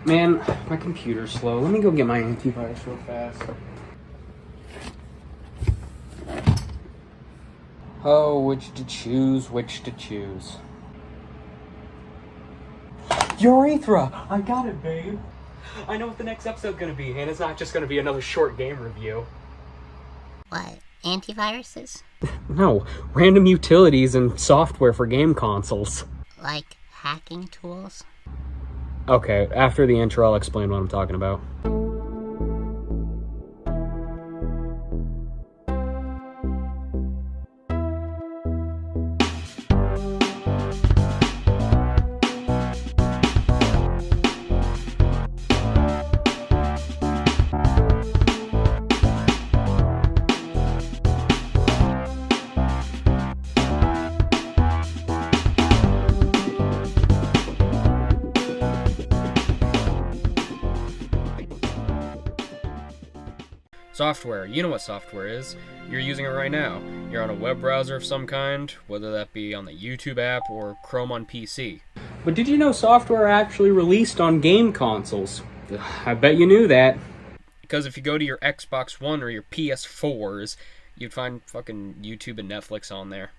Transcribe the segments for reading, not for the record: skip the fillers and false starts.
Man, my computer's slow. Let me go get my antivirus real fast. Oh, which to choose, which to choose. Urethra! I got it, babe. I know what the next episode's gonna be, and it's not just gonna be another short game review. What, antiviruses? No, random utilities and software for game consoles. Like hacking tools? Okay, after the intro, I'll explain what I'm talking about. Software. You know what software is. You're using it right now. You're on a web browser of some kind, whether that be on the YouTube app or Chrome on PC. But did you know software actually released on game consoles? I bet you knew that. Because if you go to your Xbox One or your PS4s, you'd find fucking YouTube and Netflix on there.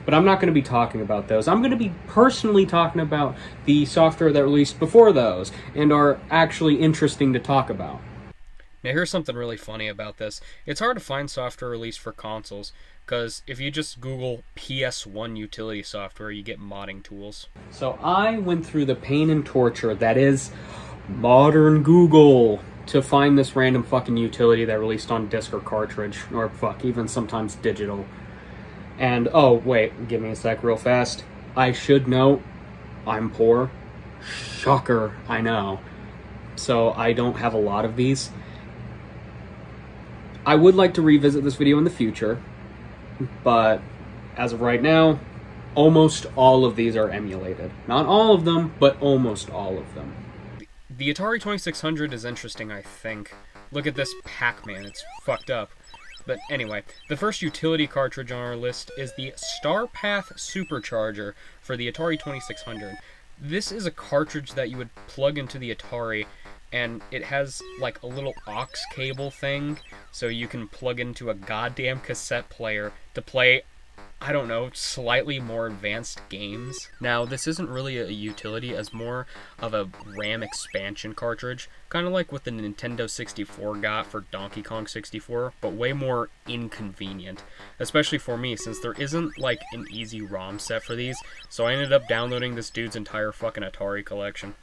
But I'm not going to be talking about those. I'm going to be personally talking about the software that released before those and are actually interesting to talk about. Now here's something really funny about this. It's hard to find software released for consoles, because if you just Google PS1 utility software, you get modding tools. So I went through the pain and torture that is modern Google to find this random fucking utility that released on disc or cartridge, or fuck, even sometimes digital. And, oh, wait, give me a sec real fast. I should note, I'm poor. Shocker, I know. So I don't have a lot of these. I would like to revisit this video in the future, but as of right now, almost all of these are emulated. Not all of them, but almost all of them. The Atari 2600 is interesting, I think. Look at this Pac-Man, it's fucked up. But anyway, the first utility cartridge on our list is the Starpath Supercharger for the Atari 2600. This is a cartridge that you would plug into the Atari, and it has like a little aux cable thing, so you can plug into a goddamn cassette player to play, I don't know, slightly more advanced games. Now, this isn't really a utility as more of a RAM expansion cartridge, kind of like what the Nintendo 64 got for Donkey Kong 64, but way more inconvenient, especially for me, since there isn't like an easy ROM set for these, so I ended up downloading this dude's entire fucking Atari collection.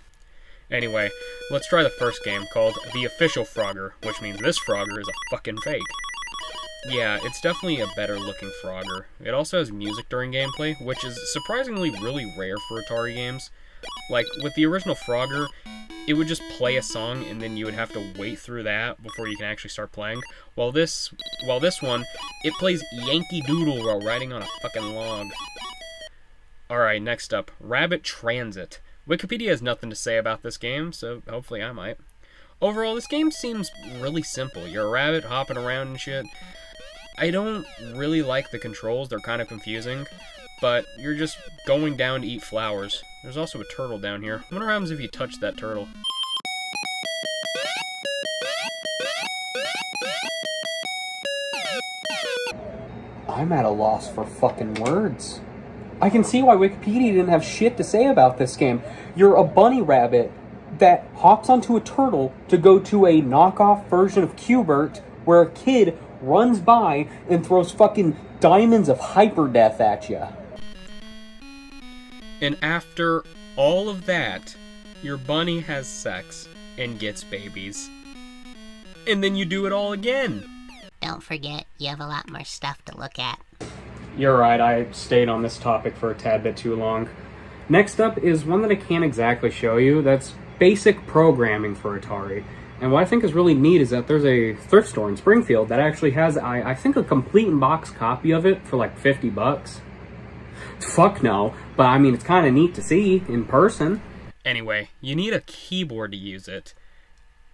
Anyway, let's try the first game, called The Official Frogger, which means this Frogger is a fucking fake. Yeah, it's definitely a better looking Frogger. It also has music during gameplay, which is surprisingly really rare for Atari games. Like, with the original Frogger, it would just play a song and then you would have to wait through that before you can actually start playing. While this one, it plays Yankee Doodle while riding on a fucking log. Alright, next up, Rabbit Transit. Wikipedia has nothing to say about this game, so hopefully I might. Overall, this game seems really simple. You're a rabbit hopping around and shit. I don't really like the controls, they're kind of confusing, but you're just going down to eat flowers. There's also a turtle down here. I wonder what happens if you touch that turtle. I'm at a loss for fucking words. I can see why Wikipedia didn't have shit to say about this game. You're a bunny rabbit that hops onto a turtle to go to a knockoff version of Q*bert where a kid runs by and throws fucking diamonds of hyperdeath at you. And after all of that, your bunny has sex and gets babies. And then you do it all again. Don't forget, you have a lot more stuff to look at. You're right, I stayed on this topic for a tad bit too long. Next up is one that I can't exactly show you. That's basic programming for Atari. And what I think is really neat is that there's a thrift store in Springfield that actually has, I think, a complete in-box copy of it for like $50. Fuck no, but I mean, it's kind of neat to see in person. Anyway, you need a keyboard to use it.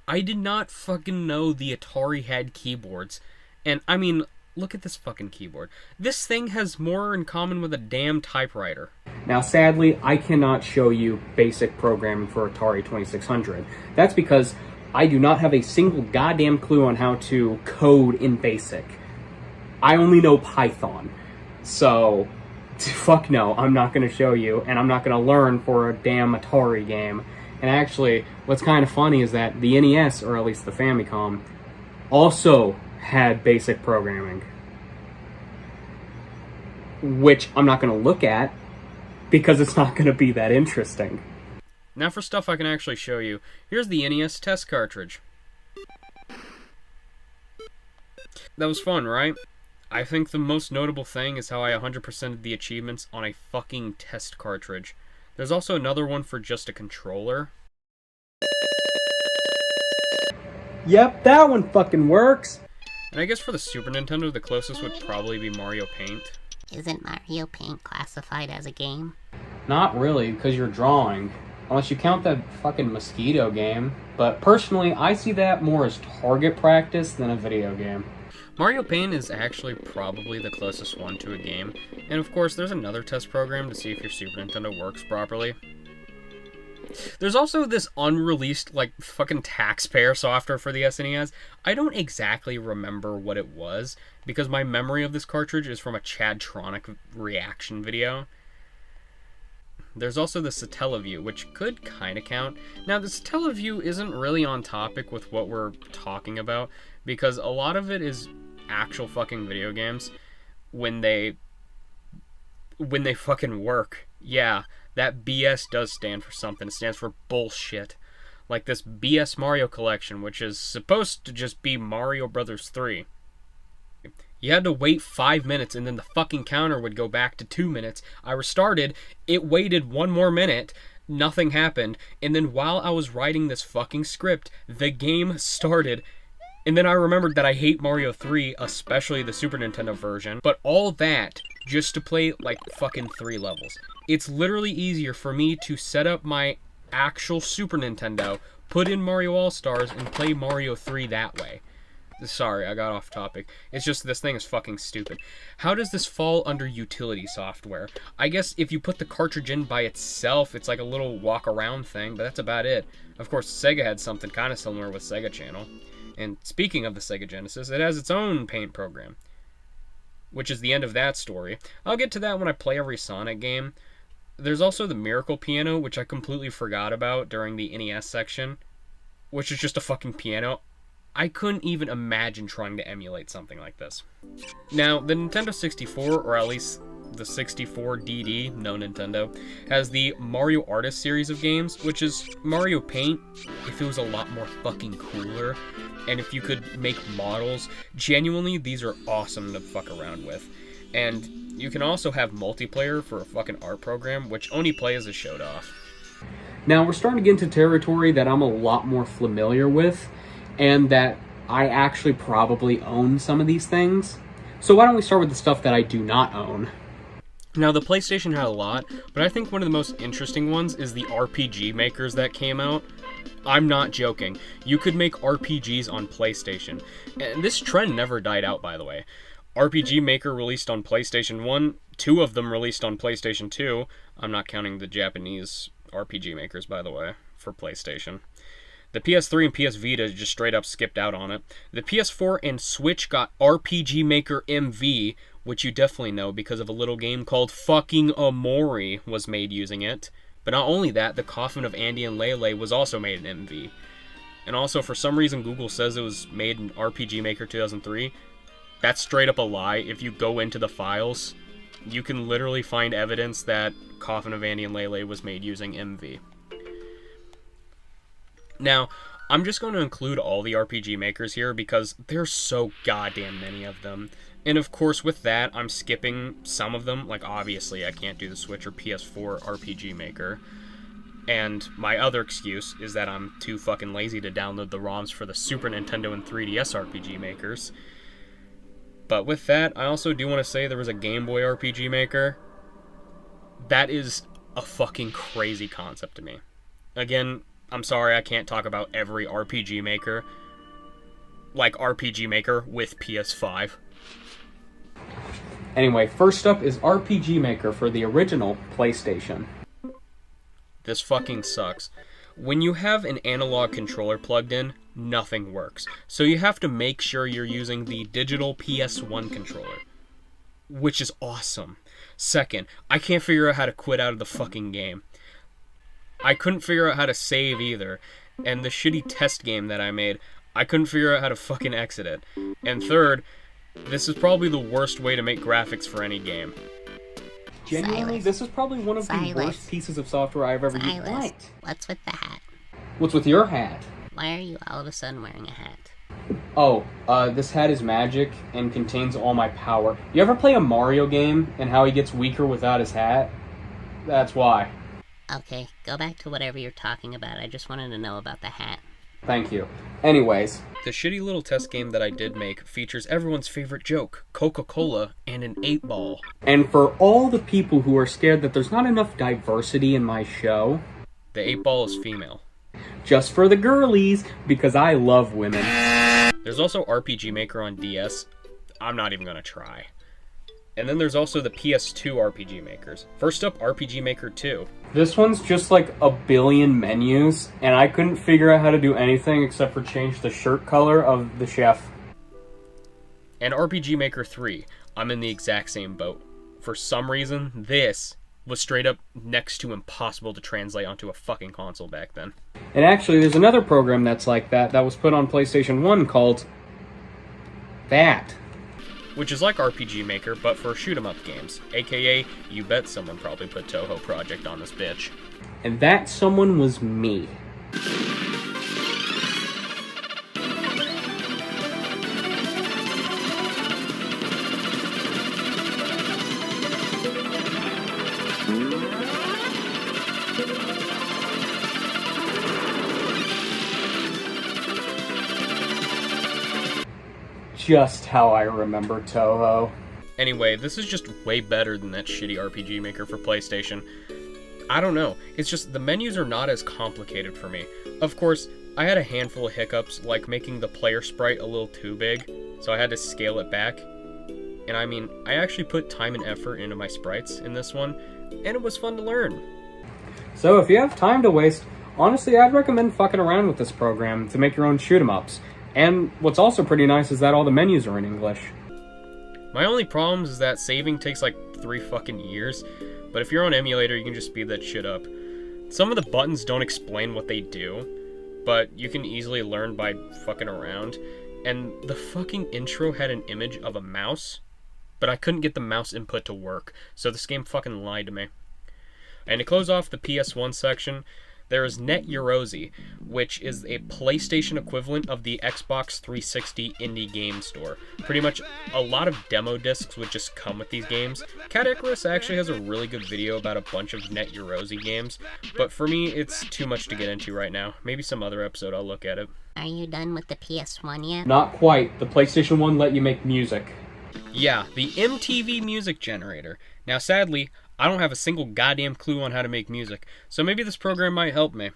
I did not fucking know the Atari had keyboards. And I mean, look at this fucking keyboard. This thing has more in common with a damn typewriter. Now, sadly, I cannot show you basic programming for Atari 2600. That's because I do not have a single goddamn clue on how to code in BASIC. I only know Python. So, fuck no, I'm not going to show you, and I'm not going to learn for a damn Atari game. And actually, what's kind of funny is that the NES, or at least the Famicom, also had basic programming, which I'm not going to look at because it's not going to be that interesting. Now for stuff I can actually show you. Here's the NES test cartridge. That was fun, right? I think the most notable thing is how I 100%ed the achievements on a fucking test cartridge. There's also another one for just a controller. Yep, that one fucking works. And I guess for the Super Nintendo, the closest would probably be Mario Paint. Isn't Mario Paint classified as a game? Not really, because you're drawing. Unless you count that fucking mosquito game. But personally, I see that more as target practice than a video game. Mario Paint is actually probably the closest one to a game. And of course, there's another test program to see if your Super Nintendo works properly. There's also this unreleased, like, fucking taxpayer software for the SNES. I don't exactly remember what it was, because my memory of this cartridge is from a Chadtronic reaction video. There's also the Satellaview, which could kind of count. Now, the Satellaview isn't really on topic with what we're talking about, because a lot of it is actual fucking video games when they fucking work. Yeah, that BS does stand for something. It stands for bullshit. Like this BS Mario Collection, which is supposed to just be Mario Brothers 3. You had to wait 5 minutes, and then the fucking counter would go back to 2 minutes. I restarted, it waited 1 more minute, nothing happened, and then while I was writing this fucking script, the game started. And then I remembered that I hate Mario 3, especially the Super Nintendo version, but all that just to play, like, fucking 3 levels. It's literally easier for me to set up my actual Super Nintendo, put in Mario All-Stars, and play Mario 3 that way. Sorry, I got off topic. It's just this thing is fucking stupid. How does this fall under utility software? I guess if you put the cartridge in by itself, it's like a little walk-around thing, but that's about it. Of course, Sega had something kind of similar with Sega Channel. And speaking of the Sega Genesis, it has its own paint program, which is the end of that story. I'll get to that when I play every Sonic game. There's also the Miracle Piano, which I completely forgot about during the NES section, which is just a fucking piano. I couldn't even imagine trying to emulate something like this. Now, the Nintendo 64, or at least the 64DD, no Nintendo, has the Mario Artist series of games, which is Mario Paint if it was a lot more fucking cooler, and if you could make models. Genuinely, these are awesome to fuck around with. And you can also have multiplayer for a fucking art program, which only plays is showed off. Now, we're starting to get into territory that I'm a lot more familiar with, and that I actually probably own some of these things. So why don't we start with the stuff that I do not own? Now, the PlayStation had a lot, but I think one of the most interesting ones is the RPG makers that came out. I'm not joking. You could make RPGs on PlayStation. And this trend never died out, by the way. RPG Maker released on PlayStation 1, 2 of them released on PlayStation 2. I'm not counting the Japanese RPG makers, by the way, for PlayStation. The PS3 and PS Vita just straight up skipped out on it. The PS4 and Switch got RPG Maker MV, which you definitely know because of a little game called fucking Amori was made using it. But not only that, the Coffin of Andy and Lele was also made in MV. And also, for some reason, Google says it was made in RPG Maker 2003. That's straight up a lie. If you go into the files, you can literally find evidence that Coffin of Andy and Lele was made using MV. Now, I'm just going to include all the RPG makers here because there's so goddamn many of them. And of course, with that, I'm skipping some of them. Like, obviously, I can't do the Switch or PS4 RPG maker. And my other excuse is that I'm too fucking lazy to download the ROMs for the Super Nintendo and 3DS RPG makers. But with that, I also do want to say there was a Game Boy RPG maker. That is a fucking crazy concept to me. Again, I'm sorry I can't talk about every RPG maker. Like RPG Maker with PS5. Anyway, first up is RPG Maker for the original PlayStation. This fucking sucks. When you have an analog controller plugged in, nothing works. So you have to make sure you're using the digital PS1 controller, which is awesome. Second, I can't figure out how to quit out of the fucking game. I couldn't figure out how to save either. And the shitty test game that I made, I couldn't figure out how to fucking exit it. And third, this is probably the worst way to make graphics for any game. Genuinely, this is probably one of the worst pieces of software I've ever used. Silas, what's with the hat? What's with your hat? Why are you all of a sudden wearing a hat? Oh, this hat is magic and contains all my power. You ever play a Mario game and how he gets weaker without his hat? That's why. Okay, go back to whatever you're talking about. I just wanted to know about the hat. Thank you. Anyways. The shitty little test game that I did make features everyone's favorite joke, Coca-Cola, and an 8-ball. And for all the people who are scared that there's not enough diversity in my show... The 8-ball is female. Just for the girlies, because I love women. There's also RPG Maker on DS. I'm not even gonna try. And then there's also the PS2 RPG Makers. First up, RPG Maker 2. This one's just like a billion menus, and I couldn't figure out how to do anything except for change the shirt color of the chef. And RPG Maker 3. I'm in the exact same boat. For some reason, this was straight up next to impossible to translate onto a fucking console back then. And actually, there's another program that's like that was put on PlayStation 1 called... that. Which is like RPG Maker, but for shoot-'em-up games. AKA, you bet someone probably put Toho Project on this bitch. And that someone was me. Just how I remember Toho. Anyway, this is just way better than that shitty RPG Maker for PlayStation. I don't know, it's just the menus are not as complicated for me. Of course, I had a handful of hiccups, like making the player sprite a little too big, so I had to scale it back. And I mean, I actually put time and effort into my sprites in this one, and it was fun to learn. So if you have time to waste, honestly I'd recommend fucking around with this program to make your own shoot-'em-ups. And what's also pretty nice is that all the menus are in English. My only problem is that saving takes like 3 fucking years, but if you're on emulator, you can just speed that shit up. Some of the buttons don't explain what they do, but you can easily learn by fucking around. And the fucking intro had an image of a mouse, but I couldn't get the mouse input to work, so this game fucking lied to me. And to close off the PS1 section, there is Net Eurosi, which is a PlayStation equivalent of the Xbox 360 indie game store. Pretty much a lot of demo discs would just come with these games. Cat Icarus actually has a really good video about a bunch of Net Eurosi games, but for me, it's too much to get into right now. Maybe some other episode I'll look at it. Are you done with the PS1 yet? Not quite. The PlayStation 1 let you make music. Yeah, the MTV music generator. Now sadly, I don't have a single goddamn clue on how to make music, so maybe this program might help me.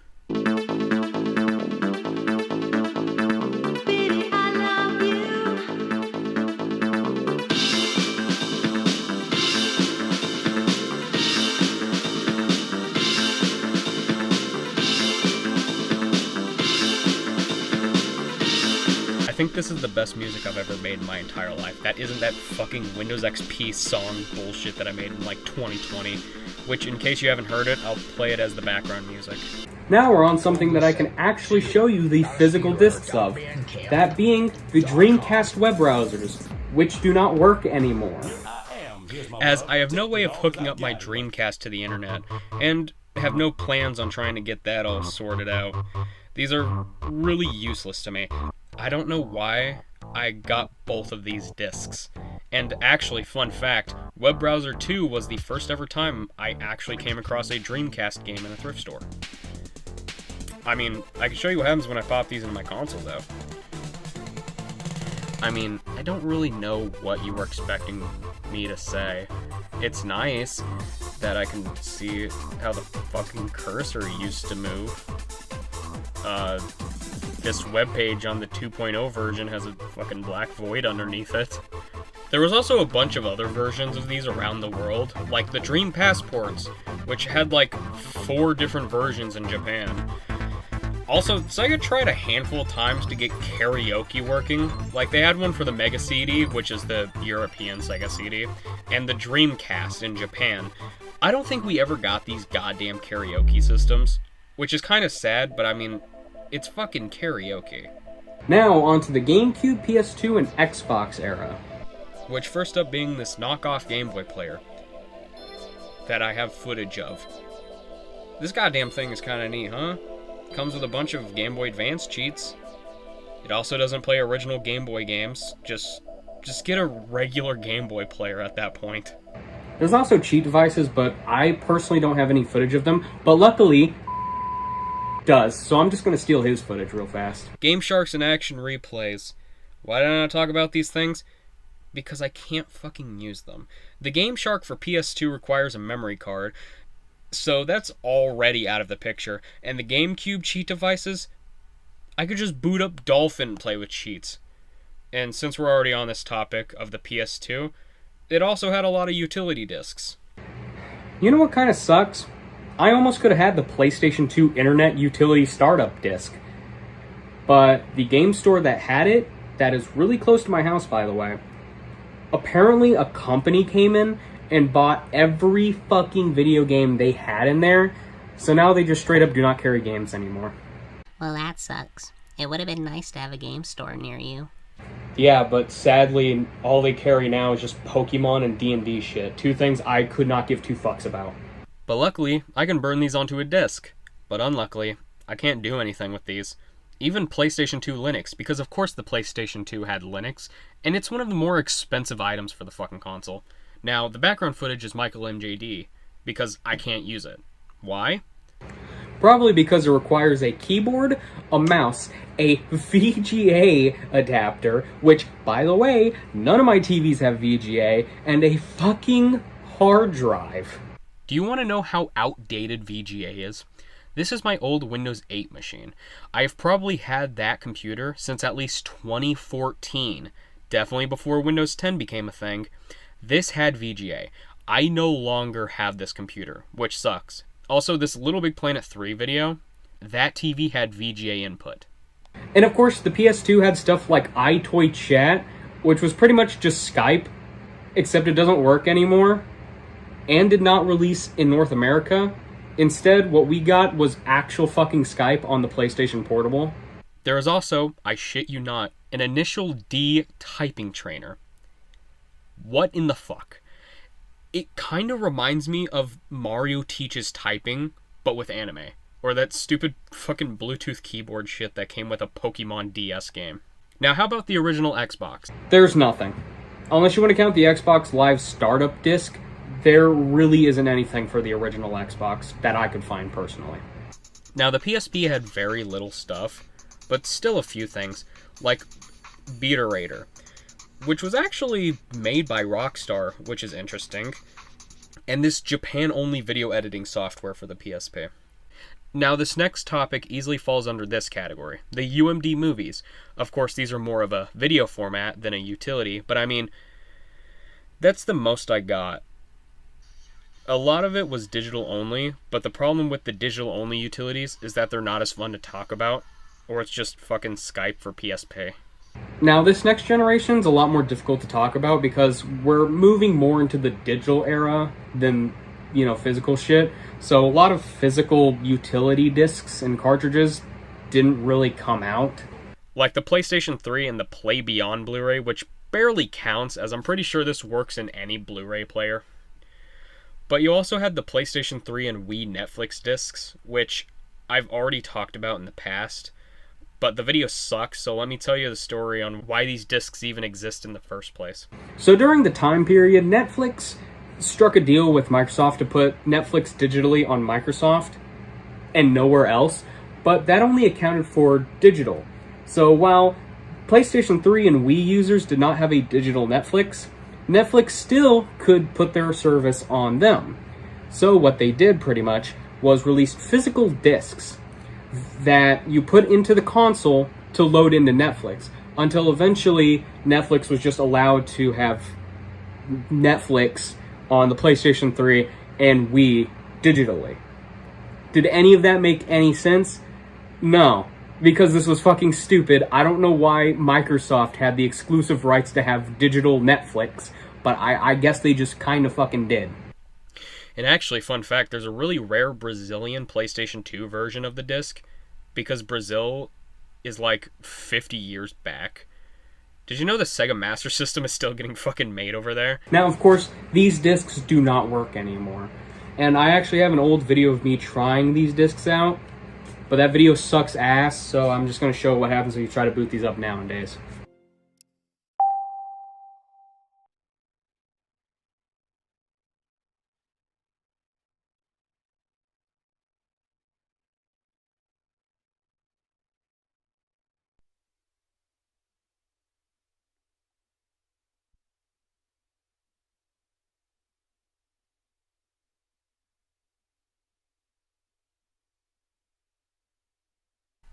I think this is the best music I've ever made in my entire life. That isn't that fucking Windows XP song bullshit that I made in like 2020, which in case you haven't heard it, I'll play it as the background music. Now we're on something that I can actually show you the physical discs of. That being the Dreamcast web browsers, which do not work anymore. As I have no way of hooking up my Dreamcast to the internet, and have no plans on trying to get that all sorted out. These are really useless to me. I don't know why I got both of these discs. And actually, fun fact, Web Browser 2 was the first ever time I actually came across a Dreamcast game in a thrift store. I mean, I can show you what happens when I pop these into my console, though. I mean, I don't really know what you were expecting me to say. It's nice that I can see how the fucking cursor used to move. This webpage on the 2.0 version has a fucking black void underneath it. There was also a bunch of other versions of these around the world, like the Dream Passports, which had like 4 different versions in Japan. Also, Sega tried a handful of times to get karaoke working. Like, they had one for the Mega CD, which is the European Sega CD, and the Dreamcast in Japan. I don't think we ever got these goddamn karaoke systems, which is kind of sad, but I mean, it's fucking karaoke. Now, onto the GameCube, PS2, and Xbox era. Which first up being this knockoff Game Boy player that I have footage of. This goddamn thing is kind of neat, huh? Comes with a bunch of Game Boy Advance cheats. It also doesn't play original Game Boy games. Just get a regular Game Boy player at that point. There's also cheat devices, but I personally don't have any footage of them. But luckily, does. So I'm just going to steal his footage real fast. Game Sharks and action replays. Why don't I talk about these things? Because I can't fucking use them. The Game Shark for PS2 requires a memory card, so that's already out of the picture. And the GameCube cheat devices, I could just boot up Dolphin and play with cheats. And since we're already on this topic of the PS2, it also had a lot of utility discs. You know what kind of sucks? I almost could have had the PlayStation 2 Internet Utility Startup disc. But the game store that had it, that is really close to my house by the way, apparently a company came in and bought every fucking video game they had in there, so now they just straight up do not carry games anymore. Well, that sucks. It would have been nice to have a game store near you. Yeah, but sadly, all they carry now is just Pokemon and D&D shit. 2 things I could not give 2 fucks about. But luckily, I can burn these onto a disc. But unluckily, I can't do anything with these. Even PlayStation 2 Linux, because of course the PlayStation 2 had Linux, and it's one of the more expensive items for the fucking console. Now, the background footage is Michael MJD, because I can't use it. Why? Probably because it requires a keyboard, a mouse, a VGA adapter, which, by the way, none of my TVs have VGA, and a fucking hard drive. Do you want to know how outdated VGA is? This is my old Windows 8 machine. I've probably had that computer since at least 2014, definitely before Windows 10 became a thing. This had VGA. I no longer have this computer, which sucks. Also, this Little Big Planet 3 video, that TV had VGA input. And of course, the PS2 had stuff like iToy Chat, which was pretty much just Skype, except it doesn't work anymore, and did not release in North America. Instead, what we got was actual fucking Skype on the PlayStation Portable. There is also, I shit you not, an Initial D typing trainer. What in the fuck? It kind of reminds me of Mario Teaches Typing, but with anime. Or that stupid fucking Bluetooth keyboard shit that came with a Pokemon DS game. Now, how about the original Xbox? There's nothing. Unless you want to count the Xbox Live Startup Disc, there really isn't anything for the original Xbox that I could find personally. Now, the PSP had very little stuff, but still a few things, like Beaterator, which was actually made by Rockstar, which is interesting, and this Japan-only video editing software for the PSP. Now, this next topic easily falls under this category, the UMD movies. Of course, these are more of a video format than a utility, but I mean, that's the most I got. A lot of it was digital only, but the problem with the digital only utilities is that they're not as fun to talk about, or it's just fucking Skype for PSP. Now, this next generation's a lot more difficult to talk about because we're moving more into the digital era than, physical shit. So a lot of physical utility discs and cartridges didn't really come out. Like the PlayStation 3 and the Play Beyond Blu-ray, which barely counts, as I'm pretty sure this works in any Blu-ray player. But you also had the PlayStation 3 and Wii Netflix discs, which I've already talked about in the past. But the video sucks, so let me tell you the story on why these discs even exist in the first place. So during the time period, Netflix struck a deal with Microsoft to put Netflix digitally on Microsoft and nowhere else, but that only accounted for digital. So while PlayStation 3 and Wii users did not have a digital Netflix, Netflix still could put their service on them. So what they did pretty much was release physical discs that you put into the console to load into Netflix, until eventually Netflix was just allowed to have Netflix on the PlayStation 3 and Wii digitally. Did any of that make any sense? No, because this was fucking stupid. I don't know why Microsoft had the exclusive rights to have digital Netflix, but I guess they just kind of fucking did. And actually, fun fact, there's a really rare Brazilian PlayStation 2 version of the disc, because Brazil is like 50 years back. Did you know the Sega Master System is still getting fucking made over there? Now, of course, these discs do not work anymore. And I actually have an old video of me trying these discs out, but that video sucks ass, so I'm just going to show what happens when you try to boot these up nowadays.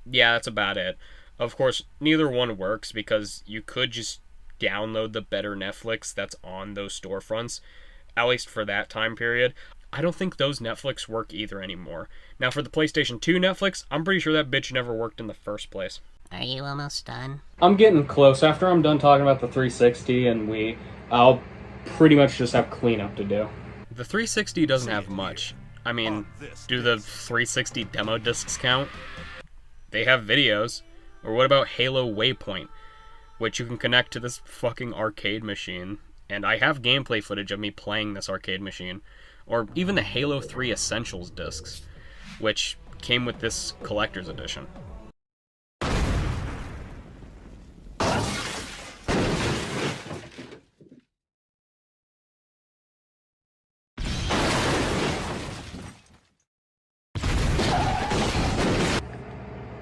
Yeah, that's about it. Of course, neither one works because you could just download the better Netflix that's on those storefronts, at least for that time period. I don't think those Netflix work either anymore. Now, for the PlayStation 2 Netflix, I'm pretty sure that bitch never worked in the first place. Are you almost done? I'm getting close. After I'm done talking about the 360 and Wii, I'll pretty much just have cleanup to do. The 360 doesn't have much. I mean, do the 360 demo discs count? They have videos. Or what about Halo Waypoint, which you can connect to this fucking arcade machine? And I have gameplay footage of me playing this arcade machine. Or even the Halo 3 Essentials discs, which came with this collector's edition.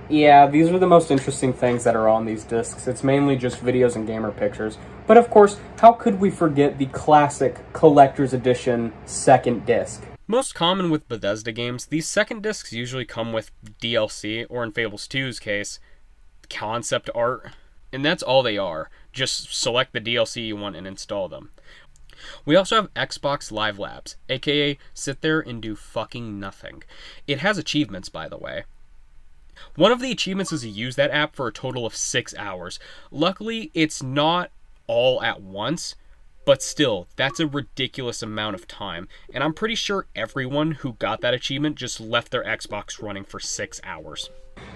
Yeah, these are the most interesting things that are on these discs. It's mainly just videos and gamer pictures. But of course, how could we forget the classic Collector's Edition second disc? Most common with Bethesda games, these second discs usually come with DLC, or in Fables 2's case, concept art. And that's all they are. Just select the DLC you want and install them. We also have Xbox Live Labs, aka sit there and do fucking nothing. It has achievements, by the way. One of the achievements is to use that app for a total of 6 hours. Luckily, it's not all at once, but still, that's a ridiculous amount of time. And I'm pretty sure everyone who got that achievement just left their Xbox running for 6 hours.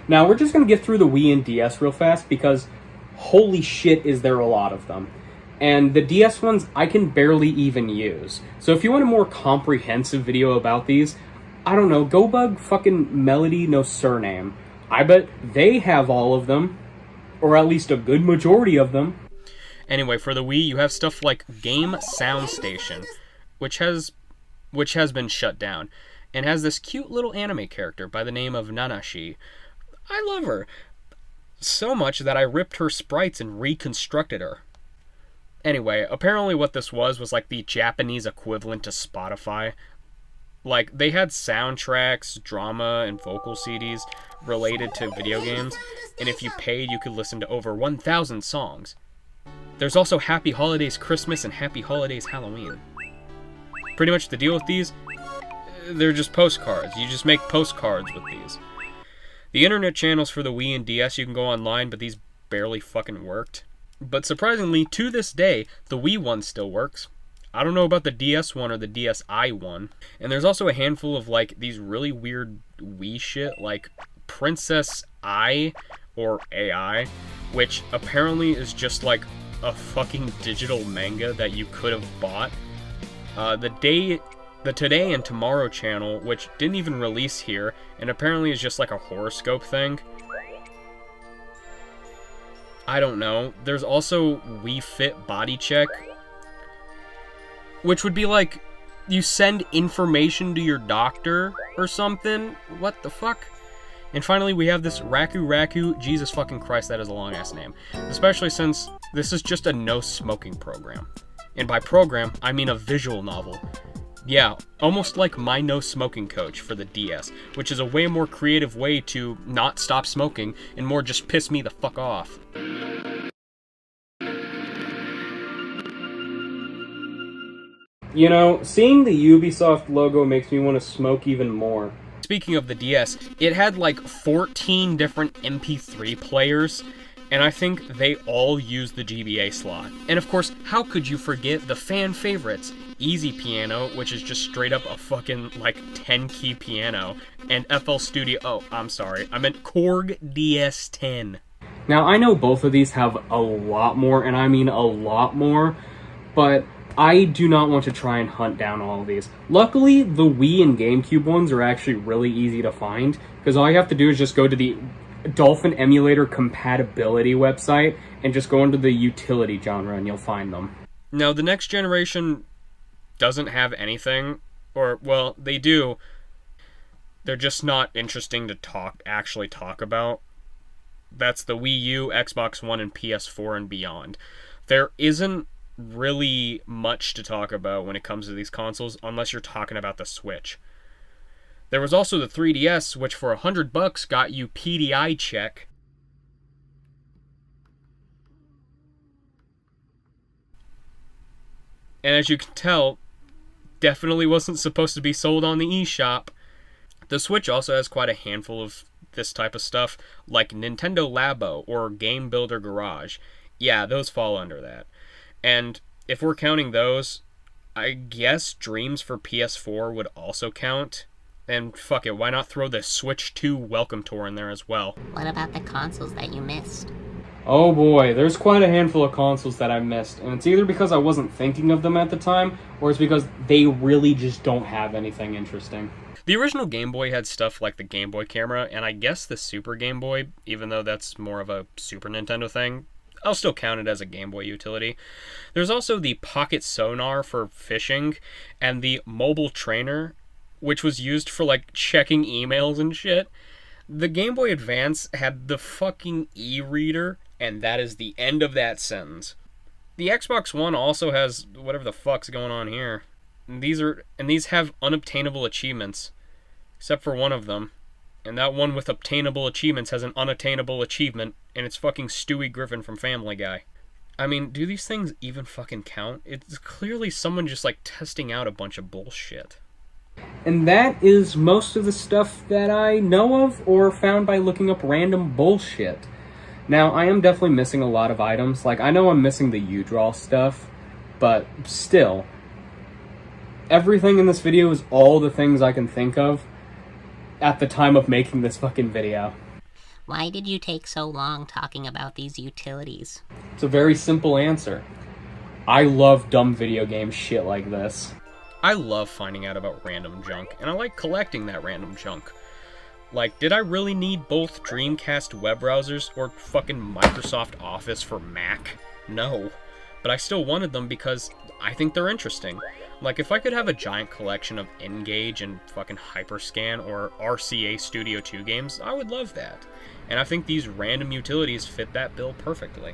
Now, we're just going to get through the Wii and DS real fast because holy shit is there a lot of them. And the DS ones I can barely even use. So if you want a more comprehensive video about these, I don't know, go bug fucking Melody No Surname. I bet they have all of them, or at least a good majority of them. Anyway, for the Wii, you have stuff like Game Sound Station, which has been shut down, and has this cute little anime character by the name of Nanashi. I love her so much that I ripped her sprites and reconstructed her. Anyway, apparently what this was like the Japanese equivalent to Spotify. Like, they had soundtracks, drama, and vocal CDs related to video games, and if you paid, you could listen to over 1,000 songs. There's also Happy Holidays Christmas and Happy Holidays Halloween. Pretty much the deal with these, they're just postcards. You just make postcards with these. The internet channels for the Wii and DS, you can go online, but these barely fucking worked. But surprisingly, to this day, the Wii one still works. I don't know about the DS one or the DSi one. And there's also a handful of, like, these really weird Wii shit, like Princess I, or AI, which apparently is just, like, a fucking digital manga that you could have bought. The Today and Tomorrow channel, which didn't even release here, and apparently is just like a horoscope thing. I don't know. There's also Wii Fit Body Check, which would be like, you send information to your doctor or something? What the fuck? And finally, we have this Raku. Jesus fucking Christ, that is a long-ass name. Especially since this is just a no-smoking program. And by program, I mean a visual novel. Yeah, almost like my no-smoking coach for the DS, which is a way more creative way to not stop smoking and more just piss me the fuck off. You know, seeing the Ubisoft logo makes me want to smoke even more. Speaking of the DS, it had like 14 different MP3 players, and I think they all use the GBA slot. And of course, how could you forget the fan favorites? Easy Piano, which is just straight up a fucking, like, 10-key piano, and FL Studio... Oh, I'm sorry. I meant Korg DS10. Now, I know both of these have a lot more, and I mean a lot more, but I do not want to try and hunt down all of these. Luckily, the Wii and GameCube ones are actually really easy to find, because all you have to do is just go to the Dolphin Emulator Compatibility website and just go into the utility genre and you'll find them. Now, the next generation doesn't have anything, or, well, they do. They're just not interesting to actually talk about. That's the Wii U, Xbox One, and PS4 and beyond. There isn't really much to talk about when it comes to these consoles, unless you're talking about the Switch. There was also the 3DS, which for $100 got you PDI check. And as you can tell, definitely wasn't supposed to be sold on the eShop. The Switch also has quite a handful of this type of stuff, like Nintendo Labo or Game Builder Garage. Yeah, those fall under that. And if we're counting those, I guess Dreams for PS4 would also count. And fuck it, why not throw the Switch 2 Welcome Tour in there as well? What about the consoles that you missed? Oh boy, there's quite a handful of consoles that I missed, and it's either because I wasn't thinking of them at the time, or it's because they really just don't have anything interesting. The original Game Boy had stuff like the Game Boy camera, and I guess the Super Game Boy, even though that's more of a Super Nintendo thing, I'll still count it as a Game Boy utility. There's also the Pocket Sonar for fishing, and the Mobile Trainer, which was used for, like, checking emails and shit. The Game Boy Advance had the fucking e-reader, and that is the end of that sentence. The Xbox One also has whatever the fuck's going on here. And these have unobtainable achievements, except for one of them. And that one with obtainable achievements has an unattainable achievement, and it's fucking Stewie Griffin from Family Guy. I mean, do these things even fucking count? It's clearly someone just, like, testing out a bunch of bullshit. And that is most of the stuff that I know of or found by looking up random bullshit. Now, I am definitely missing a lot of items. Like, I know I'm missing the U-Draw stuff, but still, everything in this video is all the things I can think of at the time of making this fucking video. Why did you take so long talking about these utilities? It's a very simple answer. I love dumb video game shit like this. I love finding out about random junk, and I like collecting that random junk. Like, did I really need both Dreamcast web browsers or fucking Microsoft Office for Mac? No. But I still wanted them because I think they're interesting. Like, if I could have a giant collection of N-Gage and fucking Hyperscan or RCA Studio 2 games, I would love that. And I think these random utilities fit that bill perfectly.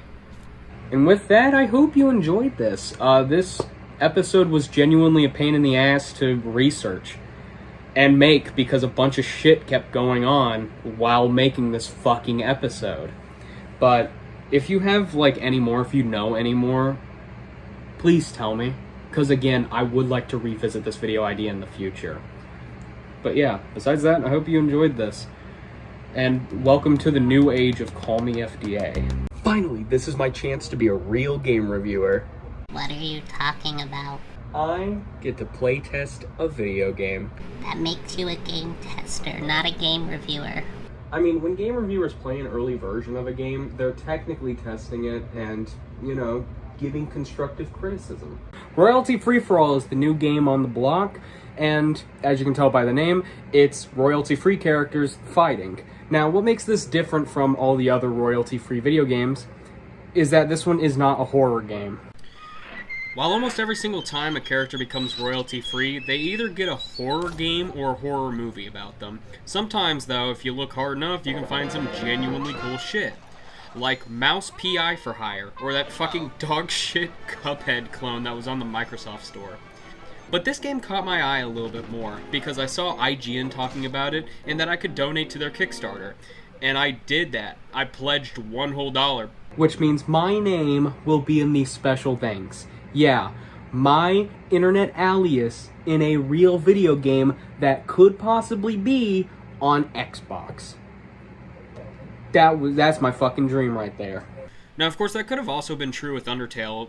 And with that, I hope you enjoyed this. This episode was genuinely a pain in the ass to research and make because a bunch of shit kept going on while making this fucking episode. But if you have, like, any more, if you know any more, please tell me. Because, again, I would like to revisit this video idea in the future. But yeah, besides that, I hope you enjoyed this. And welcome to the new age of Call Me FDA. Finally, this is my chance to be a real game reviewer. What are you talking about? I get to play test a video game. That makes you a game tester, not a game reviewer. I mean, when game reviewers play an early version of a game, they're technically testing it and, you know, giving constructive criticism. Royalty Free For All is the new game on the block, and as you can tell by the name, it's royalty-free characters fighting. Now, what makes this different from all the other royalty-free video games is that this one is not a horror game. While almost every single time a character becomes royalty-free, they either get a horror game or a horror movie about them. Sometimes, though, if you look hard enough, you can find some genuinely cool shit. Like Mouse PI for Hire, or that fucking dog shit Cuphead clone that was on the Microsoft Store. But this game caught my eye a little bit more, because I saw IGN talking about it, and that I could donate to their Kickstarter. And I did that. I pledged $1 whole. Which means my name will be in these special things. Yeah, my internet alias in a real video game that could possibly be on Xbox. That's my fucking dream right there. Now, of course, that could have also been true with Undertale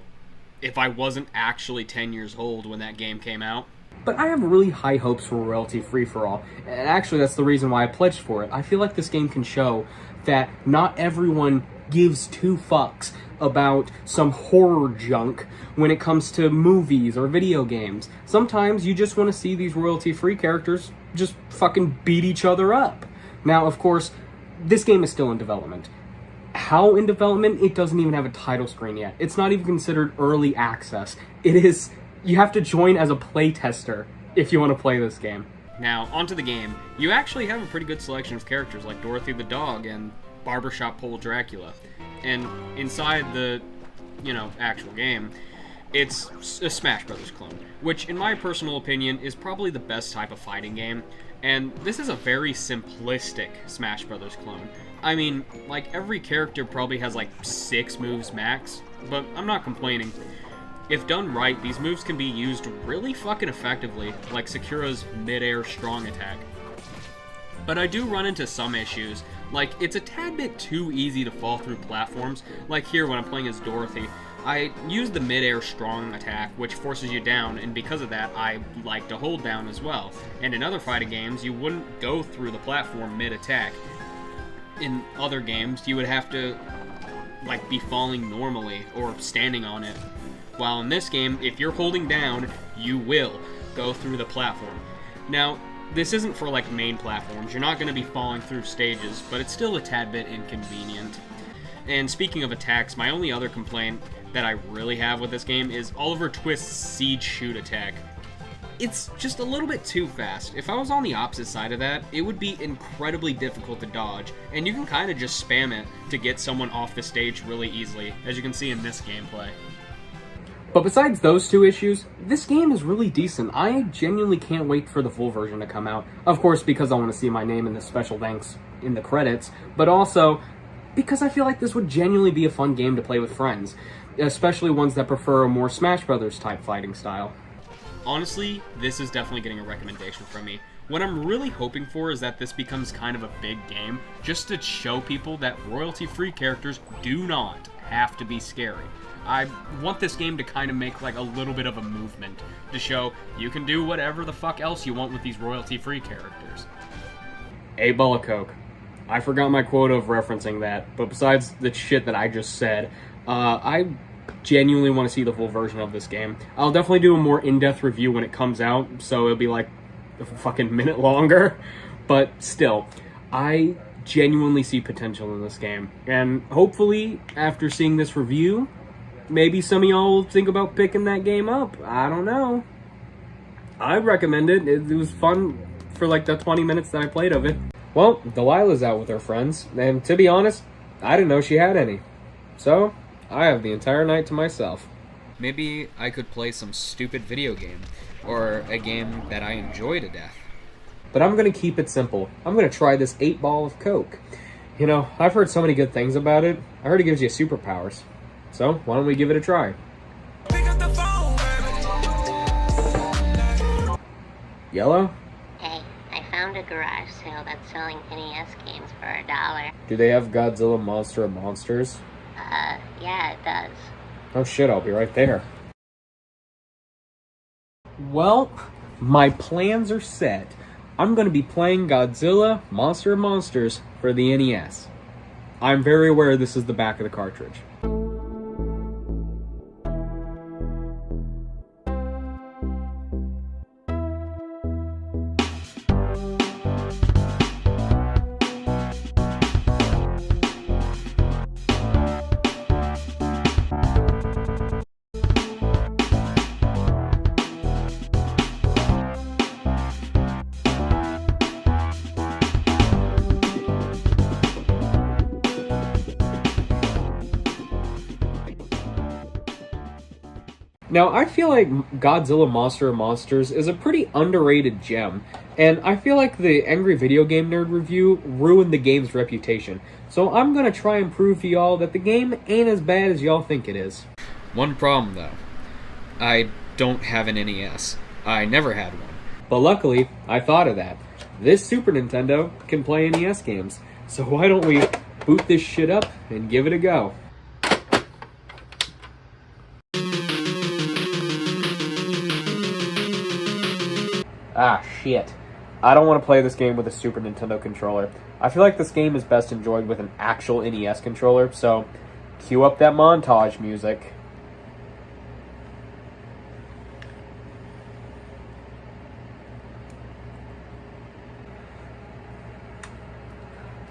if I wasn't actually 10 years old when that game came out. But I have really high hopes for royalty free-for-all, and actually that's the reason why I pledged for it. I feel like this game can show that not everyone gives two fucks about some horror junk when it comes to movies or video games. Sometimes you just want to see these royalty-free characters just fucking beat each other up. Now, of course, this game is still in development. How in development? It doesn't even have a title screen yet. It's not even considered early access. You have to join as a playtester if you want to play this game. Now, onto the game. You actually have a pretty good selection of characters like Dorothy the dog and Barbershop Pole Dracula. And inside the, actual game, it's a Smash Brothers clone, which in my personal opinion is probably the best type of fighting game. And this is a very simplistic Smash Brothers clone. I mean, like, every character probably has like 6 moves max, but I'm not complaining. If done right, these moves can be used really fucking effectively, like Sakura's mid-air strong attack. But I do run into some issues, like it's a tad bit too easy to fall through platforms, like here when I'm playing as Dorothy. I use the mid-air strong attack, which forces you down, and because of that, I like to hold down as well. And in other fighting games, you wouldn't go through the platform mid-attack. In other games, you would have to, like, be falling normally, or standing on it. While in this game, if you're holding down, you will go through the platform. Now, this isn't for, like, main platforms. You're not going to be falling through stages, but it's still a tad bit inconvenient. And speaking of attacks, my only other complaint that I really have with this game is Oliver Twist's Siege Shoot attack. It's just a little bit too fast. If I was on the opposite side of that, it would be incredibly difficult to dodge, and you can kind of just spam it to get someone off the stage really easily, as you can see in this gameplay. But besides those two issues, this game is really decent. I genuinely can't wait for the full version to come out. Of course, because I want to see my name in the special thanks in the credits, but also because I feel like this would genuinely be a fun game to play with friends, especially ones that prefer a more Smash Brothers type fighting style. Honestly, this is definitely getting a recommendation from me. What I'm really hoping for is that this becomes kind of a big game, just to show people that royalty-free characters do not have to be scary. I want this game to kind of make like a little bit of a movement, to show you can do whatever the fuck else you want with these royalty-free characters. A ball of Coke. I forgot my quota of referencing that, but besides the shit that I just said, I genuinely want to see the full version of this game. I'll definitely do a more in-depth review when it comes out, so it'll be like a fucking minute longer, but still, I genuinely see potential in this game, and hopefully, after seeing this review, maybe some of y'all will think about picking that game up. I don't know. I'd recommend it. It was fun for like the 20 minutes that I played of it. Well, Delilah's out with her friends, and to be honest, I didn't know she had any. So, I have the entire night to myself. Maybe I could play some stupid video game, or a game that I enjoy to death. But I'm going to keep it simple. I'm going to try this 8 ball of Coke. You know, I've heard so many good things about it. I heard it gives you superpowers. So, why don't we give it a try? Yellow? Hey, I found a garage sale that's selling NES games for $1. Do they have Godzilla Monster of Monsters? Yeah, it does. Oh shit, I'll be right there. Well, my plans are set. I'm going to be playing Godzilla Monster of Monsters for the NES. I'm very aware this is the back of the cartridge. Now, I feel like Godzilla Monster of Monsters is a pretty underrated gem, and I feel like the Angry Video Game Nerd review ruined the game's reputation. So I'm gonna try and prove to y'all that the game ain't as bad as y'all think it is. One problem, though. I don't have an NES. I never had one. But luckily, I thought of that. This Super Nintendo can play NES games, so why don't we boot this shit up and give it a go? Ah, shit. I don't want to play this game with a Super Nintendo controller. I feel like this game is best enjoyed with an actual NES controller, so cue up that montage music.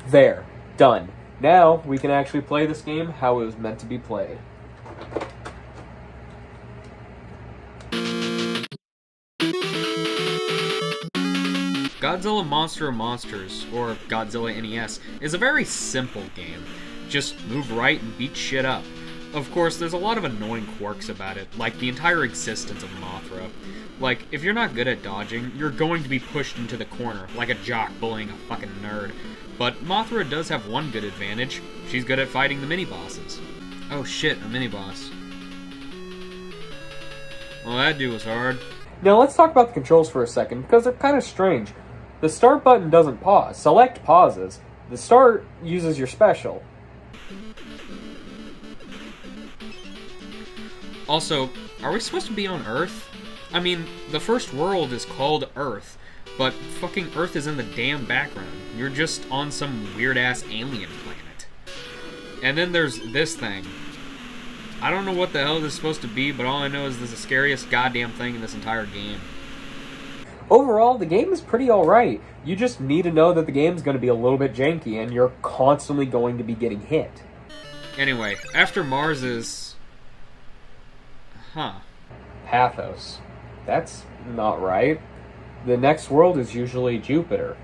There. Done. Now, we can actually play this game how it was meant to be played. Godzilla Monster of Monsters, or Godzilla NES, is a very simple game. Just move right and beat shit up. Of course, there's a lot of annoying quirks about it, like the entire existence of Mothra. Like, if you're not good at dodging, you're going to be pushed into the corner, like a jock bullying a fucking nerd. But Mothra does have one good advantage. She's good at fighting the mini-bosses. Oh shit, a mini-boss. Well, that dude was hard. Now let's talk about the controls for a second, because they're kind of strange. The start button doesn't pause. Select pauses. The start uses your special. Also, are we supposed to be on Earth? I mean, the first world is called Earth, but fucking Earth is in the damn background. You're just on some weird-ass alien planet. And then there's this thing. I don't know what the hell this is supposed to be, but all I know is this is the scariest goddamn thing in this entire game. Overall, the game is pretty alright. You just need to know that the game's going to be a little bit janky, and you're constantly going to be getting hit. Anyway, after Mars is... Pathos. That's not right. The next world is usually Jupiter.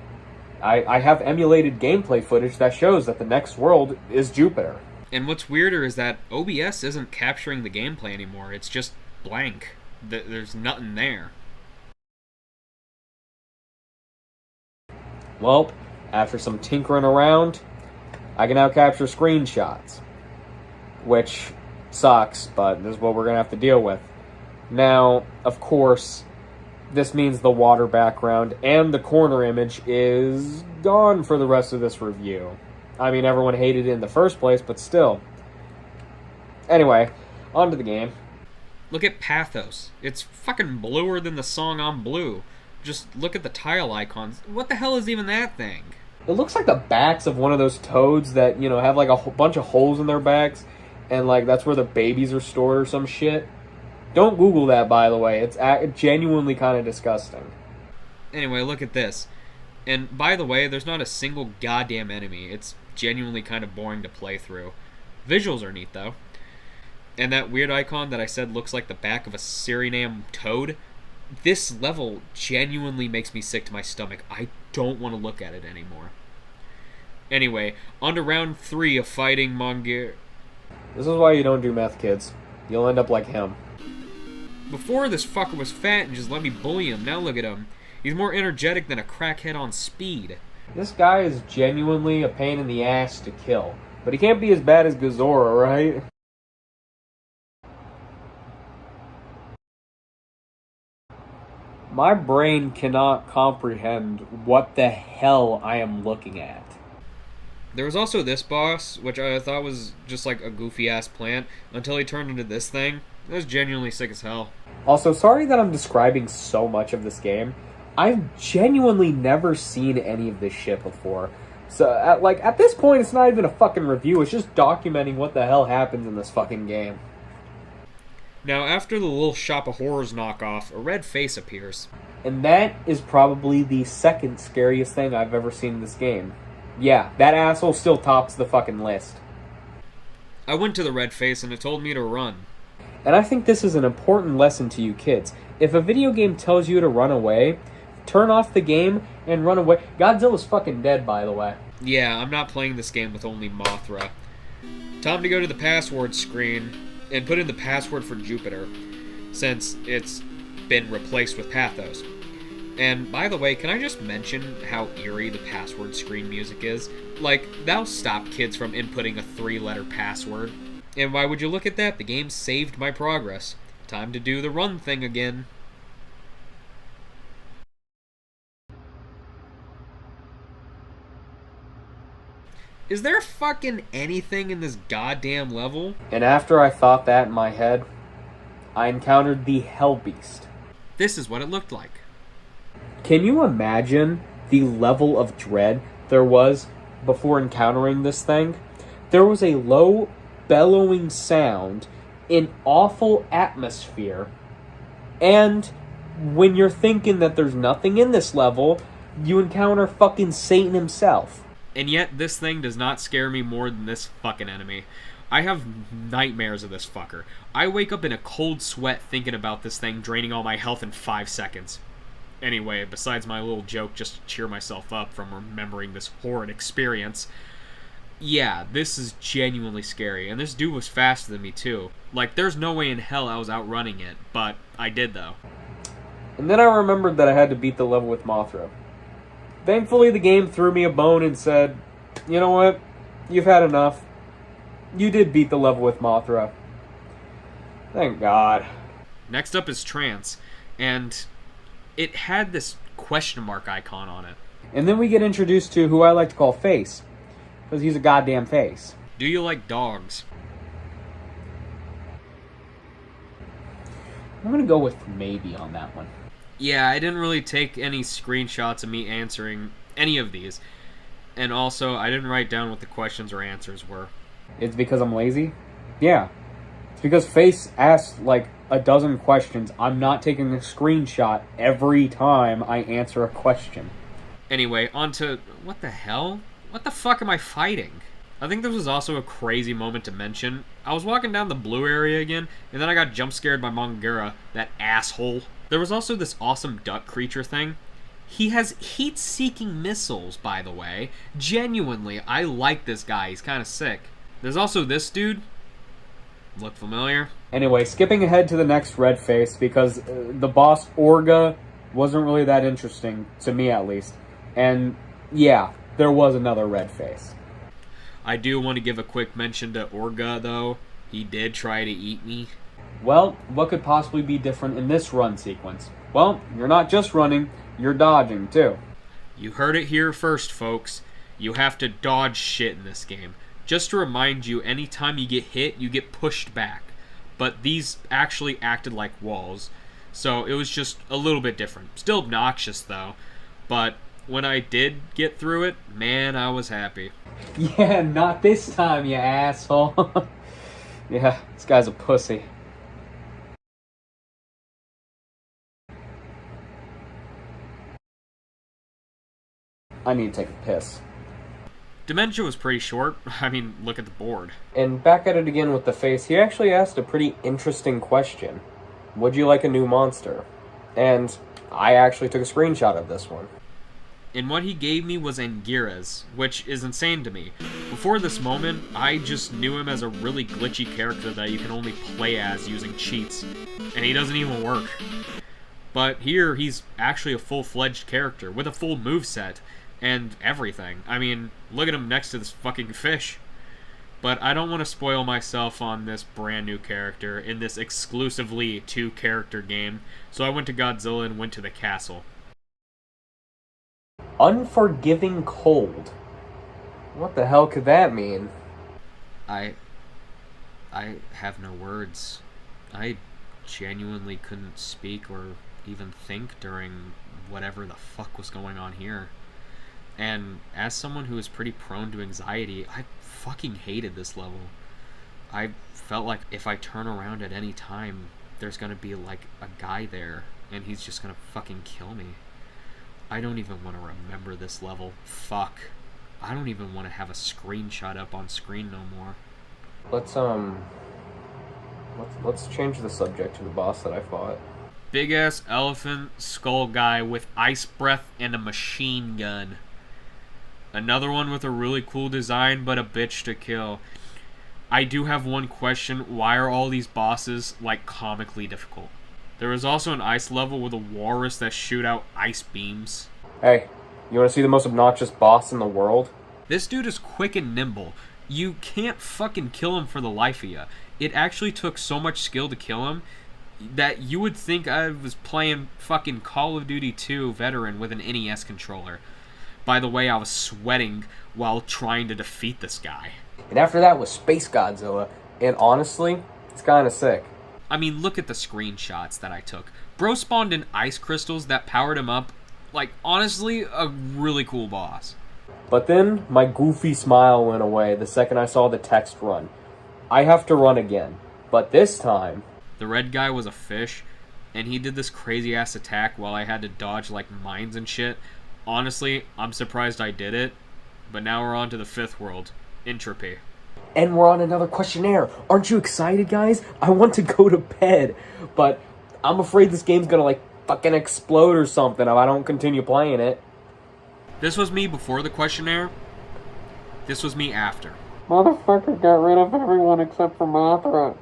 I have emulated gameplay footage that shows that the next world is Jupiter. And what's weirder is that OBS isn't capturing the gameplay anymore. It's just blank. There's nothing there. Well, after some tinkering around, I can now capture screenshots. Which sucks, but this is what we're going to have to deal with. Now, of course, this means the water background and the corner image is gone for the rest of this review. I mean, everyone hated it in the first place, but still. Anyway, on to the game. Look at Pathos. It's fucking bluer than the song on Blue. Just look at the tile icons. What the hell is even that thing? It looks like the backs of one of those toads that, you know, have like a bunch of holes in their backs, and like that's where the babies are stored or some shit. Don't Google that, by the way. It's genuinely kind of disgusting. Anyway, look at this. And by the way, there's not a single goddamn enemy. It's genuinely kind of boring to play through. Visuals are neat, though. And that weird icon that I said looks like the back of a Suriname toad, this level genuinely makes me sick to my stomach. I don't want to look at it anymore. Anyway, on to round 3 of fighting Mongir. This is why you don't do meth, kids. You'll end up like him. Before, this fucker was fat and just let me bully him. Now look at him. He's more energetic than a crackhead on speed. This guy is genuinely a pain in the ass to kill. But he can't be as bad as Godzilla, right? My brain cannot comprehend what the hell I am looking at. There was also this boss, which I thought was just like a goofy-ass plant, until he turned into this thing. It was genuinely sick as hell. Also, sorry that I'm describing so much of this game. I've genuinely never seen any of this shit before. So, at this point, it's not even a fucking review. It's just documenting what the hell happens in this fucking game. Now, after the little Shop of Horrors knockoff, a red face appears. And that is probably the second scariest thing I've ever seen in this game. Yeah, that asshole still tops the fucking list. I went to the red face and it told me to run. And I think this is an important lesson to you kids. If a video game tells you to run away, turn off the game and run away. Godzilla's fucking dead, by the way. Yeah, I'm not playing this game with only Mothra. Time to go to the password screen and put in the password for Jupiter, since it's been replaced with Pathos. And by the way, can I just mention how eerie the password screen music is? Like, that'll stop kids from inputting a 3-letter password. And why would you look at that? The game saved my progress. Time to do the run thing again. Is there fucking anything in this goddamn level? And after I thought that in my head, I encountered the Hell Beast. This is what it looked like. Can you imagine the level of dread there was before encountering this thing? There was a low, bellowing sound, an awful atmosphere, and when you're thinking that there's nothing in this level, you encounter fucking Satan himself. And yet, this thing does not scare me more than this fucking enemy. I have nightmares of this fucker. I wake up in a cold sweat thinking about this thing draining all my health in 5 seconds. Anyway, besides my little joke just to cheer myself up from remembering this horrid experience, yeah, this is genuinely scary. And this dude was faster than me, too. Like, there's no way in hell I was outrunning it, but I did, though. And then I remembered that I had to beat the level with Mothra. Thankfully, the game threw me a bone and said, you know what? You've had enough. You did beat the level with Mothra. Thank God. Next up is Trance, and it had this question mark icon on it. And then we get introduced to who I like to call Face, because he's a goddamn face. Do you like dogs? I'm going to go with maybe on that one. Yeah, I didn't really take any screenshots of me answering any of these. And also, I didn't write down what the questions or answers were. It's because I'm lazy? Yeah. It's because Face asked like a dozen questions. I'm not taking a screenshot every time I answer a question. Anyway, on to... What the hell? What the fuck am I fighting? I think this was also a crazy moment to mention. I was walking down the blue area again, and then I got jump scared by Mongura, that asshole. There was also this awesome duck creature thing. He has heat-seeking missiles, by the way. Genuinely, I like this guy. He's kind of sick. There's also this dude. Look familiar? Anyway, skipping ahead to the next red face, because the boss Orga wasn't really that interesting, to me at least. And yeah, there was another red face. I do want to give a quick mention to Orga, though. He did try to eat me. Well, what could possibly be different in this run sequence? Well, you're not just running, you're dodging, too. You heard it here first, folks. You have to dodge shit in this game. Just to remind you, anytime you get hit, you get pushed back. But these actually acted like walls, so it was just a little bit different. Still obnoxious, though. But when I did get through it, man, I was happy. Yeah, not this time, you asshole. Yeah, this guy's a pussy. I need to take a piss. Dementia was pretty short. I mean, look at the board. And back at it again with the face, he actually asked a pretty interesting question. Would you like a new monster? And I actually took a screenshot of this one. And what he gave me was Anguirus, which is insane to me. Before this moment, I just knew him as a really glitchy character that you can only play as using cheats. And he doesn't even work. But here, he's actually a full-fledged character with a full moveset and everything. I mean, look at him next to this fucking fish. But I don't want to spoil myself on this brand new character in this exclusively 2-character game, so I went to Godzilla and went to the castle. Unforgiving cold. What the hell could that mean? I have no words. I genuinely couldn't speak or even think during whatever the fuck was going on here. And as someone who is pretty prone to anxiety, I fucking hated this level. I felt like if I turn around at any time, there's gonna be like a guy there, and he's just gonna fucking kill me. I don't even want to remember this level. Fuck. I don't even want to have a screenshot up on screen no more. Let's change the subject to the boss that I fought. Big ass elephant skull guy with ice breath and a machine gun. Another one with a really cool design, but a bitch to kill. I do have one question. Why are all these bosses, like, comically difficult? There is also an ice level with a walrus that shoot out ice beams. Hey, you want to see the most obnoxious boss in the world? This dude is quick and nimble. You can't fucking kill him for the life of you. It actually took so much skill to kill him. that you would think I was playing fucking Call of Duty 2 Veteran with an NES controller. By the way, I was sweating while trying to defeat this guy. And after that was Space Godzilla, and honestly, it's kind of sick. I mean, look at the screenshots that I took. Bro spawned in ice crystals that powered him up. Like, honestly, a really cool boss. But then, my goofy smile went away the second I saw the text run. I have to run again. But this time... The red guy was a fish, and he did this crazy-ass attack while I had to dodge, like, mines and shit. Honestly, I'm surprised I did it. But now we're on to the 5th world. Entropy. And we're on another questionnaire. Aren't you excited, guys? I want to go to bed. But I'm afraid this game's gonna, like, fucking explode or something if I don't continue playing it. This was me before the questionnaire. This was me after. Motherfucker got rid of everyone except for Mothra.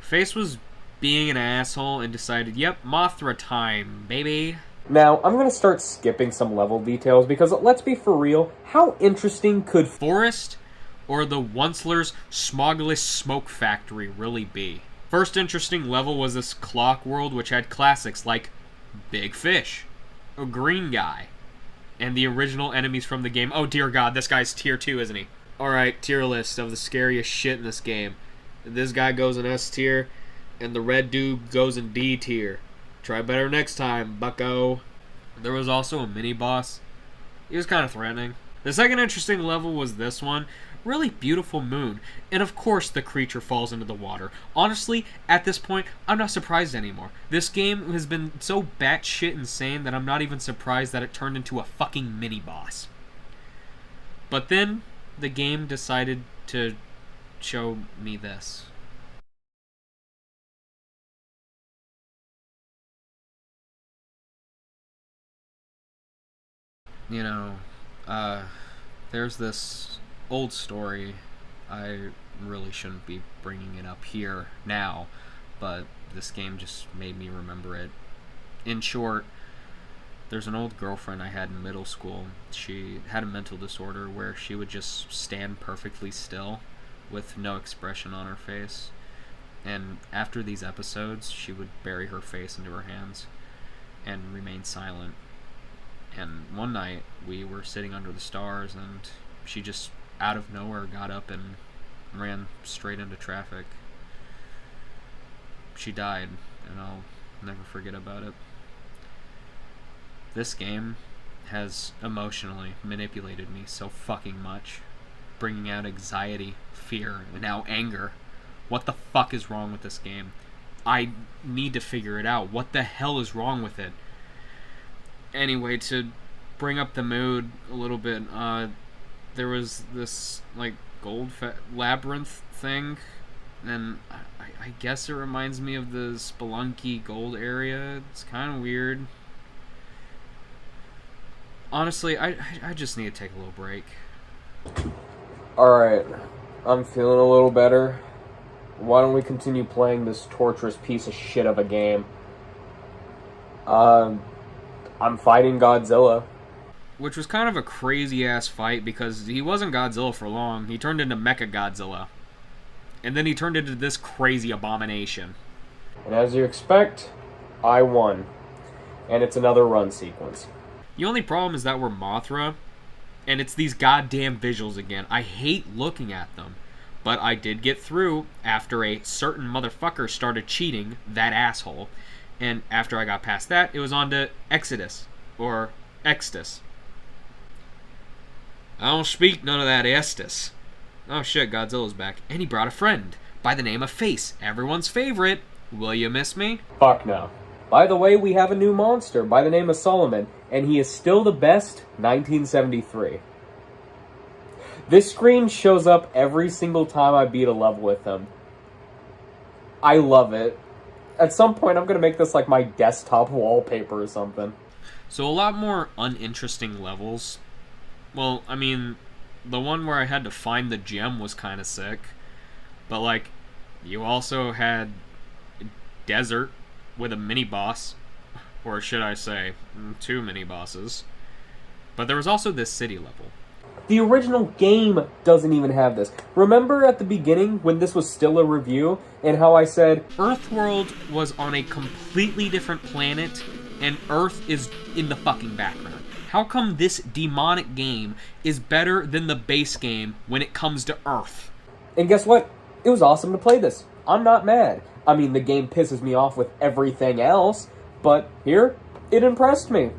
Face was being an asshole and decided, yep, Mothra time, baby. Now, I'm gonna start skipping some level details because, let's be for real, how interesting could Forest or the Onceler's smogless smoke factory really be? First interesting level was this clock world, which had classics like Big Fish, a green guy, and the original enemies from the game. Oh dear god, this guy's tier 2, isn't he? Alright, tier list of the scariest shit in this game. This guy goes in S tier, and the red dude goes in D tier. Try better next time, bucko. There was also a mini-boss. He was kind of threatening. The second interesting level was this one. Really beautiful moon. And of course the creature falls into the water. Honestly, at this point, I'm not surprised anymore. This game has been so batshit insane that I'm not even surprised that it turned into a fucking mini-boss. But then, the game decided to show me this. You know, there's this old story. I really shouldn't be bringing it up here now, but this game just made me remember it. In short, there's an old girlfriend I had in middle school. She had a mental disorder where she would just stand perfectly still with no expression on her face. And after these episodes, she would bury her face into her hands and remain silent. And one night, we were sitting under the stars, and she just, out of nowhere, got up and ran straight into traffic. She died, and I'll never forget about it. This game has emotionally manipulated me so fucking much, bringing out anxiety, fear, and now anger. What the fuck is wrong with this game? I need to figure it out. What the hell is wrong with it? Anyway, to bring up the mood a little bit, there was this, like, labyrinth thing, and I guess it reminds me of the Spelunky gold area. It's kind of weird. Honestly, I just need to take a little break. Alright, I'm feeling a little better. Why don't we continue playing this torturous piece of shit of a game? I'm fighting Godzilla. Which was kind of a crazy-ass fight, because he wasn't Godzilla for long. He turned into Mecha Godzilla. And then he turned into this crazy abomination. And as you expect, I won. And it's another run sequence. The only problem is that we're Mothra, and it's these goddamn visuals again. I hate looking at them. But I did get through after a certain motherfucker started cheating, that asshole. And after I got past that, it was on to Exodus, or Extus. I don't speak none of that Estus. Oh shit, Godzilla's back. And he brought a friend, by the name of Face, everyone's favorite. Will you miss me? Fuck no. By the way, we have a new monster by the name of Solomon, and he is still the best, 1973. This screen shows up every single time I beat a level with him. I love it. At some point, I'm going to make this like my desktop wallpaper or something. So a lot more uninteresting levels. Well, I mean, the one where I had to find the gem was kind of sick. But, like, you also had desert with a mini-boss. Or should I say, 2 mini-bosses. But there was also this city level. The original game doesn't even have this. Remember at the beginning when this was still a review and how I said Earthworld was on a completely different planet and Earth is in the fucking background. How come this demonic game is better than the base game when it comes to Earth? And guess what? It was awesome to play this. I'm not mad. I mean, the game pisses me off with everything else, but here, it impressed me.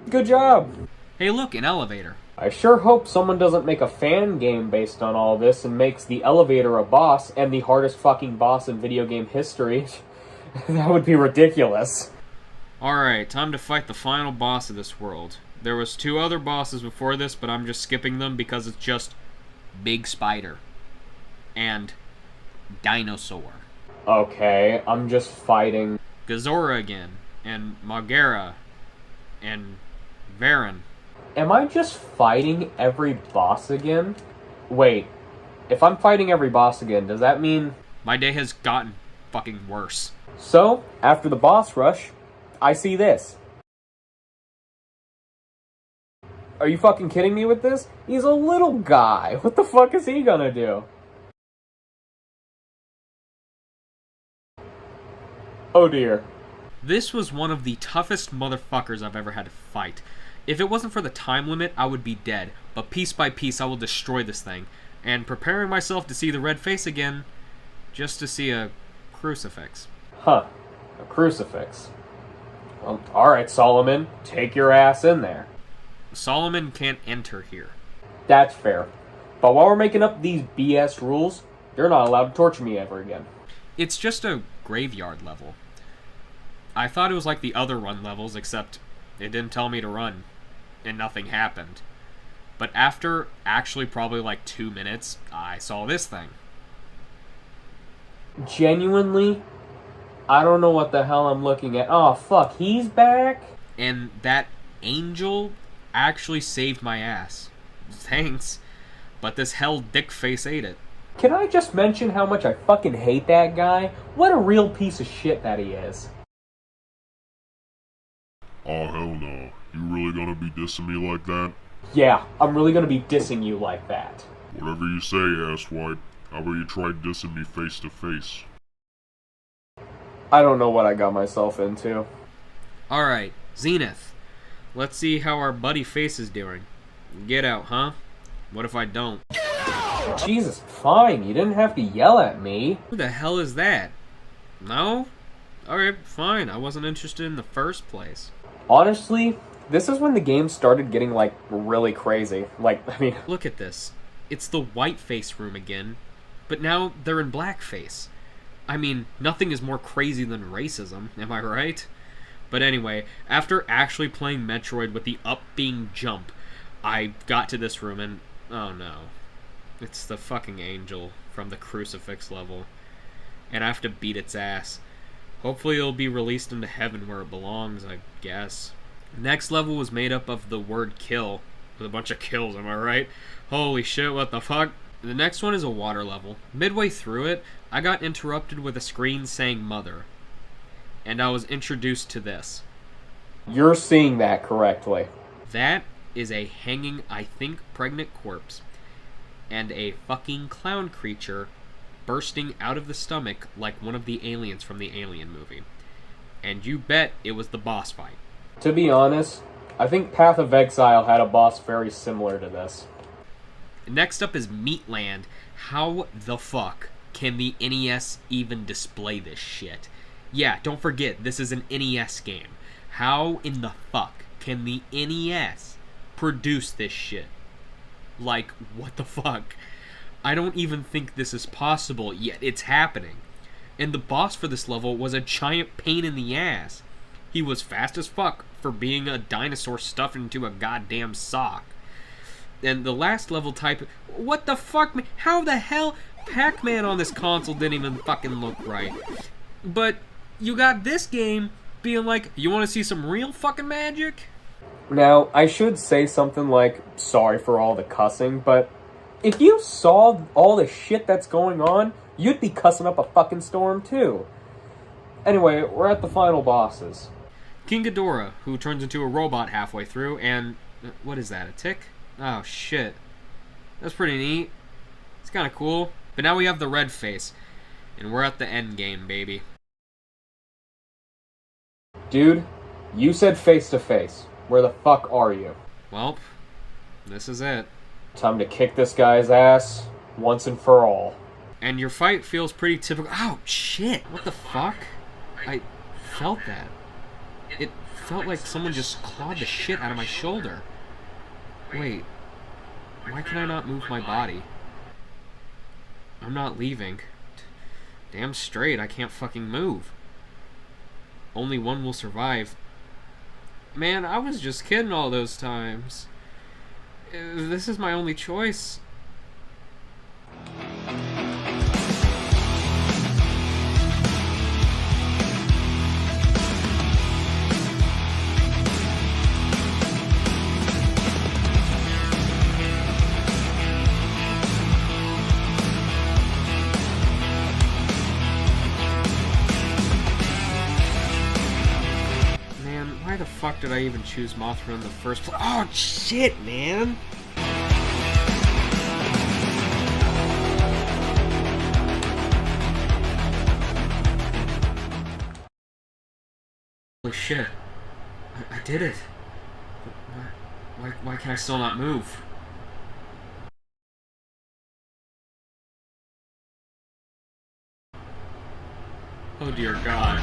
Good job. Hey look, an elevator. I sure hope someone doesn't make a fan game based on all this and makes the elevator a boss and the hardest fucking boss in video game history. That would be ridiculous. Alright, time to fight the final boss of this world. There was 2 other bosses before this, but I'm just skipping them because it's just Big Spider and Dinosaur. Okay, I'm just fighting Gazora again, and Magera, and Varen. Am I just fighting every boss again? Wait, if I'm fighting every boss again, does that mean... My day has gotten fucking worse. So, after the boss rush, I see this. Are you fucking kidding me with this? He's a little guy. What the fuck is he gonna do? Oh dear. This was one of the toughest motherfuckers I've ever had to fight. If it wasn't for the time limit, I would be dead. But piece by piece, I will destroy this thing. And preparing myself to see the red face again, just to see a crucifix. Huh. A crucifix. Well, alright, Solomon. Take your ass in there. Solomon can't enter here. That's fair. But while we're making up these BS rules, you're not allowed to torture me ever again. It's just a graveyard level. I thought it was like the other run levels, except it didn't tell me to run, and nothing happened. But after actually probably like 2 minutes, I saw this thing. Genuinely, I don't know what the hell I'm looking at. Oh, fuck, he's back? And that angel actually saved my ass. Thanks. But this hell dick face ate it. Can I just mention how much I fucking hate that guy? What a real piece of shit that he is. Oh, hell no. You really gonna be dissing me like that? Yeah, I'm really gonna be dissing you like that. Whatever you say, asswipe. How about you try dissing me face to face? I don't know what I got myself into. Alright, Zenith. Let's see how our buddy Face is doing. Get out, huh? What if I don't? Jesus, fine, you didn't have to yell at me. Who the hell is that? No? Alright, fine. I wasn't interested in the first place. Honestly, this is when the game started getting, like, really crazy. Like, I mean... Look at this. It's the white face room again, but now they're in blackface. I mean, nothing is more crazy than racism, am I right? But anyway, after actually playing Metroid with the up being jump, I got to this room and... oh no. It's the fucking angel from the crucifix level. And I have to beat its ass. Hopefully it'll be released into heaven where it belongs, I guess. Next level was made up of the word kill. With a bunch of kills, am I right? Holy shit, what the fuck? The next one is a water level. Midway through it, I got interrupted with a screen saying mother. And I was introduced to this. You're seeing that correctly. That is a hanging, I think, pregnant corpse. And a fucking clown creature bursting out of the stomach like one of the aliens from the Alien movie. And you bet it was the boss fight. To be honest, I think Path of Exile had a boss very similar to this. Next up is Meatland. How the fuck can the NES even display this shit? Yeah, don't forget, this is an NES game. How in the fuck can the NES produce this shit? Like, what the fuck? I don't even think this is possible, yet it's happening. And the boss for this level was a giant pain in the ass. He was fast as fuck for being a dinosaur stuffed into a goddamn sock. And the last level type... what the fuck? How the hell? Pac-Man on this console didn't even fucking look right. But you got this game being like, you want to see some real fucking magic? Now, I should say something like, sorry for all the cussing, but if you saw all the shit that's going on, you'd be cussing up a fucking storm too. Anyway, we're at the final bosses. King Ghidorah, who turns into a robot halfway through, and... what is that, a tick? Oh, shit. That's pretty neat. It's kind of cool. But now we have the red face. And we're at the end game, baby. Dude, you said face to face. Where the fuck are you? Well, this is it. Time to kick this guy's ass once and for all. And your fight feels pretty typical. Ow, shit! What the fuck? I felt that. It felt like someone just clawed the shit out of my shoulder. Wait, why can I not move my body? I'm not leaving. Damn straight, I can't fucking move. Only one will survive. Man, I was just kidding all those times. This is my only choice. Why the fuck did I even choose Mothra in the first place? Oh, shit, man! Holy shit. I did it. Why can I still not move? Oh dear God.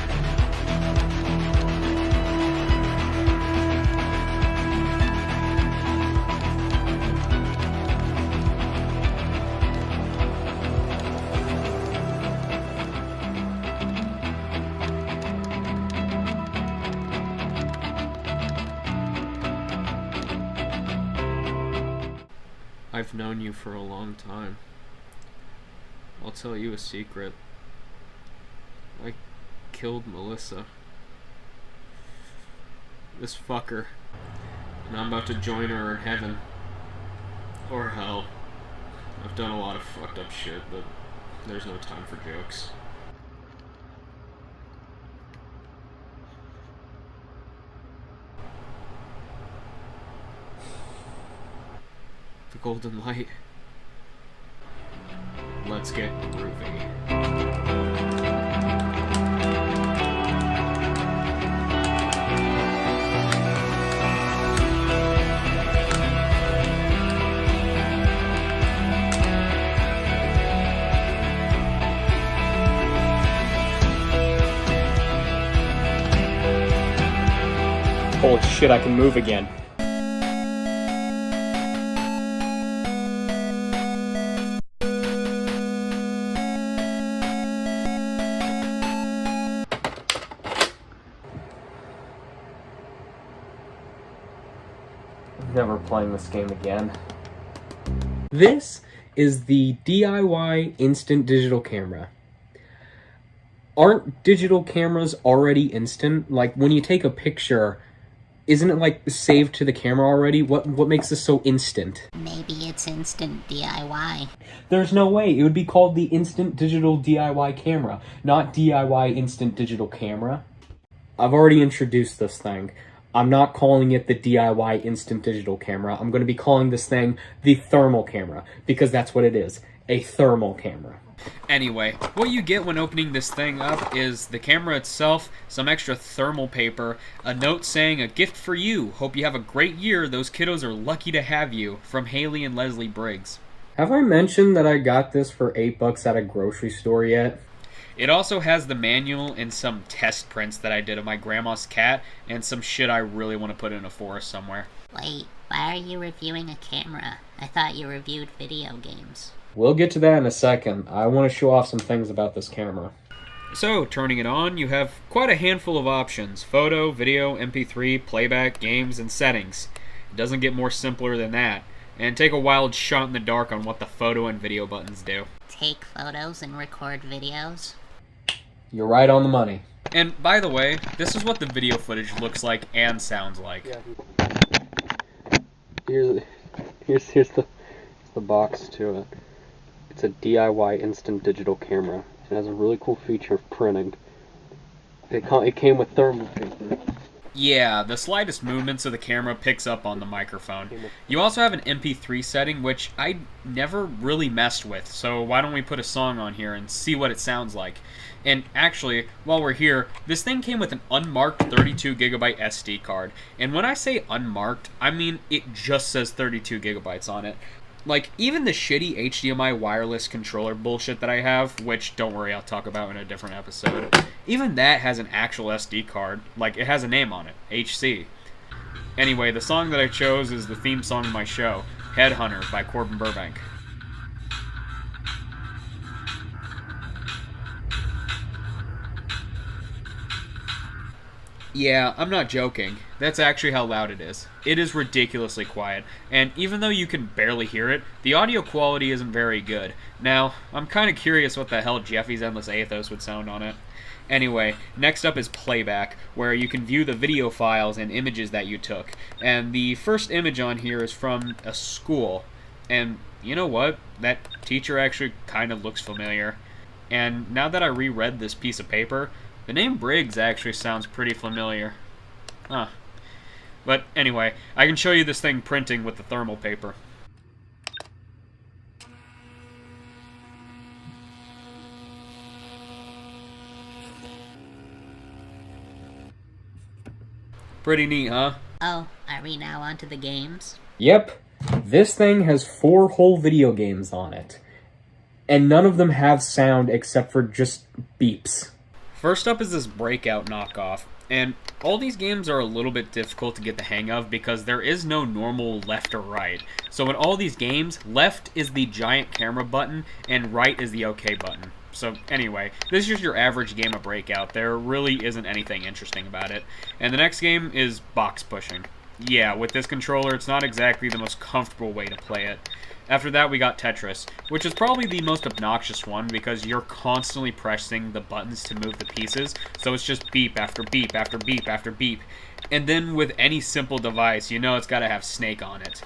I've known you for a long time. I'll tell you a secret. I killed Melissa. This fucker. And I'm about to join her in heaven. Or hell. I've done a lot of fucked up shit, but there's no time for jokes. The golden light. Let's get groovy. Holy shit, I can move again. Never playing this game again. This is the DIY instant digital camera. Aren't digital cameras already instant? Like, when you take a picture, isn't it like saved to the camera already? What makes this so instant? Maybe it's instant DIY. There's no way. It would be called the instant digital DIY camera, not DIY instant digital camera. I've already introduced this thing. I'm not calling it the DIY instant digital camera. I'm going to be calling this thing the thermal camera, because that's what it is, a thermal camera. Anyway, what you get when opening this thing up is the camera itself, some extra thermal paper, a note saying, "A gift for you. Hope you have a great year. Those kiddos are lucky to have you." From Haley and Leslie Briggs. Have I mentioned that I got this for $8 at a grocery store yet? It also has the manual and some test prints that I did of my grandma's cat and some shit I really want to put in a forest somewhere. Wait, why are you reviewing a camera? I thought you reviewed video games. We'll get to that in a second. I want to show off some things about this camera. So, turning it on, you have quite a handful of options. Photo, video, MP3, playback, games, and settings. It doesn't get more simpler than that. And take a wild shot in the dark on what the photo and video buttons do. Take photos and record videos? You're right on the money. And, by the way, this is what the video footage looks like and sounds like. Yeah. Here's the box to it. It's a DIY instant digital camera. It has a really cool feature of printing. It came with thermal paper. Yeah, the slightest movements of the camera picks up on the microphone. You also have an MP3 setting, which I never really messed with, so why don't we put a song on here and see what it sounds like. And actually, while we're here, this thing came with an unmarked 32GB SD card. And when I say unmarked, I mean it just says 32GB on it. Like, even the shitty HDMI wireless controller bullshit that I have, which, don't worry, I'll talk about in a different episode, even that has an actual SD card. Like, it has a name on it, HC. Anyway, the song that I chose is the theme song of my show, Headhunter by Corbin Burbank. Yeah, I'm not joking. That's actually how loud it is. It is ridiculously quiet, and even though you can barely hear it, the audio quality isn't very good. Now, I'm kind of curious what the hell Jeffy's Endless Athos would sound on it. Anyway, next up is Playback, where you can view the video files and images that you took. And the first image on here is from a school. And you know what? That teacher actually kind of looks familiar. And now that I reread this piece of paper, the name Briggs actually sounds pretty familiar. Huh. But anyway, I can show you this thing printing with the thermal paper. Pretty neat, huh? Oh, are we now onto the games? Yep. This thing has 4 whole video games on it. And none of them have sound except for just beeps. First up is this Breakout knockoff, and all these games are a little bit difficult to get the hang of because there is no normal left or right. So in all these games, left is the giant camera button and right is the OK button. So anyway, this is just your average game of Breakout. There really isn't anything interesting about it. And the next game is box pushing. Yeah, with this controller, it's not exactly the most comfortable way to play it. After that, we got Tetris, which is probably the most obnoxious one because you're constantly pressing the buttons to move the pieces, so it's just beep after beep after beep after beep. And then with any simple device, you know it's got to have Snake on it.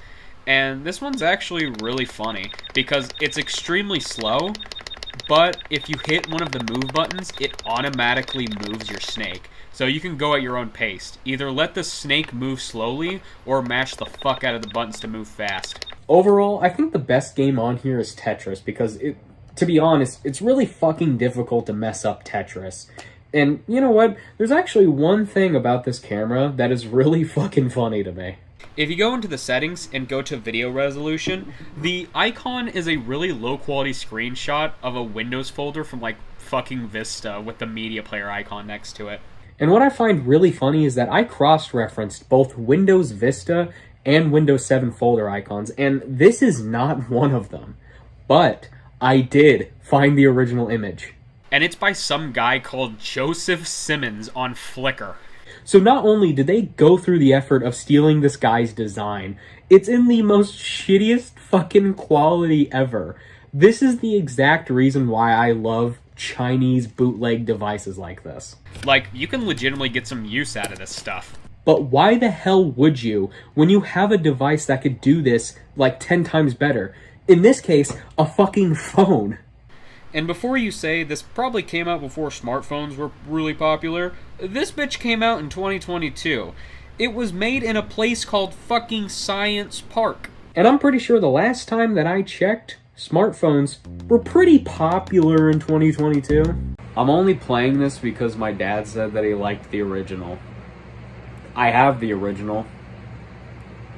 And this one's actually really funny because it's extremely slow, but if you hit one of the move buttons, it automatically moves your Snake. So you can go at your own pace. Either let the Snake move slowly, or mash the fuck out of the buttons to move fast. Overall, I think the best game on here is Tetris because, to be honest, it's really fucking difficult to mess up Tetris. And you know what? There's actually one thing about this camera that is really fucking funny to me. If you go into the settings and go to video resolution, the icon is a really low quality screenshot of a Windows folder from like fucking Vista with the media player icon next to it. And what I find really funny is that I cross-referenced both Windows Vista and Windows 7 folder icons, and this is not one of them. But I did find the original image. And it's by some guy called Joseph Simmons on Flickr. So not only did they go through the effort of stealing this guy's design, it's in the most shittiest fucking quality ever. This is the exact reason why I love Chinese bootleg devices like this. Like, you can legitimately get some use out of this stuff. But why the hell would you when you have a device that could do this like 10 times better? In this case, a fucking phone. And before you say this probably came out before smartphones were really popular, this bitch came out in 2022. It was made in a place called fucking Science Park. And I'm pretty sure the last time that I checked, smartphones were pretty popular in 2022. I'm only playing this because my dad said that he liked the original. I have the original.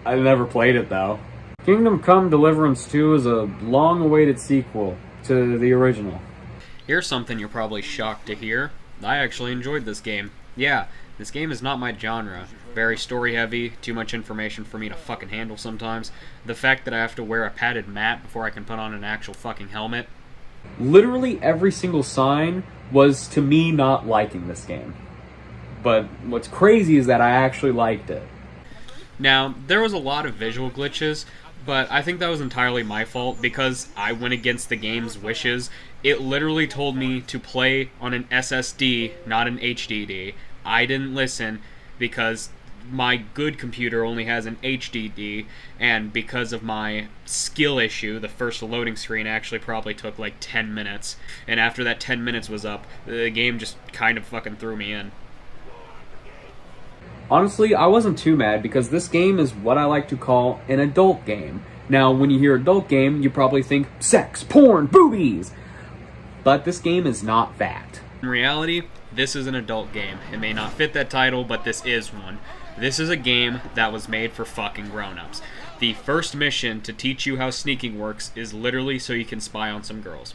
I never played it though. Kingdom Come Deliverance 2 is a long-awaited sequel to the original. Here's something you're probably shocked to hear. I actually enjoyed this game. Yeah, this game is not my genre. Very story heavy, too much information for me to fucking handle sometimes. The fact that I have to wear a padded mat before I can put on an actual fucking helmet. Literally every single sign was to me not liking this game. But what's crazy is that I actually liked it. Now, there was a lot of visual glitches, but I think that was entirely my fault because I went against the game's wishes. It literally told me to play on an SSD, not an HDD. I didn't listen because my good computer only has an HDD, and because of my skill issue, the first loading screen actually probably took like 10 minutes. And after that 10 minutes was up, the game just kind of fucking threw me in. Honestly, I wasn't too mad because this game is what I like to call an adult game. Now, when you hear adult game, you probably think sex, porn, boobies. But this game is not that. In reality, this is an adult game. It may not fit that title, but this is one. This is a game that was made for fucking grown-ups. The first mission to teach you how sneaking works is literally so you can spy on some girls.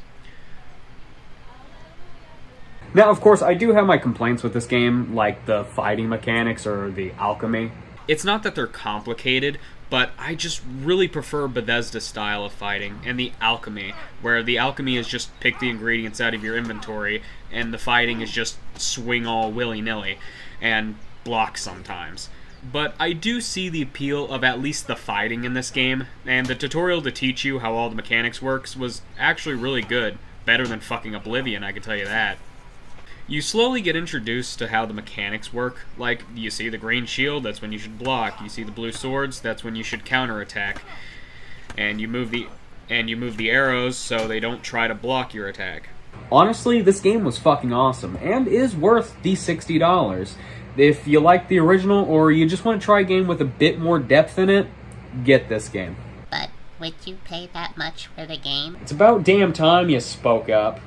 Now, of course, I do have my complaints with this game, like the fighting mechanics or the alchemy. It's not that they're complicated, but I just really prefer Bethesda's style of fighting and the alchemy, where the alchemy is just pick the ingredients out of your inventory, and the fighting is just swing all willy-nilly, and block sometimes. But I do see the appeal of at least the fighting in this game, and the tutorial to teach you how all the mechanics works was actually really good. Better than fucking Oblivion, I can tell you that. You slowly get introduced to how the mechanics work. Like, you see the green shield, that's when you should block. You see the blue swords, that's when you should counterattack. And you move the arrows so they don't try to block your attack. Honestly, this game was fucking awesome, and is worth the $60. If you like the original, or you just want to try a game with a bit more depth in it, get this game. But would you pay that much for the game? It's about damn time you spoke up.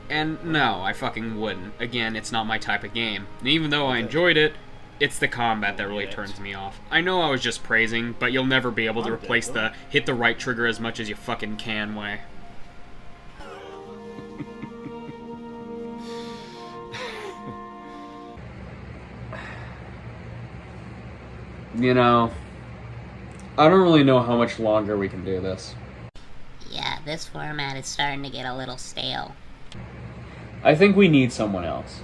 And no, I fucking wouldn't. Again, it's not my type of game. And even though I enjoyed it, it's the combat that really turns me off. I know I was just praising, but you'll never be able to replace the hit the right trigger as much as you fucking can way. You know, I don't really know how much longer we can do this. Yeah, this format is starting to get a little stale. I think we need someone else.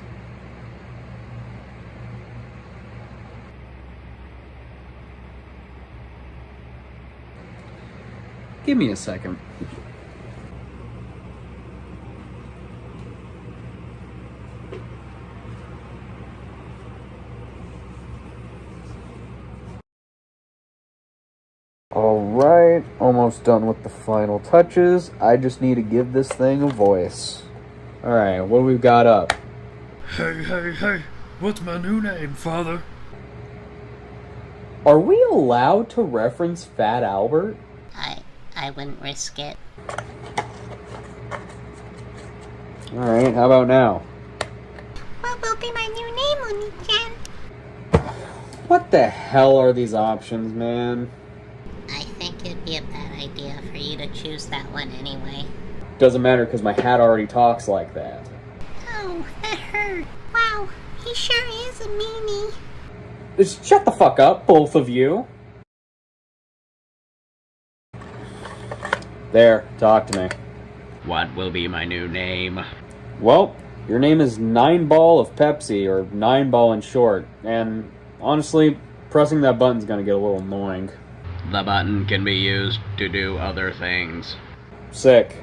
Give me a second. Alright, almost done with the final touches. I just need to give this thing a voice. Alright, what do we got up? Hey, what's my new name, father? Are we allowed to reference Fat Albert? I wouldn't risk it. Alright, how about now? What will be my new name, Oni-chan? What the hell are these options, man? I think it'd be a bad idea for you to choose that one anyway. Doesn't matter because my hat already talks like that. Oh, that hurt. Wow, he sure is a meanie. Just shut the fuck up, both of you. There, talk to me. What will be my new name? Well, your name is 9-Ball of Pepsi, or 9-Ball in short, and honestly, pressing that button's gonna get a little annoying. The button can be used to do other things. Sick.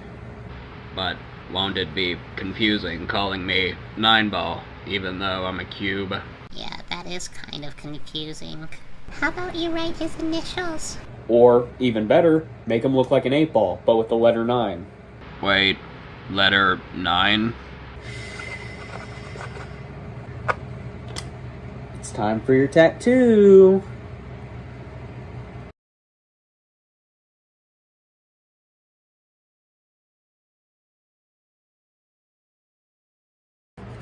But won't it be confusing calling me 9-Ball, even though I'm a cube? Yeah, that is kind of confusing. How about you write his initials? Or, even better, make him look like an 8-ball, but with the letter 9. Wait, letter 9? It's time for your tattoo.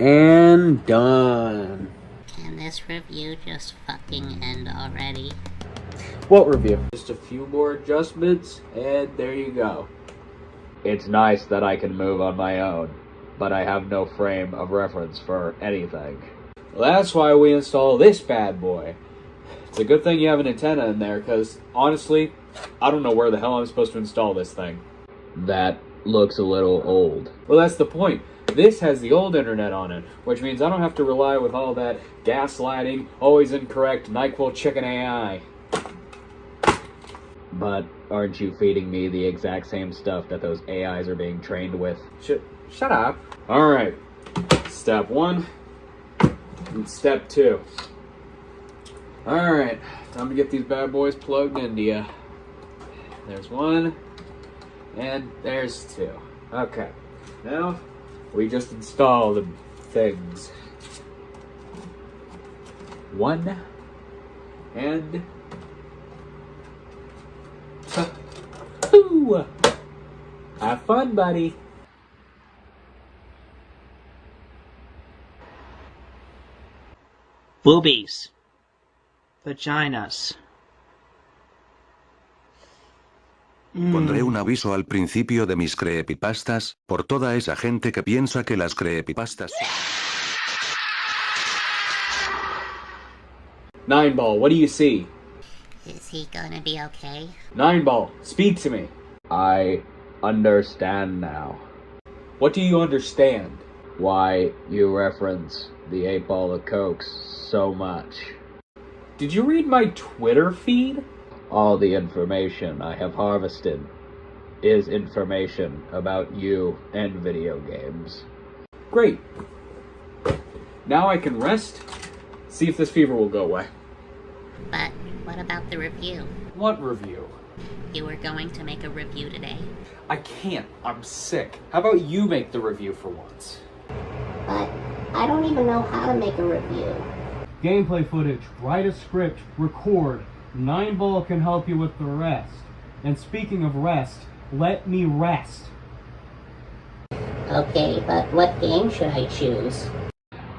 And done. Can this review just fucking end already? What review? Just a few more adjustments, and there you go. It's nice that I can move on my own, but I have no frame of reference for anything. Well, that's why we install this bad boy. It's a good thing you have an antenna in there, because honestly, I don't know where the hell I'm supposed to install this thing. That looks a little old. Well, that's the point. This has the old internet on it, which means I don't have to rely with all that gaslighting, always incorrect, NyQuil chicken AI. But aren't you feeding me the exact same stuff that those AIs are being trained with? Shut up. Alright. Step 1 and step 2. Alright, time to get these bad boys plugged into you. There's 1, and there's 2. Okay, now we just install the things. 1, And... Woo! Have fun, buddy. Boobies. Vaginas. Pondré un aviso al principio de mis creepypastas, por toda esa gente que piensa que las creepypastas... Nineball, what do you see? Is he gonna be okay? Nineball, speak to me. I understand now What do you understand? why you reference the 8-ball of cokes so much. Did you read my Twitter feed? All the information I have harvested is information about you and video games. Great. Now I can rest, see if this fever will go away. But what about the review? What review? You were going to make a review today. I can't. I'm sick. How about you make the review for once? But I don't even know how to make a review. Gameplay footage, write a script, record. Nineball can help you with the rest. And speaking of rest, let me rest. Okay, but what game should I choose?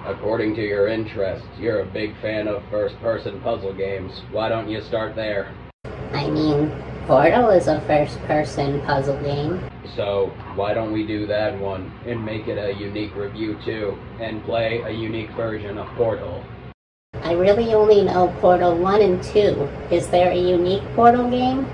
According to your interests, you're a big fan of first-person puzzle games. Why don't you start there? I mean, Portal is a first-person puzzle game. So, why don't we do that one, and make it a unique review too, and play a unique version of Portal? I really only know Portal 1 and 2. Is there a unique Portal game?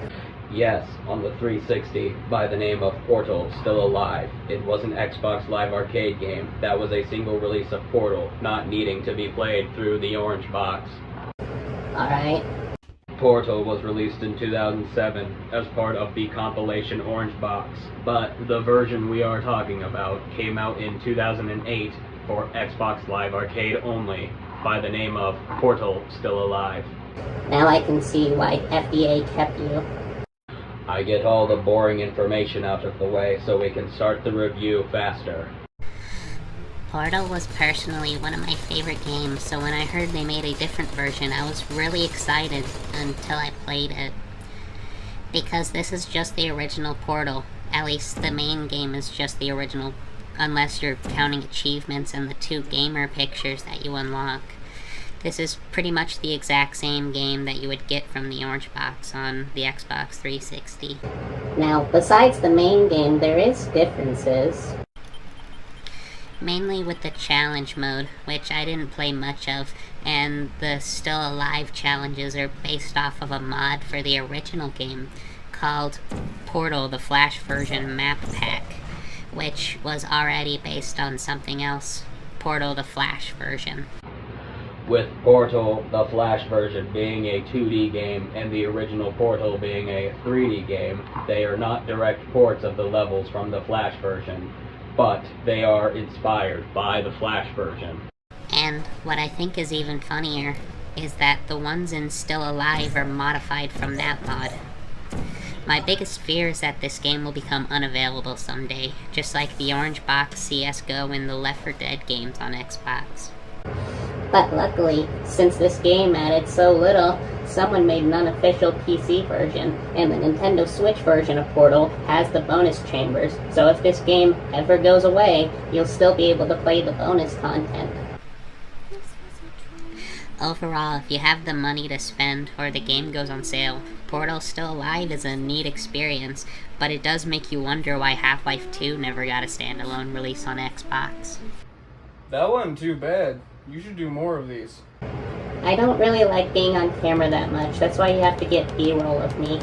Yes, on the 360, by the name of Portal, Still Alive. It was an Xbox Live Arcade game that was a single release of Portal, not needing to be played through the orange box. Alright. Portal was released in 2007 as part of the compilation Orange Box, but the version we are talking about came out in 2008 for Xbox Live Arcade only, by the name of Portal Still Alive. Now I can see why FDA kept you. I get all the boring information out of the way so we can start the review faster. Portal was personally one of my favorite games, so when I heard they made a different version, I was really excited until I played it. Because this is just the original Portal. At least the main game is just the original, unless you're counting achievements and the 2 gamer pictures that you unlock. This is pretty much the exact same game that you would get from the orange box on the Xbox 360. Now, besides the main game, there is differences. Mainly with the challenge mode, which I didn't play much of, and the Still Alive challenges are based off of a mod for the original game called Portal, the Flash version map pack, which was already based on something else, Portal, the Flash version. With Portal, the Flash version being a 2D game and the original Portal being a 3D game, they are not direct ports of the levels from the Flash version, but they are inspired by the Flash version. And what I think is even funnier is that the ones in Still Alive are modified from that mod. My biggest fear is that this game will become unavailable someday, just like the Orange Box, CSGO, and the Left 4 Dead games on Xbox. But luckily, since this game added so little, someone made an unofficial PC version, and the Nintendo Switch version of Portal has the bonus chambers, so if this game ever goes away, you'll still be able to play the bonus content. Overall, if you have the money to spend, or the game goes on sale, Portal Still Alive is a neat experience, but it does make you wonder why Half-Life 2 never got a standalone release on Xbox. That wasn't too bad. You should do more of these. I don't really like being on camera that much, that's why you have to get B-roll of me.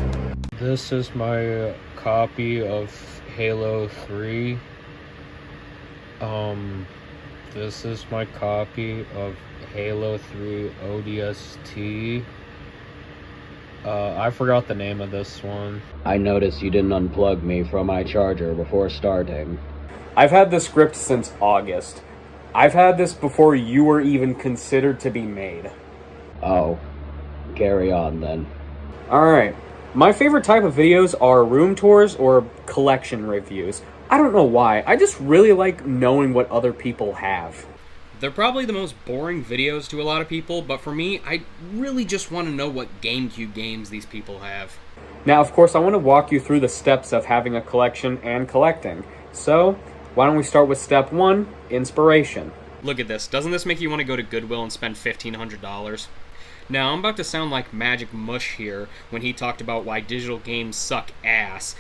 This is my copy of Halo 3. This is my copy of Halo 3 ODST. I forgot the name of this one. I noticed you didn't unplug me from my charger before starting. I've had the script since August. I've had this before you were even considered to be made. Oh, carry on then. Alright. My favorite type of videos are room tours or collection reviews. I don't know why, I just really like knowing what other people have. They're probably the most boring videos to a lot of people, but for me, I really just want to know what GameCube games these people have. Now, of course, I want to walk you through the steps of having a collection and collecting. So, why don't we start with step 1, inspiration. Look at this. Doesn't this make you want to go to Goodwill and spend $1,500? Now, I'm about to sound like Magic Mush here when he talked about why digital games suck ass.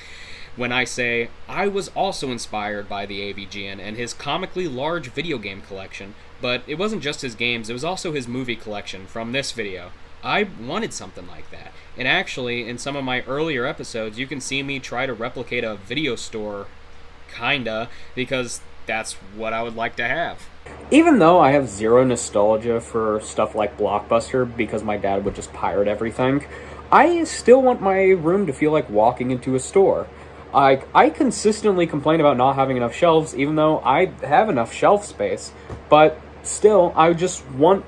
When I say, I was also inspired by the AVGN and his comically large video game collection, but it wasn't just his games, it was also his movie collection from this video. I wanted something like that. And actually, in some of my earlier episodes, you can see me try to replicate a video store, kinda, because that's what I would like to have. Even though I have zero nostalgia for stuff like Blockbuster because my dad would just pirate everything, I still want my room to feel like walking into a store. I consistently complain about not having enough shelves, even though I have enough shelf space. But still, I just want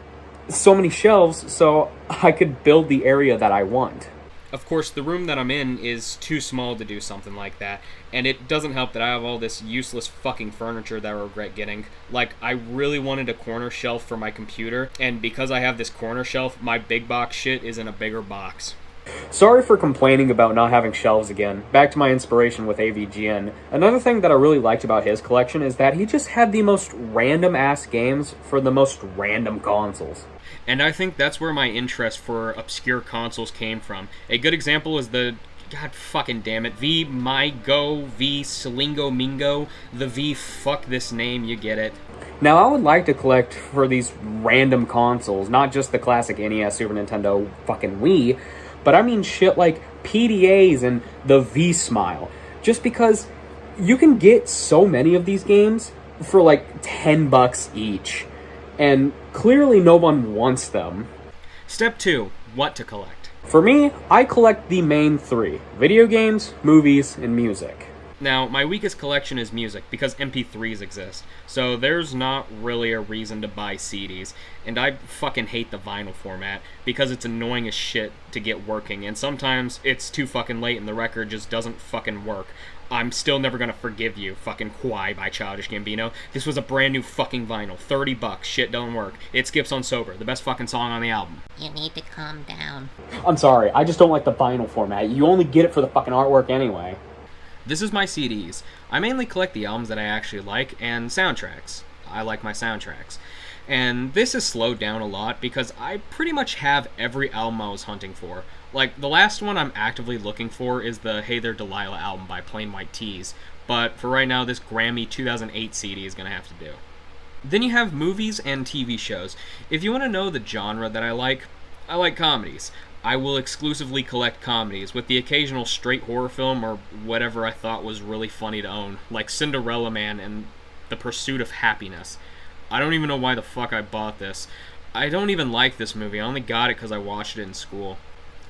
so many shelves so I could build the area that I want. Of course, the room that I'm in is too small to do something like that, and it doesn't help that I have all this useless fucking furniture that I regret getting. Like, I really wanted a corner shelf for my computer, and because I have this corner shelf, my big box shit is in a bigger box. Sorry for complaining about not having shelves again. Back to my inspiration with AVGN. Another thing that I really liked about his collection is that he just had the most random-ass games for the most random consoles. And I think that's where my interest for obscure consoles came from. A good example is the, god fucking damn it, V My Go, V Slingo Mingo, the V fuck this name, you get it. Now, I would like to collect for these random consoles, not just the classic NES, Super Nintendo, fucking Wii, but I mean shit like PDAs and the V-Smile. Just because you can get so many of these games for like $10 each. And clearly no one wants them. Step 2. What to collect. For me, I collect the main 3. Video games, movies, and music. Now, my weakest collection is music, because MP3s exist, so there's not really a reason to buy CDs, and I fucking hate the vinyl format, because it's annoying as shit to get working, and sometimes it's too fucking late and the record just doesn't fucking work. I'm still never gonna forgive you, fucking Kwai by Childish Gambino. This was a brand new fucking vinyl, $30, shit don't work. It skips on Sober, the best fucking song on the album. You need to calm down. I'm sorry, I just don't like the vinyl format. You only get it for the fucking artwork anyway. This is my CDs. I mainly collect the albums that I actually like, and soundtracks. I like my soundtracks. And this has slowed down a lot because I pretty much have every album I was hunting for. Like, the last one I'm actively looking for is the Hey There Delilah album by Plain White T's, but for right now, this Grammy 2008 CD is gonna have to do. Then you have movies and TV shows. If you want to know the genre that I like comedies. I will exclusively collect comedies, with the occasional straight horror film or whatever I thought was really funny to own, like Cinderella Man and The Pursuit of Happiness. I don't even know why the fuck I bought this. I don't even like this movie, I only got it because I watched it in school.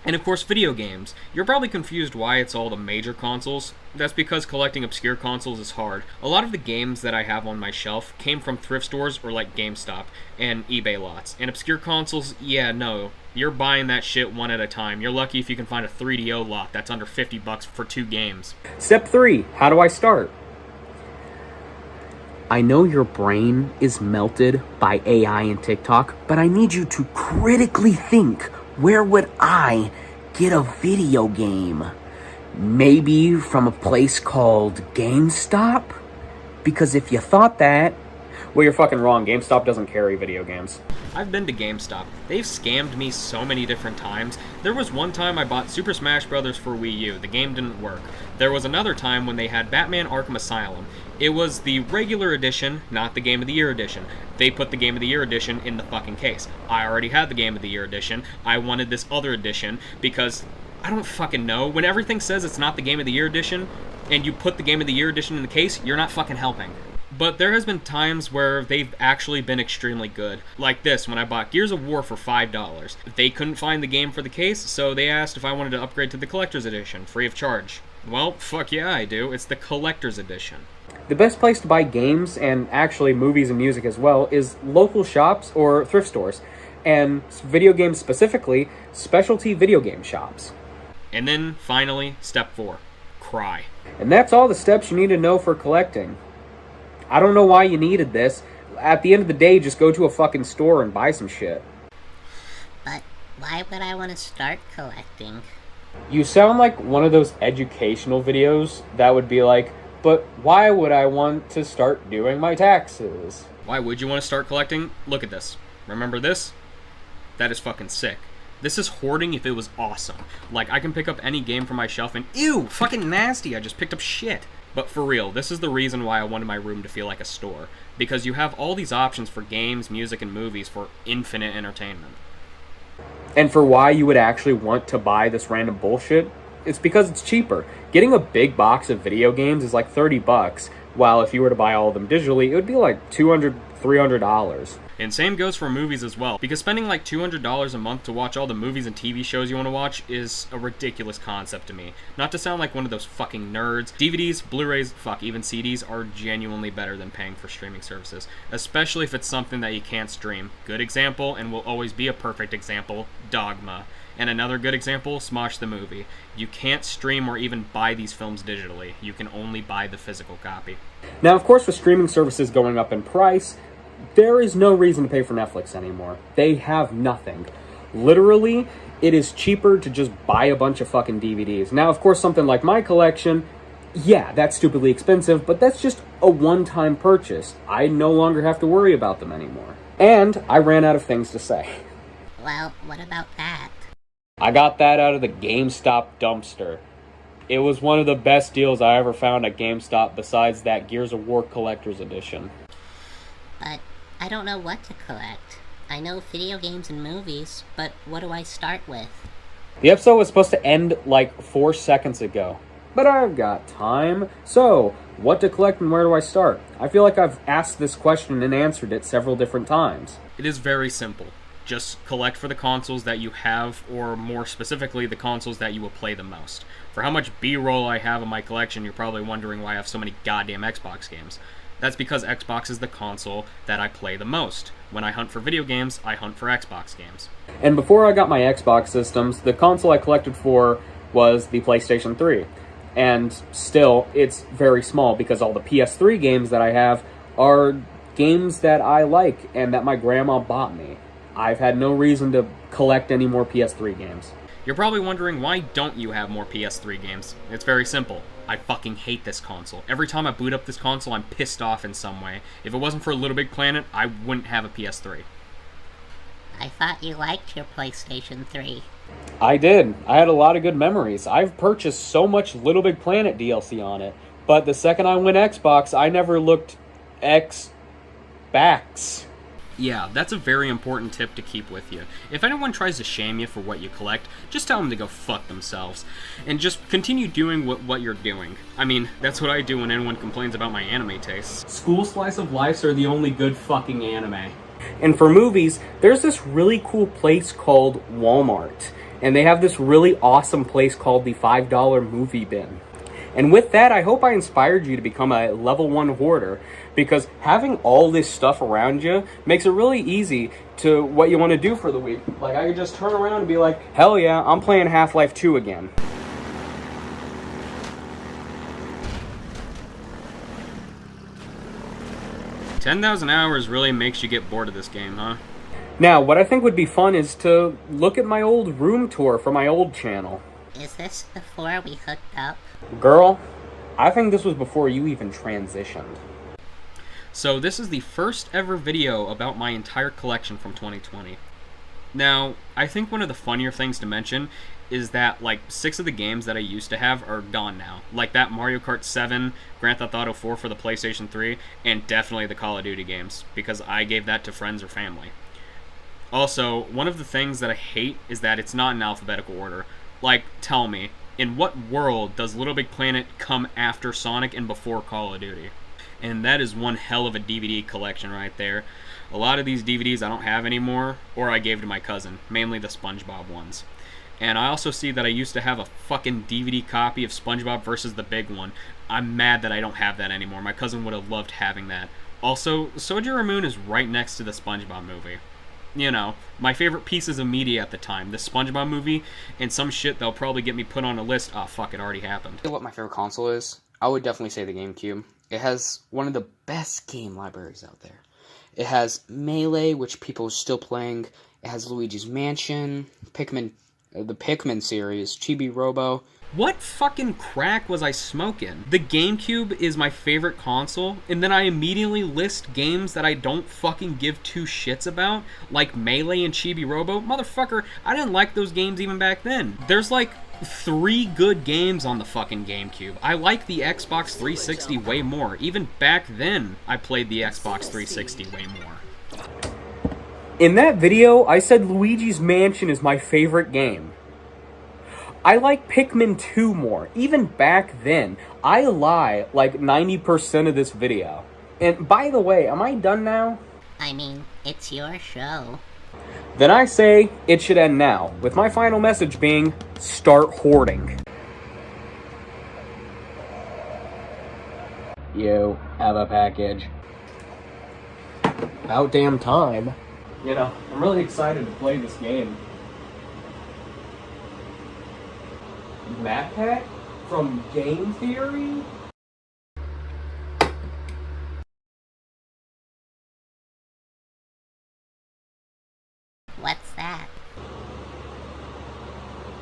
And of course, video games. You're probably confused why it's all the major consoles. That's because collecting obscure consoles is hard. A lot of the games that I have on my shelf came from thrift stores or like GameStop and eBay lots. And obscure consoles, yeah, no. You're buying that shit one at a time. You're lucky if you can find a 3DO lot that's under $50 for 2 games. Step 3. How do I start? I know your brain is melted by AI and TikTok, but I need you to critically think, where would I get a video game? Maybe from a place called GameStop? Because if you thought that, well, you're fucking wrong. GameStop doesn't carry video games. I've been to GameStop. They've scammed me so many different times. There was one time I bought Super Smash Bros. For Wii U. The game didn't work. There was another time when they had Batman Arkham Asylum. It was the regular edition, not the Game of the Year edition. They put the Game of the Year edition in the fucking case. I already had the Game of the Year edition. I wanted this other edition because I don't fucking know. When everything says it's not the Game of the Year edition, and you put the Game of the Year edition in the case, you're not fucking helping. But there has been times where they've actually been extremely good. Like this, when I bought Gears of War for $5. They couldn't find the game for the case, so they asked if I wanted to upgrade to the Collector's Edition, free of charge. Well, fuck yeah I do. It's the Collector's Edition. The best place to buy games, and actually movies and music as well, is local shops or thrift stores. And video games specifically, specialty video game shops. And then, finally, step 4. Cry. And that's all the steps you need to know for collecting. I don't know why you needed this, at the end of the day, just go to a fucking store and buy some shit. But why would I want to start collecting? You sound like one of those educational videos that would be like, but why would I want to start doing my taxes? Why would you want to start collecting? Look at this. Remember this? That is fucking sick. This is hoarding if it was awesome. Like, I can pick up any game from my shelf and, ew, fucking nasty, I just picked up shit. But for real, this is the reason why I wanted my room to feel like a store. Because you have all these options for games, music, and movies for infinite entertainment. And for why you would actually want to buy this random bullshit, it's because it's cheaper. Getting a big box of video games is like $30, while if you were to buy all of them digitally, it would be like $200, $300. And same goes for movies as well, because spending like $200 a month to watch all the movies and TV shows you want to watch is a ridiculous concept to me. Not to sound like one of those fucking nerds, DVDs, Blu-rays, fuck, even CDs are genuinely better than paying for streaming services, especially if it's something that you can't stream. Good example, and will always be a perfect example, Dogma. And another good example, Smosh the Movie. You can't stream or even buy these films digitally. You can only buy the physical copy. Now, of course, with streaming services going up in price, there is no reason to pay for Netflix anymore. They have nothing. Literally, it is cheaper to just buy a bunch of fucking DVDs. Now, of course, something like my collection, yeah, that's stupidly expensive, but that's just a one-time purchase. I no longer have to worry about them anymore. And I ran out of things to say. Well, what about that? I got that out of the GameStop dumpster. It was one of the best deals I ever found at GameStop besides that Gears of War Collector's Edition. But I don't know what to collect. I know video games and movies, but what do I start with? The episode was supposed to end like 4 seconds ago. But I've got time. So, what to collect and where do I start? I feel like I've asked this question and answered it several different times. It is very simple. Just collect for the consoles that you have, or more specifically, the consoles that you will play the most. For how much B-roll I have in my collection, you're probably wondering why I have so many goddamn Xbox games. That's because Xbox is the console that I play the most. When I hunt for video games, I hunt for Xbox games. And before I got my Xbox systems, the console I collected for was the PlayStation 3. And still, it's very small because all the PS3 games that I have are games that I like and that my grandma bought me. I've had no reason to collect any more PS3 games. You're probably wondering, why don't you have more PS3 games? It's very simple. I fucking hate this console. Every time I boot up this console, I'm pissed off in some way. If it wasn't for Little Big Planet, I wouldn't have a PS3. I thought you liked your PlayStation 3. I did. I had a lot of good memories. I've purchased so much Little Big Planet DLC on it. But the second I went Xbox, I never looked X-backs. Yeah, that's a very important tip to keep with you. If anyone tries to shame you for what you collect, just tell them to go fuck themselves. And just continue doing what you're doing. I mean, that's what I do when anyone complains about my anime tastes. School slice of lives are the only good fucking anime. And for movies, there's this really cool place called Walmart. And they have this really awesome place called the $5 movie bin. And with that, I hope I inspired you to become a level 1 hoarder, because having all this stuff around you makes it really easy to what you want to do for the week. Like, I could just turn around and be like, hell yeah, I'm playing Half-Life 2 again. $10,000 hours really makes you get bored of this game, huh? Now, what I think would be fun is to look at my old room tour for my old channel. Is this before we hooked up? Girl, I think this was before you even transitioned. So this is the first ever video about my entire collection from 2020. Now, I think one of the funnier things to mention is that like 6 of the games that I used to have are gone now. Like that Mario Kart 7, Grand Theft Auto 4 for the PlayStation 3, and definitely the Call of Duty games, because I gave that to friends or family. Also, one of the things that I hate is that it's not in alphabetical order. Like, tell me, in what world does Little Big Planet come after Sonic and before Call of Duty? And that is one hell of a DVD collection right there. A lot of these DVDs I don't have anymore, or I gave to my cousin, mainly the SpongeBob ones. And I also see that I used to have a fucking DVD copy of SpongeBob versus the Big One. I'm mad that I don't have that anymore. My cousin would have loved having that. Also, Sojourner Moon is right next to the SpongeBob movie. You know, my favorite pieces of media at the time, the SpongeBob movie, and some shit that'll probably get me put on a list. Oh, fuck, it already happened. What my favorite console is? I would definitely say the GameCube. It has one of the best game libraries out there. It has Melee, which people are still playing. It has Luigi's Mansion, Pikmin, the Pikmin series, Chibi Robo. What fucking crack was I smoking? The GameCube is my favorite console, and then I immediately list games that I don't fucking give two shits about, like Melee and Chibi Robo. Motherfucker, I didn't like those games even back then. There's like 3 good games on the fucking GameCube. I like the Xbox 360 way more. Even back then, I played the Xbox 360 way more. In that video, I said Luigi's Mansion is my favorite game. I like Pikmin 2 more. Even back then, I lie like 90% of this video. And by the way, am I done now? I mean, it's your show. Then I say it should end now, with my final message being, start hoarding. You have a package. About damn time. You know, I'm really excited to play this game. Map pack from Game Theory? What's that?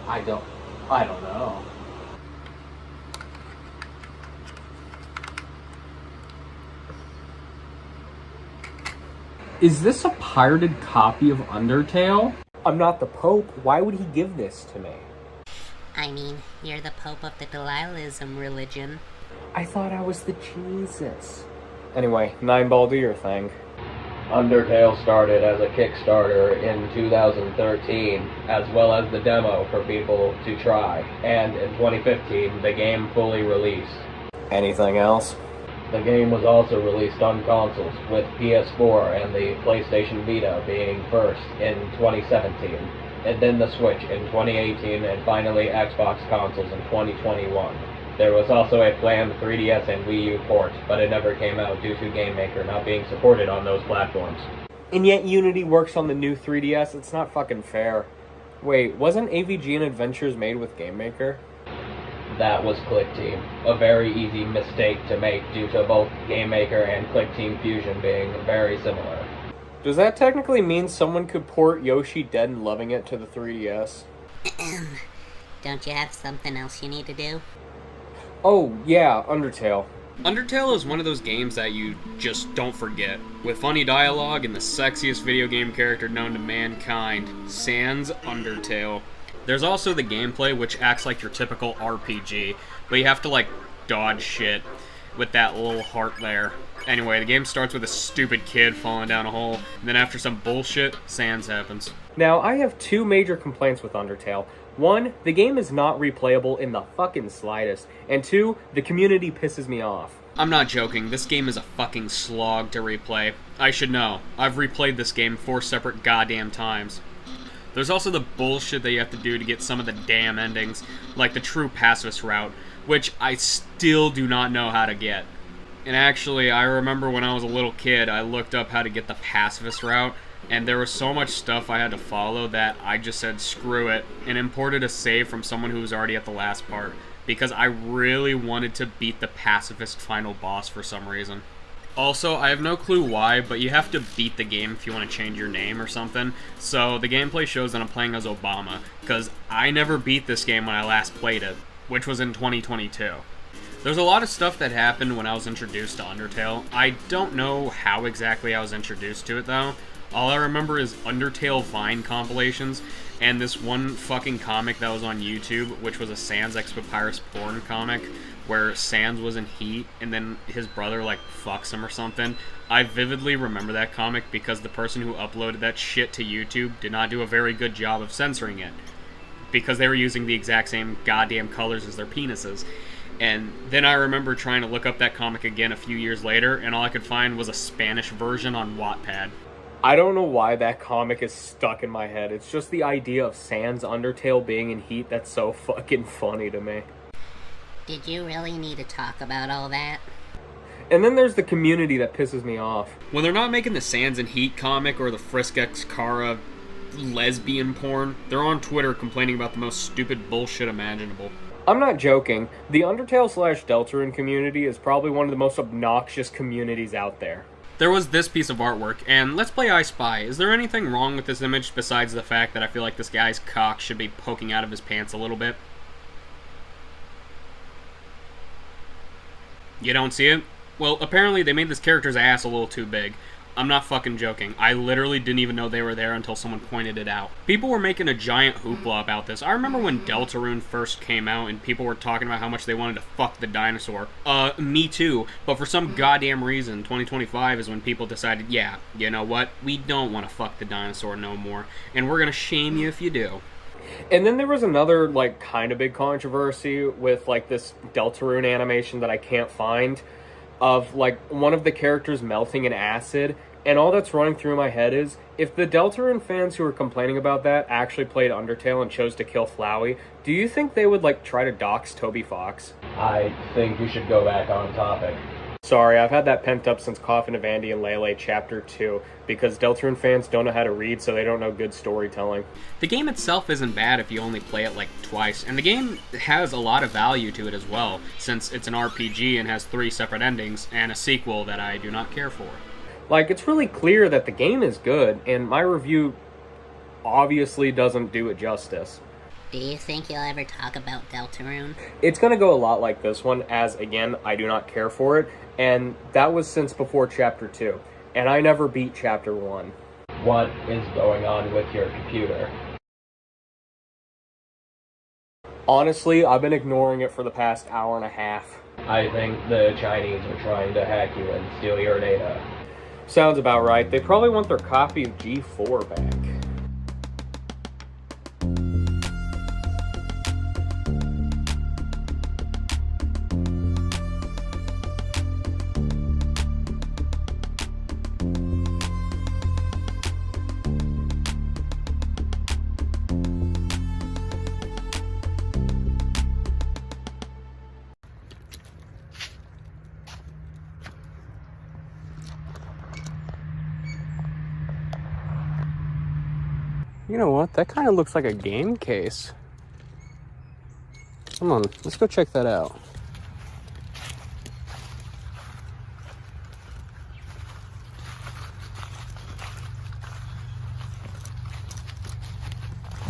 I don't know. Is this a pirated copy of Undertale? I'm not the Pope. Why would he give this to me? I mean, you're the Pope of the Delilism religion. I thought I was the Jesus. Anyway, 9-ball, do your thing. Undertale started as a Kickstarter in 2013, as well as the demo for people to try, and in 2015, the game fully released. Anything else? The game was also released on consoles, with PS4 and the PlayStation Vita being first in 2017, and then the Switch in 2018, and finally Xbox consoles in 2021. There was also a planned 3DS and Wii U port, but it never came out due to GameMaker not being supported on those platforms. And yet Unity works on the new 3DS? It's not fucking fair. Wait, wasn't AVG and Adventures made with GameMaker? That was ClickTeam, a very easy mistake to make due to both GameMaker and ClickTeam Fusion being very similar. Does that technically mean someone could port Yoshi Dead and Loving It to the 3DS? Don't you have something else you need to do? Oh, yeah, Undertale. Undertale is one of those games that you just don't forget. With funny dialogue and the sexiest video game character known to mankind, sans Undertale. There's also the gameplay, which acts like your typical RPG, but you have to, like, dodge shit with that little heart there. Anyway, the game starts with a stupid kid falling down a hole, and then after some bullshit, sans happens. Now, I have 2 major complaints with Undertale. 1, the game is not replayable in the fucking slightest, and 2, the community pisses me off. I'm not joking, this game is a fucking slog to replay. I should know. I've replayed this game 4 separate goddamn times. There's also the bullshit that you have to do to get some of the damn endings, like the true pacifist route, which I still do not know how to get. And actually, I remember when I was a little kid, I looked up how to get the pacifist route, and there was so much stuff I had to follow that I just said screw it, and imported a save from someone who was already at the last part, because I really wanted to beat the pacifist final boss for some reason. Also, I have no clue why, but you have to beat the game if you want to change your name or something, so the gameplay shows that I'm playing as Obama, because I never beat this game when I last played it, which was in 2022. There's a lot of stuff that happened when I was introduced to Undertale. I don't know how exactly I was introduced to it, though. All I remember is Undertale Vine compilations, and this one fucking comic that was on YouTube, which was a Sans X Papyrus porn comic, where Sans was in heat, and then his brother, like, fucks him or something. I vividly remember that comic because the person who uploaded that shit to YouTube did not do a very good job of censoring it, because they were using the exact same goddamn colors as their penises. And then I remember trying to look up that comic again a few years later, and all I could find was a Spanish version on Wattpad. I don't know why that comic is stuck in my head. It's just the idea of Sans Undertale being in heat that's so fucking funny to me. Did you really need to talk about all that? And then there's the community that pisses me off. When they're not making the Sans and Heat comic or the Frisk X Kara lesbian porn, they're on Twitter complaining about the most stupid bullshit imaginable. I'm not joking. The Undertale / Deltarune community is probably one of the most obnoxious communities out there. There was this piece of artwork, and let's play I Spy. Is there anything wrong with this image besides the fact that I feel like this guy's cock should be poking out of his pants a little bit? You don't see it? Well, apparently they made this character's ass a little too big. I'm not fucking joking. I literally didn't even know they were there until someone pointed it out. People were making a giant hoopla about this. I remember when Deltarune first came out and people were talking about how much they wanted to fuck the dinosaur. Me too. But for some goddamn reason, 2025 is when people decided, yeah, you know what? We don't want to fuck the dinosaur no more. And we're gonna shame you if you do. And then there was another, like, kind of big controversy with, like, this Deltarune animation that I can't find, of, like, one of the characters melting in acid, and all that's running through my head is, if the Deltarune fans who are complaining about that actually played Undertale and chose to kill Flowey, do you think they would, like, try to dox Toby Fox? I think we should go back on topic. Sorry, I've had that pent up since Coffin of Andy and Lele Chapter 2, because Deltarune fans don't know how to read, so they don't know good storytelling. The game itself isn't bad if you only play it like twice, and the game has a lot of value to it as well, since it's an RPG and has 3 separate endings, and a sequel that I do not care for. Like, it's really clear that the game is good, and my review obviously doesn't do it justice. Do you think you'll ever talk about Deltarune? It's going to go a lot like this one, as, again, I do not care for it, and that was since before Chapter 2, and I never beat Chapter 1. What is going on with your computer? Honestly, I've been ignoring it for the past hour and a half. I think the Chinese are trying to hack you and steal your data. Sounds about right. They probably want their copy of G4 back. You know what? That kind of looks like a game case. Come on, let's go check that out.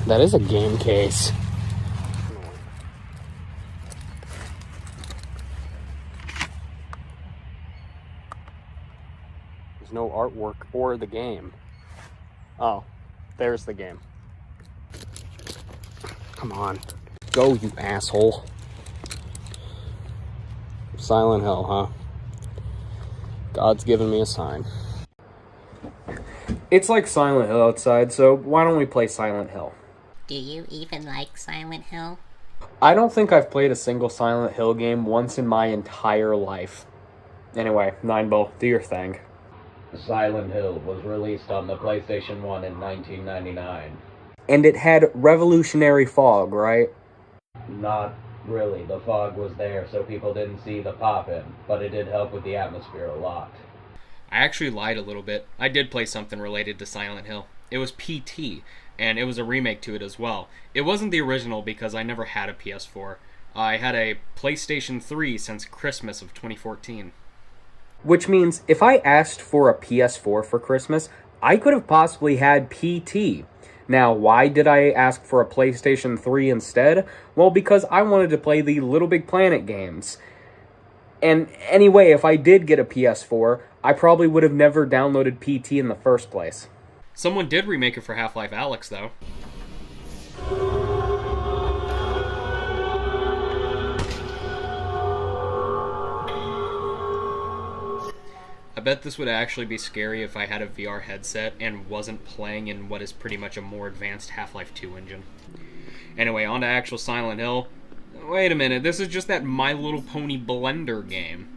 That is a game case. There's no artwork or the game. Oh. There's the game. Come on. Go, you asshole. Silent Hill, huh? God's given me a sign. It's like Silent Hill outside, so why don't we play Silent Hill? Do you even like Silent Hill? I don't think I've played a single Silent Hill game once in my entire life. Anyway, Ninebull, do your thing. Silent Hill was released on the PlayStation 1 in 1999. And it had revolutionary fog, right? Not really. The fog was there so people didn't see the pop-in, but it did help with the atmosphere a lot. I actually lied a little bit. I did play something related to Silent Hill. It was PT, and it was a remake to it as well. It wasn't the original because I never had a PS4. I had a PlayStation 3 since Christmas of 2014. Which means if I asked for a PS4 for Christmas, I could have possibly had PT. Now, why did I ask for a PlayStation 3 instead? Well, because I wanted to play the Little Big Planet games. And anyway, if I did get a PS4, I probably would have never downloaded PT in the first place. Someone did remake it for Half-Life Alyx, though. I bet this would actually be scary if I had a VR headset and wasn't playing in what is pretty much a more advanced Half-Life 2 engine. Anyway, on to actual Silent Hill. Wait a minute, this is just that My Little Pony Blender game.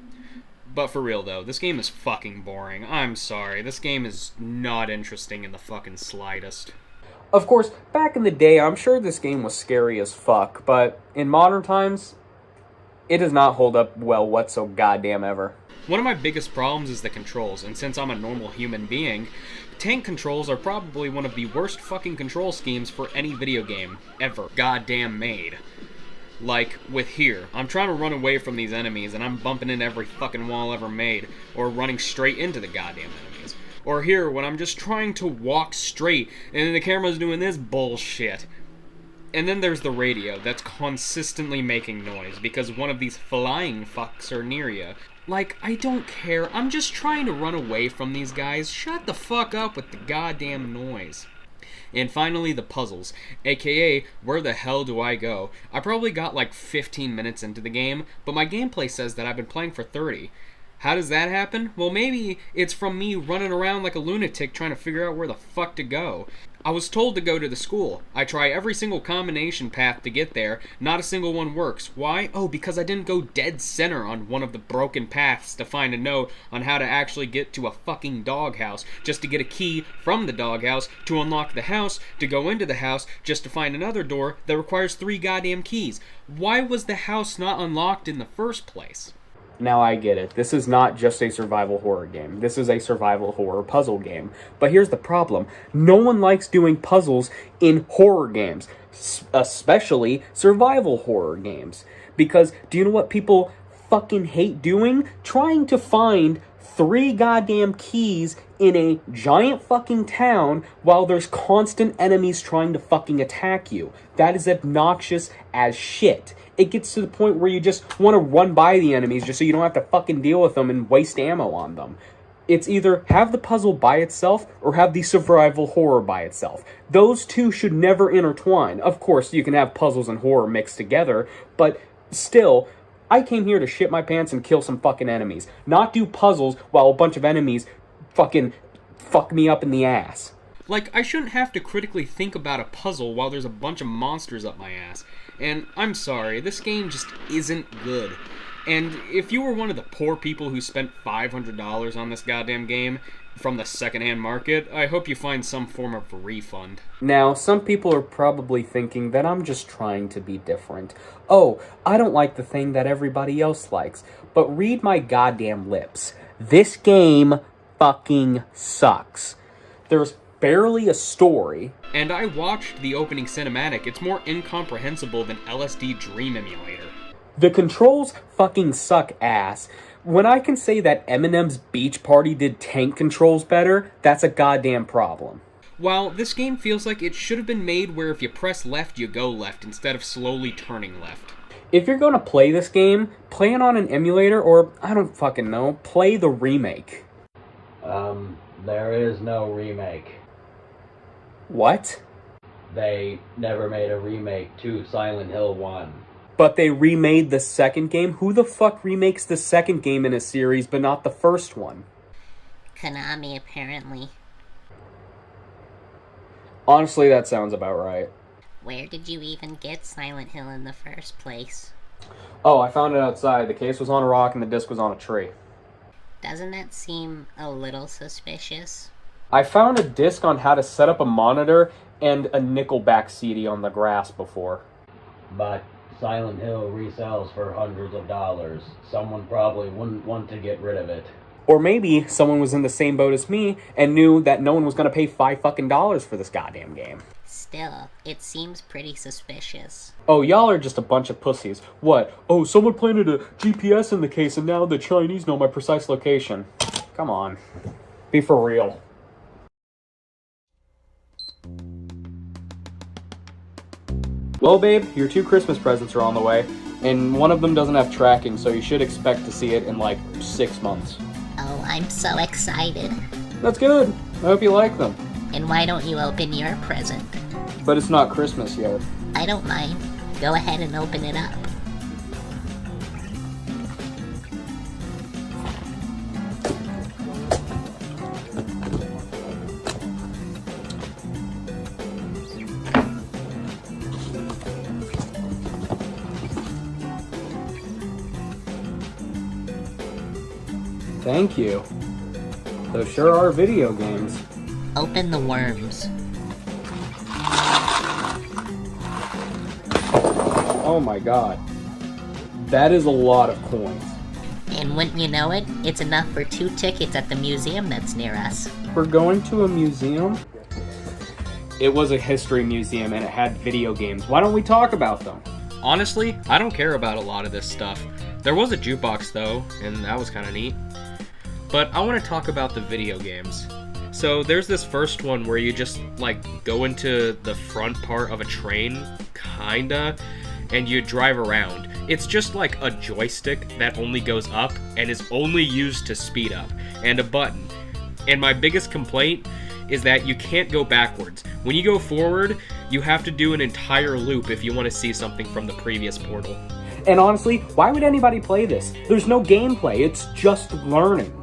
But for real though, this game is fucking boring. I'm sorry, this game is not interesting in the fucking slightest. Of course, back in the day, I'm sure this game was scary as fuck, but in modern times, it does not hold up well whatsoever goddamn ever. One of my biggest problems is the controls, and since I'm a normal human being, tank controls are probably one of the worst fucking control schemes for any video game ever goddamn made. Like with here, I'm trying to run away from these enemies and I'm bumping into every fucking wall ever made, or running straight into the goddamn enemies. Or here, when I'm just trying to walk straight and then the camera's doing this bullshit. And then there's the radio that's consistently making noise because one of these flying fucks are near you. Like, I don't care, I'm just trying to run away from these guys. Shut the fuck up with the goddamn noise. And finally, the puzzles, aka, where the hell do I go? I probably got like 15 minutes into the game, but my gameplay says that I've been playing for 30. How does that happen? Well, maybe it's from me running around like a lunatic trying to figure out where the fuck to go. I was told to go to the school. I try every single combination path to get there. Not a single one works. Why? Oh, because I didn't go dead center on one of the broken paths to find a note on how to actually get to a fucking doghouse, just to get a key from the doghouse to unlock the house, to go into the house, just to find another door that requires 3 goddamn keys. Why was the house not unlocked in the first place? Now I get it. This is not just a survival horror game. This is a survival horror puzzle game. But here's the problem. No one likes doing puzzles in horror games, especially survival horror games. Because do you know what people fucking hate doing? Trying to find 3 goddamn keys in a giant fucking town while there's constant enemies trying to fucking attack you. That is obnoxious as shit. It gets to the point where you just want to run by the enemies just so you don't have to fucking deal with them and waste ammo on them. It's either have the puzzle by itself or have the survival horror by itself. Those two should never intertwine. Of course, you can have puzzles and horror mixed together, but still, I came here to shit my pants and kill some fucking enemies. Not do puzzles while a bunch of enemies fucking fuck me up in the ass. Like, I shouldn't have to critically think about a puzzle while there's a bunch of monsters up my ass. And I'm sorry, this game just isn't good. And if you were one of the poor people who spent $500 on this goddamn game from the secondhand market, I hope you find some form of refund. Now, some people are probably thinking that I'm just trying to be different. Oh, I don't like the thing that everybody else likes. But read my goddamn lips. This game fucking sucks. There's barely a story. And I watched the opening cinematic. It's more incomprehensible than LSD Dream Emulator. The controls fucking suck ass. When I can say that Eminem's Beach Party did tank controls better, that's a goddamn problem. While this game feels like it should have been made where if you press left, you go left instead of slowly turning left. If you're gonna play this game, play it on an emulator or, I don't fucking know, play the remake. There is no remake. What? They never made a remake to Silent Hill 1. But they remade the second game? Who the fuck remakes the second game in a series but not the first one? Konami, apparently. Honestly, that sounds about right. Where did you even get Silent Hill in the first place? Oh, I found it outside. The case was on a rock and the disc was on a tree. Doesn't that seem a little suspicious? I found a disc on how to set up a monitor and a Nickelback CD on the grass before. But Silent Hill resells for hundreds of dollars. Someone probably wouldn't want to get rid of it. Or maybe someone was in the same boat as me and knew that no one was going to pay $5 for this goddamn game. Still, it seems pretty suspicious. Oh, y'all are just a bunch of pussies. What? Oh, someone planted a GPS in the case and now the Chinese know my precise location. Come on. Be for real. Well, babe, your 2 Christmas presents are on the way, and one of them doesn't have tracking, so you should expect to see it in like 6 months. Oh, I'm so excited. That's good. I hope you like them. And why don't you open your present? But it's not Christmas yet. I don't mind. Go ahead and open it up. Thank you. Those sure are video games. Open the worms. Oh my god. That is a lot of coins. And wouldn't you know it, it's enough for 2 tickets at the museum that's near us. We're going to a museum? It was a history museum and it had video games. Why don't we talk about them? Honestly, I don't care about a lot of this stuff. There was a jukebox though, and that was kind of neat. But I want to talk about the video games. So there's this first one where you just like go into the front part of a train, kinda, and you drive around. It's just like a joystick that only goes up and is only used to speed up, and a button. And my biggest complaint is that you can't go backwards. When you go forward, you have to do an entire loop if you want to see something from the previous portal. And honestly, why would anybody play this? There's no gameplay, it's just learning.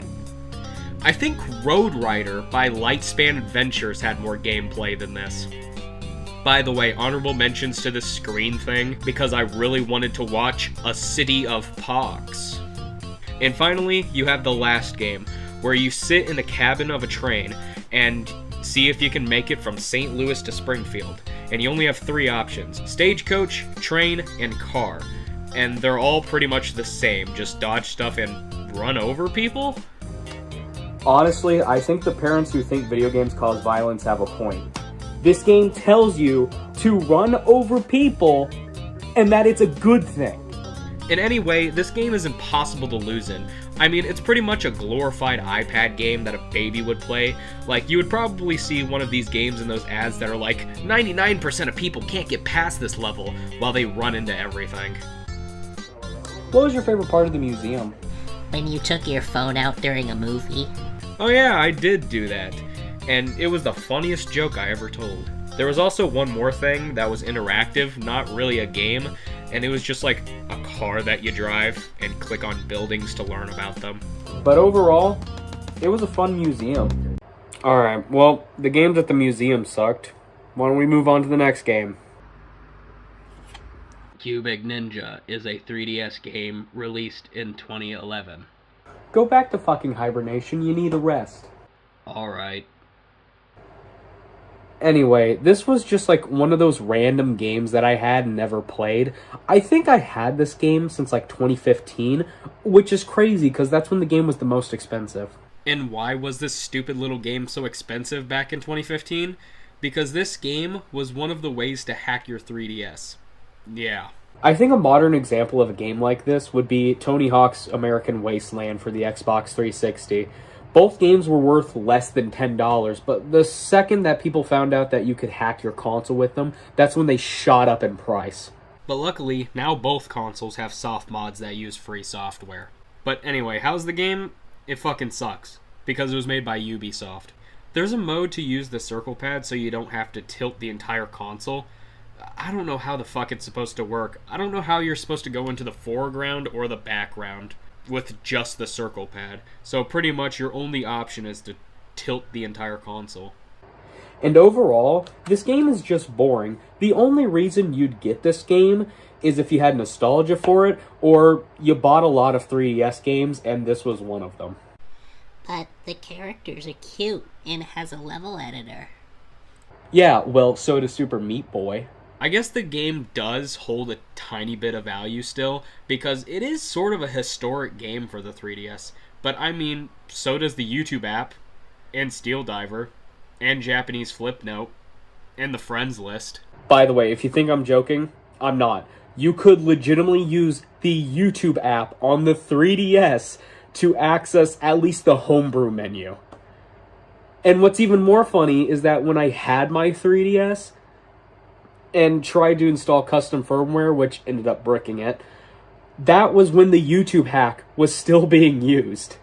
I think Road Rider by Lightspan Adventures had more gameplay than this. By the way, honorable mentions to the screen thing, because I really wanted to watch A City of Pox. And finally, you have the last game, where you sit in the cabin of a train and see if you can make it from St. Louis to Springfield. And you only have 3 options: stagecoach, train, and car. And they're all pretty much the same, just dodge stuff and run over people? Honestly, I think the parents who think video games cause violence have a point. This game tells you to run over people, and that it's a good thing. In any way, this game is impossible to lose in. I mean, it's pretty much a glorified iPad game that a baby would play. Like, you would probably see one of these games in those ads that are like, 99% of people can't get past this level, while they run into everything. What was your favorite part of the museum? When you took your phone out during a movie. Oh yeah, I did do that. And it was the funniest joke I ever told. There was also one more thing that was interactive, not really a game, and it was just like a car that you drive and click on buildings to learn about them. But overall, it was a fun museum. Alright, well, the games at the museum sucked. Why don't we move on to the next game? Cubic Ninja is a 3DS game released in 2011. Go back to fucking hibernation, you need a rest. Alright. Anyway, this was just like one of those random games that I had never played. I think I had this game since like 2015, which is crazy because that's when the game was the most expensive. And why was this stupid little game so expensive back in 2015? Because this game was one of the ways to hack your 3DS. Yeah. I think a modern example of a game like this would be Tony Hawk's American Wasteland for the Xbox 360. Both games were worth less than $10, but the second that people found out that you could hack your console with them, that's when they shot up in price. But luckily, now both consoles have soft mods that use free software. But anyway, how's the game? It fucking sucks, because it was made by Ubisoft. There's a mode to use the circle pad so you don't have to tilt the entire console. I don't know how the fuck it's supposed to work. I don't know how you're supposed to go into the foreground or the background with just the circle pad. So pretty much your only option is to tilt the entire console. And overall, this game is just boring. The only reason you'd get this game is if you had nostalgia for it, or you bought a lot of 3DS games, and this was one of them. But the characters are cute, and it has a level editor. Yeah, well, so does Super Meat Boy. I guess the game does hold a tiny bit of value still, because it is sort of a historic game for the 3DS. But I mean, so does the YouTube app, and Steel Diver, and Japanese Flipnote, and the Friends list. By the way, if you think I'm joking, I'm not. You could legitimately use the YouTube app on the 3DS to access at least the homebrew menu. And what's even more funny is that when I had my 3DS and tried to install custom firmware, which ended up bricking it, that was when the YouTube hack was still being used.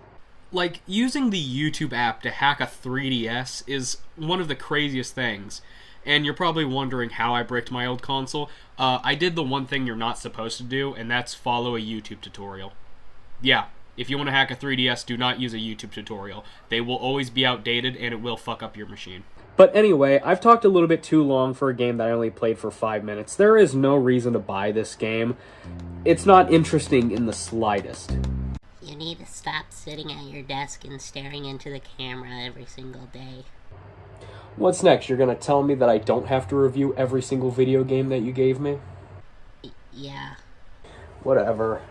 Like, using the YouTube app to hack a 3DS is one of the craziest things. And you're probably wondering how I bricked my old console. I did the one thing you're not supposed to do, and that's follow a YouTube tutorial. Yeah, if you want to hack a 3DS, do not use a YouTube tutorial. They will always be outdated, and it will fuck up your machine. But anyway, I've talked a little bit too long for a game that I only played for 5 minutes. There is no reason to buy this game. It's not interesting in the slightest. You need to stop sitting at your desk and staring into the camera every single day. What's next? You're gonna tell me that I don't have to review every single video game that you gave me? Yeah. Whatever.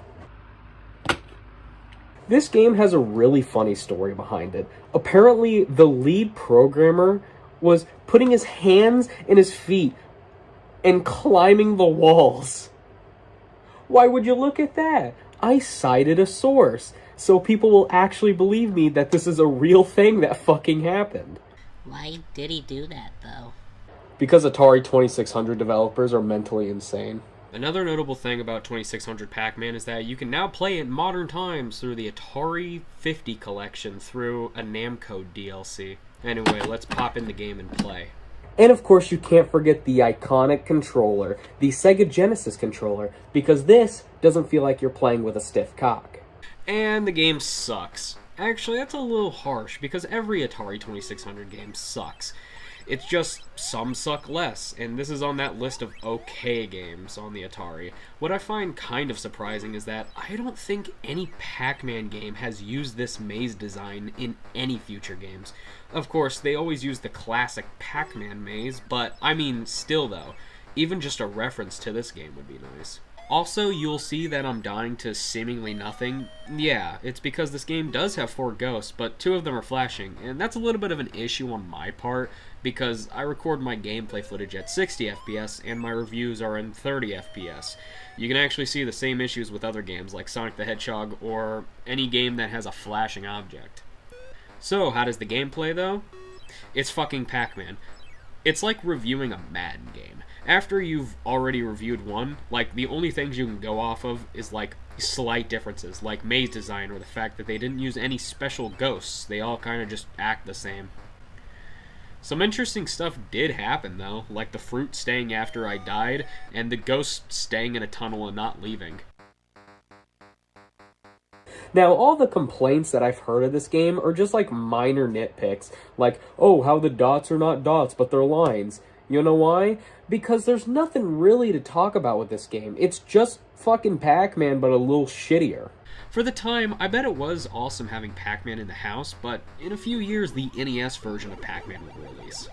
This game has a really funny story behind it. Apparently, the lead programmer was putting his hands and his feet and climbing the walls Why would you look at that? I cited a source, so people will actually believe me that this is a real thing that fucking happened. Why did he do that, though? Because Atari 2600 developers are mentally insane. Another notable thing about 2600 Pac-Man is that you can now play it in modern times through the Atari 50 collection through a Namco DLC. Anyway, let's pop in the game and play. And of course you can't forget the iconic controller, the Sega Genesis controller, because this doesn't feel like you're playing with a stiff cock. And the game sucks. Actually, that's a little harsh, because every Atari 2600 game sucks. It's just some suck less, and this is on that list of okay games on the Atari. What I find kind of surprising is that I don't think any Pac-Man game has used this maze design in any future games. Of course, they always use the classic Pac-Man maze, but I mean, still though, even just a reference to this game would be nice. Also, you'll see that I'm dying to seemingly nothing. Yeah, it's because this game does have 4 ghosts, but 2 of them are flashing, and that's a little bit of an issue on my part, because I record my gameplay footage at 60 FPS, and my reviews are in 30 FPS. You can actually see the same issues with other games, like Sonic the Hedgehog, or any game that has a flashing object. So, how does the game play, though? It's fucking Pac-Man. It's like reviewing a Madden game. After you've already reviewed one, like, the only things you can go off of is, like, slight differences, like maze design or the fact that they didn't use any special ghosts. They all kind of just act the same. Some interesting stuff did happen, though, like the fruit staying after I died, and the ghost staying in a tunnel and not leaving. Now, all the complaints that I've heard of this game are just like minor nitpicks, like, oh, how the dots are not dots, but they're lines. You know why? Because there's nothing really to talk about with this game. It's just fucking Pac-Man, but a little shittier. For the time, I bet it was awesome having Pac-Man in the house, but in a few years, the NES version of Pac-Man will release.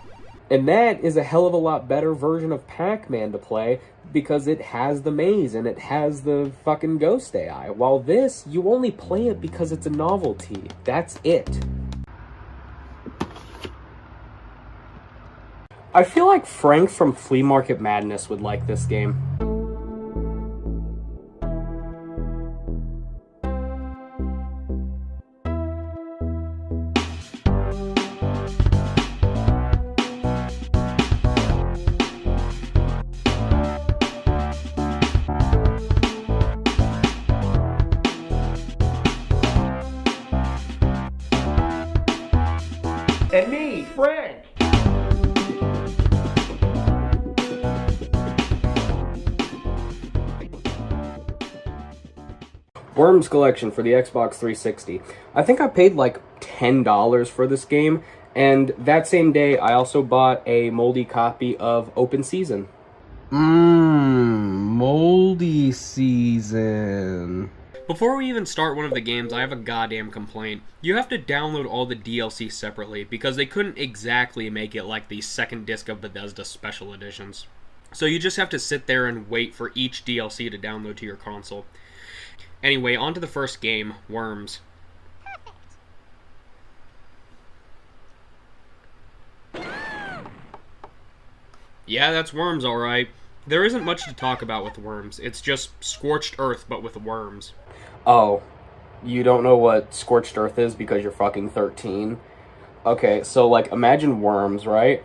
And that is a hell of a lot better version of Pac-Man to play, because it has the maze and it has the fucking ghost AI. While this, you only play it because it's a novelty. That's it. I feel like Frank from Flea Market Madness would like this game. And me, Frank! Worms Collection for the Xbox 360. I think I paid like $10 for this game, and that same day I also bought a moldy copy of Open Season. Moldy Season. Before we even start one of the games, I have a goddamn complaint. You have to download all the DLC separately, because they couldn't exactly make it like the second disc of Bethesda Special Editions. So you just have to sit there and wait for each DLC to download to your console. Anyway, on to the first game, Worms. Yeah, that's Worms, alright. There isn't much to talk about with Worms. It's just Scorched Earth, but with worms. Oh, you don't know what Scorched Earth is because you're fucking 13? Okay, so like imagine Worms, right?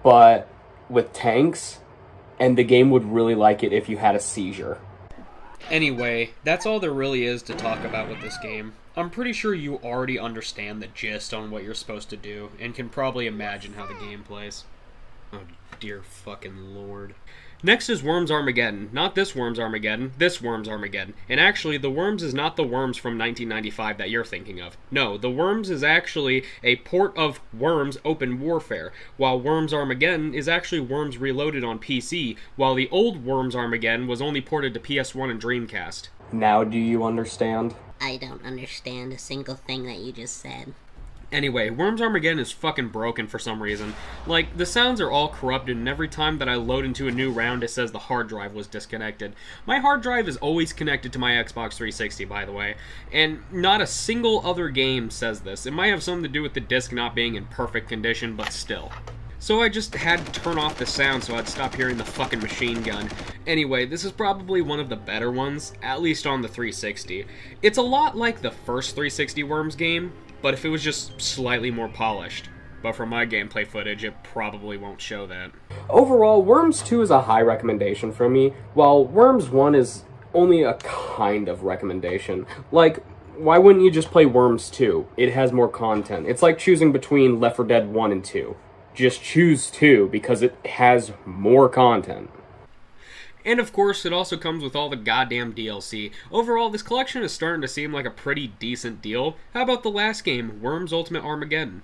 But with tanks, and the game would really like it if you had a seizure. Anyway, that's all there really is to talk about with this game. I'm pretty sure you already understand the gist on what you're supposed to do, and can probably imagine how the game plays. Oh, dear fucking lord. Next is Worms Armageddon. Not this Worms Armageddon, this Worms Armageddon. And actually, the Worms is not the Worms from 1995 that you're thinking of. No, the Worms is actually a port of Worms Open Warfare, while Worms Armageddon is actually Worms Reloaded on PC, while the old Worms Armageddon was only ported to PS1 and Dreamcast. Now do you understand? I don't understand a single thing that you just said. Anyway, Worms Armageddon is fucking broken for some reason. Like, the sounds are all corrupted, and every time that I load into a new round, it says the hard drive was disconnected. My hard drive is always connected to my Xbox 360, by the way, and not a single other game says this. It might have something to do with the disc not being in perfect condition, but still. so I just had to turn off the sound so I'd stop hearing the fucking machine gun. Anyway, this is probably one of the better ones, at least on the 360. It's a lot like the first 360 Worms game, but if it was just slightly more polished. But from my gameplay footage, it probably won't show that. Overall, Worms 2 is a high recommendation from me, while Worms 1 is only a kind of recommendation. Like, why wouldn't you just play Worms 2? It has more content. It's like choosing between Left 4 Dead 1 and 2. Just choose 2 because it has more content. And of course, it also comes with all the goddamn DLC. Overall, this collection is starting to seem like a pretty decent deal. How about the last game, Worms Ultimate Armageddon?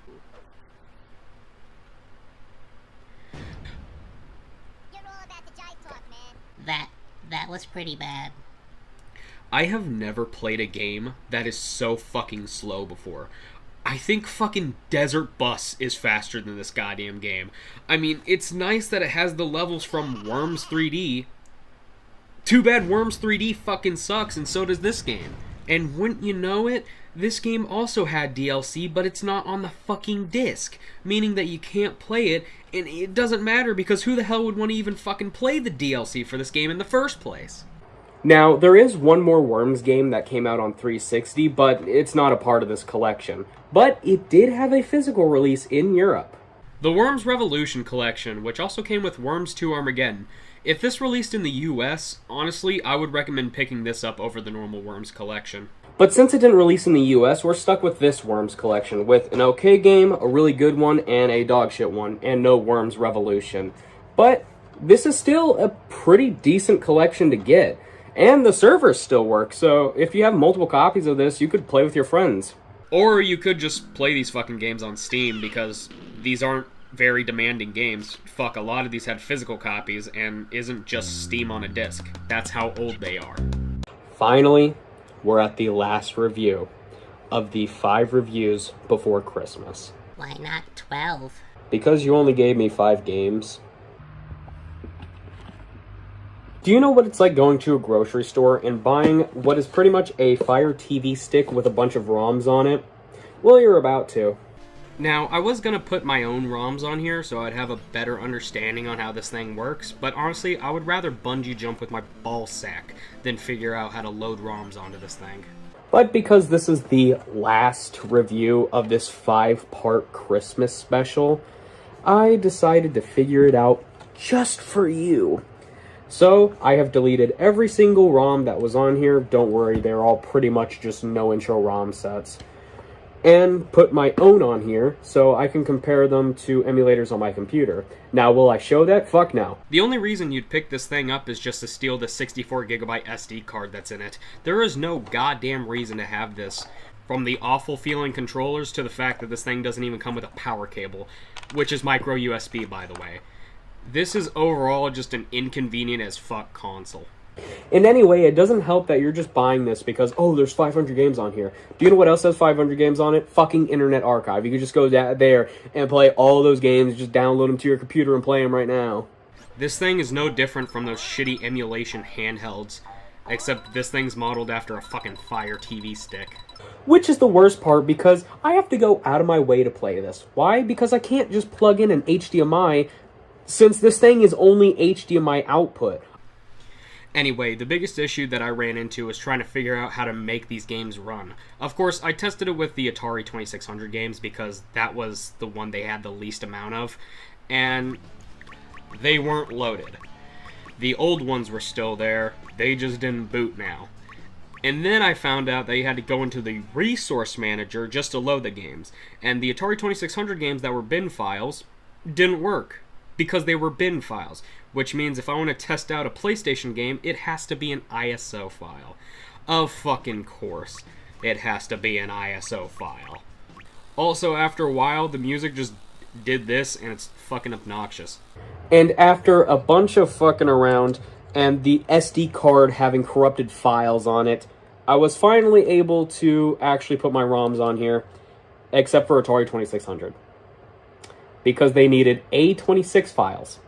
That was pretty bad. I have never played a game that is so fucking slow before. I think fucking Desert Bus is faster than this goddamn game. I mean, it's nice that it has the levels from Worms 3D. Too bad Worms 3D fucking sucks, and so does this game. And wouldn't you know it, this game also had DLC, but it's not on the fucking disc, meaning that you can't play it, and it doesn't matter because who the hell would want to even fucking play the DLC for this game in the first place? Now, there is one more Worms game that came out on 360, but it's not a part of this collection. But it did have a physical release in Europe. The Worms Revolution collection, which also came with Worms 2 Armageddon. If this released in the US, honestly, I would recommend picking this up over the normal Worms collection. But since it didn't release in the US, we're stuck with this Worms collection, with an okay game, a really good one, and a dogshit one, and no Worms Revolution. But this is still a pretty decent collection to get. And the servers still work, so if you have multiple copies of this, you could play with your friends. Or you could just play these fucking games on Steam, because these aren't very demanding games. Fuck, a lot of these had physical copies, and isn't just Steam on a disc. That's how old they are. Finally, we're at the last review of the 5 reviews before Christmas. Why not 12? Because you only gave me 5 games. Do you know what it's like going to a grocery store and buying what is pretty much a Fire TV stick with a bunch of ROMs on it? Well, you're about to. Now, I was going to put my own ROMs on here so I'd have a better understanding on how this thing works, but honestly, I would rather bungee jump with my ball sack than figure out how to load ROMs onto this thing. But because this is the last review of this 5-part Christmas special, I decided to figure it out just for you. So, I have deleted every single ROM that was on here. Don't worry, they're all pretty much just no-intro ROM sets. And put my own on here so I can compare them to emulators on my computer. Now, will I show that? Fuck no. The only reason you'd pick this thing up is just to steal the 64GB SD card that's in it. There is no goddamn reason to have this. From the awful feeling controllers to the fact that this thing doesn't even come with a power cable, which is micro USB, by the way. This is overall just an inconvenient as fuck console. And anyway, it doesn't help that you're just buying this because, oh, there's 500 games on here. Do you know what else has 500 games on it? Fucking Internet Archive. You can just go there and play all those games, just download them to your computer and play them right now. This thing is no different from those shitty emulation handhelds, except this thing's modeled after a fucking Fire TV stick. Which is the worst part because I have to go out of my way to play this. Why? Because I can't just plug in an HDMI since this thing is only HDMI output. Anyway, the biggest issue that I ran into was trying to figure out how to make these games run. Of course, I tested it with the Atari 2600 games because that was the one they had the least amount of, and they weren't loaded. The old ones were still there, they just didn't boot now. And then I found out that you had to go into the resource manager just to load the games, and the Atari 2600 games that were bin files didn't work because they were bin files. Which means if I want to test out a PlayStation game, it has to be an ISO file. Of fucking course, it has to be an ISO file. Also, after a while, the music just did this, and it's fucking obnoxious. And after a bunch of fucking around, and the SD card having corrupted files on it, I was finally able to actually put my ROMs on here, except for Atari 2600. Because they needed A26 files.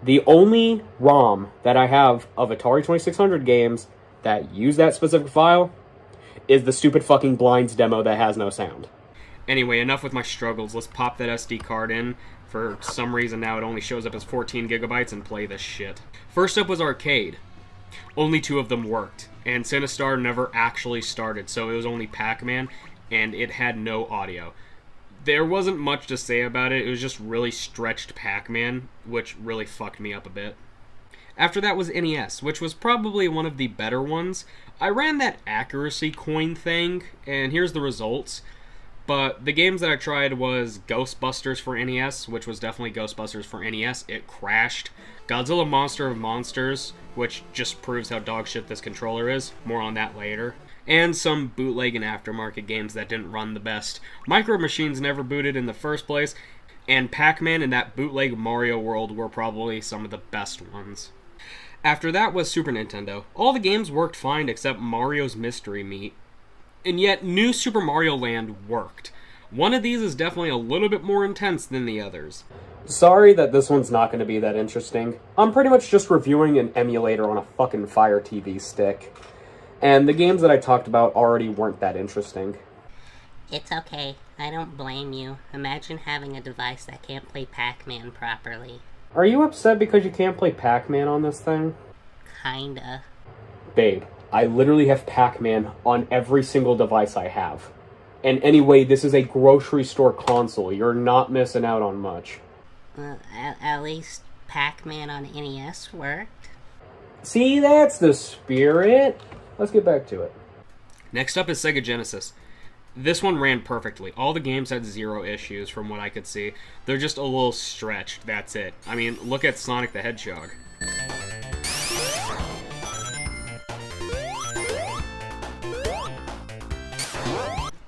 The only ROM that I have of Atari 2600 games that use that specific file is the stupid fucking Blinds demo that has no sound. Anyway, enough with my struggles. Let's pop that SD card in. For some reason now it only shows up as 14 gigabytes and play this shit. First up was Arcade. Only 2 of them worked, and Sinistar never actually started, so it was only Pac-Man, and it had no audio. There wasn't much to say about it, it was just really stretched Pac-Man, which really fucked me up a bit. After that was NES, which was probably one of the better ones. I ran that accuracy coin thing, and here's the results. But the games that I tried was Ghostbusters for NES, which was definitely Ghostbusters for NES. It crashed. Godzilla Monster of Monsters, which just proves how dogshit this controller is. More on that later. And some bootleg and aftermarket games that didn't run the best. Micro Machines never booted in the first place, and Pac-Man and that bootleg Mario World were probably some of the best ones. After that was Super Nintendo. All the games worked fine except Mario's Mystery Meat. And yet, New Super Mario Land worked. One of these is definitely a little bit more intense than the others. Sorry that this one's not going to be that interesting. I'm pretty much just reviewing an emulator on a fucking Fire TV stick. And the games that I talked about already weren't that interesting. It's okay. I don't blame you. Imagine having a device that can't play Pac-Man properly. Are you upset because you can't play Pac-Man on this thing? Kinda. Babe, I literally have Pac-Man on every single device I have. And anyway, this is a grocery store console. You're not missing out on much. At least Pac-Man on NES worked. See, that's the spirit. Let's get back to it. Next up is Sega Genesis. This one ran perfectly. All the games had 0 issues from what I could see. They're just a little stretched, that's it. I mean, look at Sonic the Hedgehog.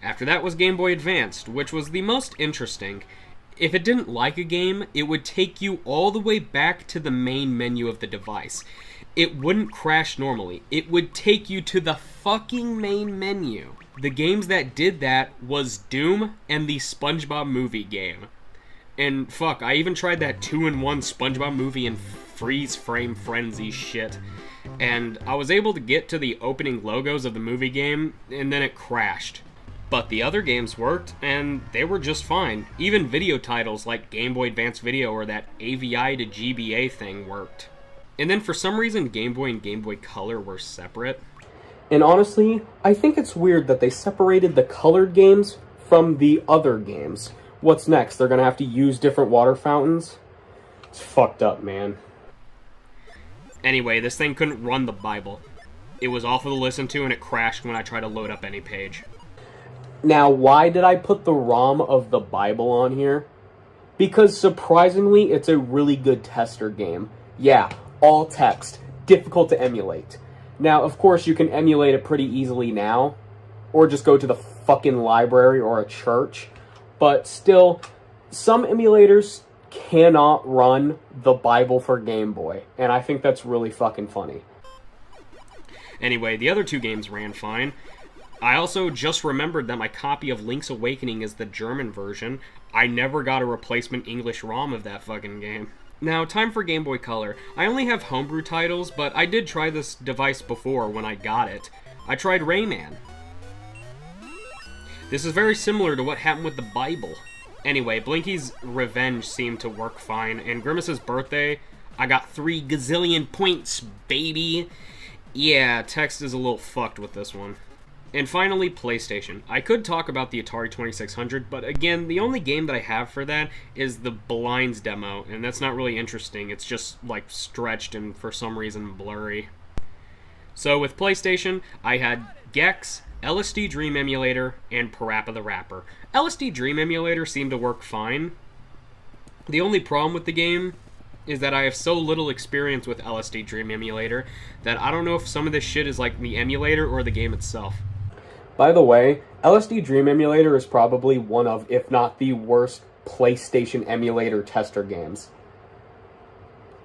After that was Game Boy Advanced, which was the most interesting. If it didn't like a game, it would take you all the way back to the main menu of the device. It wouldn't crash normally. It would take you to the fucking main menu. The games that did that was Doom and the SpongeBob movie game. And fuck, I even tried that 2-in-1 SpongeBob movie and freeze frame frenzy shit. And I was able to get to the opening logos of the movie game, and then it crashed. But the other games worked, and they were just fine. Even video titles like Game Boy Advance Video or that AVI to GBA thing worked. And then for some reason, Game Boy and Game Boy Color were separate. And honestly, I think it's weird that they separated the colored games from the other games. What's next? They're gonna have to use different water fountains? It's fucked up, man. Anyway, this thing couldn't run the Bible. It was awful to listen to, and it crashed when I tried to load up any page. Now, why did I put the ROM of the Bible on here? Because surprisingly, it's a really good tester game. Yeah, all text, difficult to emulate. Now, of course, you can emulate it pretty easily now, or just go to the fucking library or a church, but still, some emulators cannot run the Bible for Game Boy, and I think that's really fucking funny. Anyway, the other 2 games ran fine. I also just remembered that my copy of Link's Awakening is the German version. I never got a replacement English ROM of that fucking game. Now, time for Game Boy Color. I only have homebrew titles, but I did try this device before when I got it. I tried Rayman. This is very similar to what happened with the Bible. Anyway, Blinky's Revenge seemed to work fine, and Grimace's Birthday, I got 3 gazillion points, baby! Yeah, text is a little fucked with this one. And finally, PlayStation. I could talk about the Atari 2600, but again, the only game that I have for that is the Blinds demo, and that's not really interesting. It's just, like, stretched and for some reason blurry. So with PlayStation, I had Gex, LSD Dream Emulator, and Parappa the Rapper. LSD Dream Emulator seemed to work fine. The only problem with the game is that I have so little experience with LSD Dream Emulator that I don't know if some of this shit is like the emulator or the game itself. By the way, LSD Dream Emulator is probably one of, if not the worst, PlayStation emulator tester games.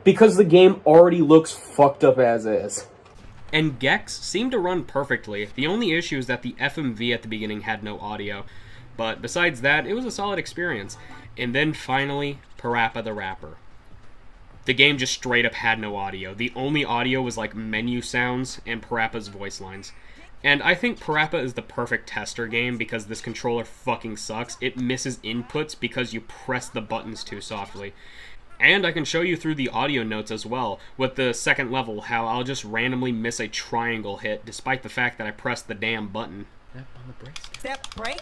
Because the game already looks fucked up as is. And Gex seemed to run perfectly. The only issue is that the FMV at the beginning had no audio. But besides that, it was a solid experience. And then finally, Parappa the Rapper. The game just straight up had no audio. The only audio was like menu sounds and Parappa's voice lines. And I think Parappa is the perfect tester game because this controller fucking sucks. It misses inputs because you press the buttons too softly. And I can show you through the audio notes as well, with the second level, how I'll just randomly miss a triangle hit, despite the fact that I pressed the damn button. Step on the brake. Step break.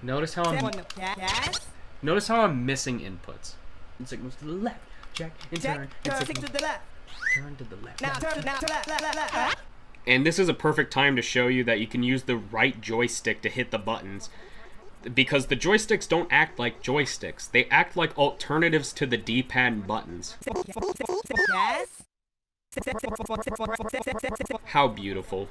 Notice how Step on the gas. Notice how I'm missing inputs. And signals to the left. Check and Jack, turn. turn And to signal. the left. Turn to the left. Now turn left. And this is a perfect time to show you that you can use the right joystick to hit the buttons. Because the joysticks don't act like joysticks. They act like alternatives to the D-pad and buttons. Yes. How beautiful.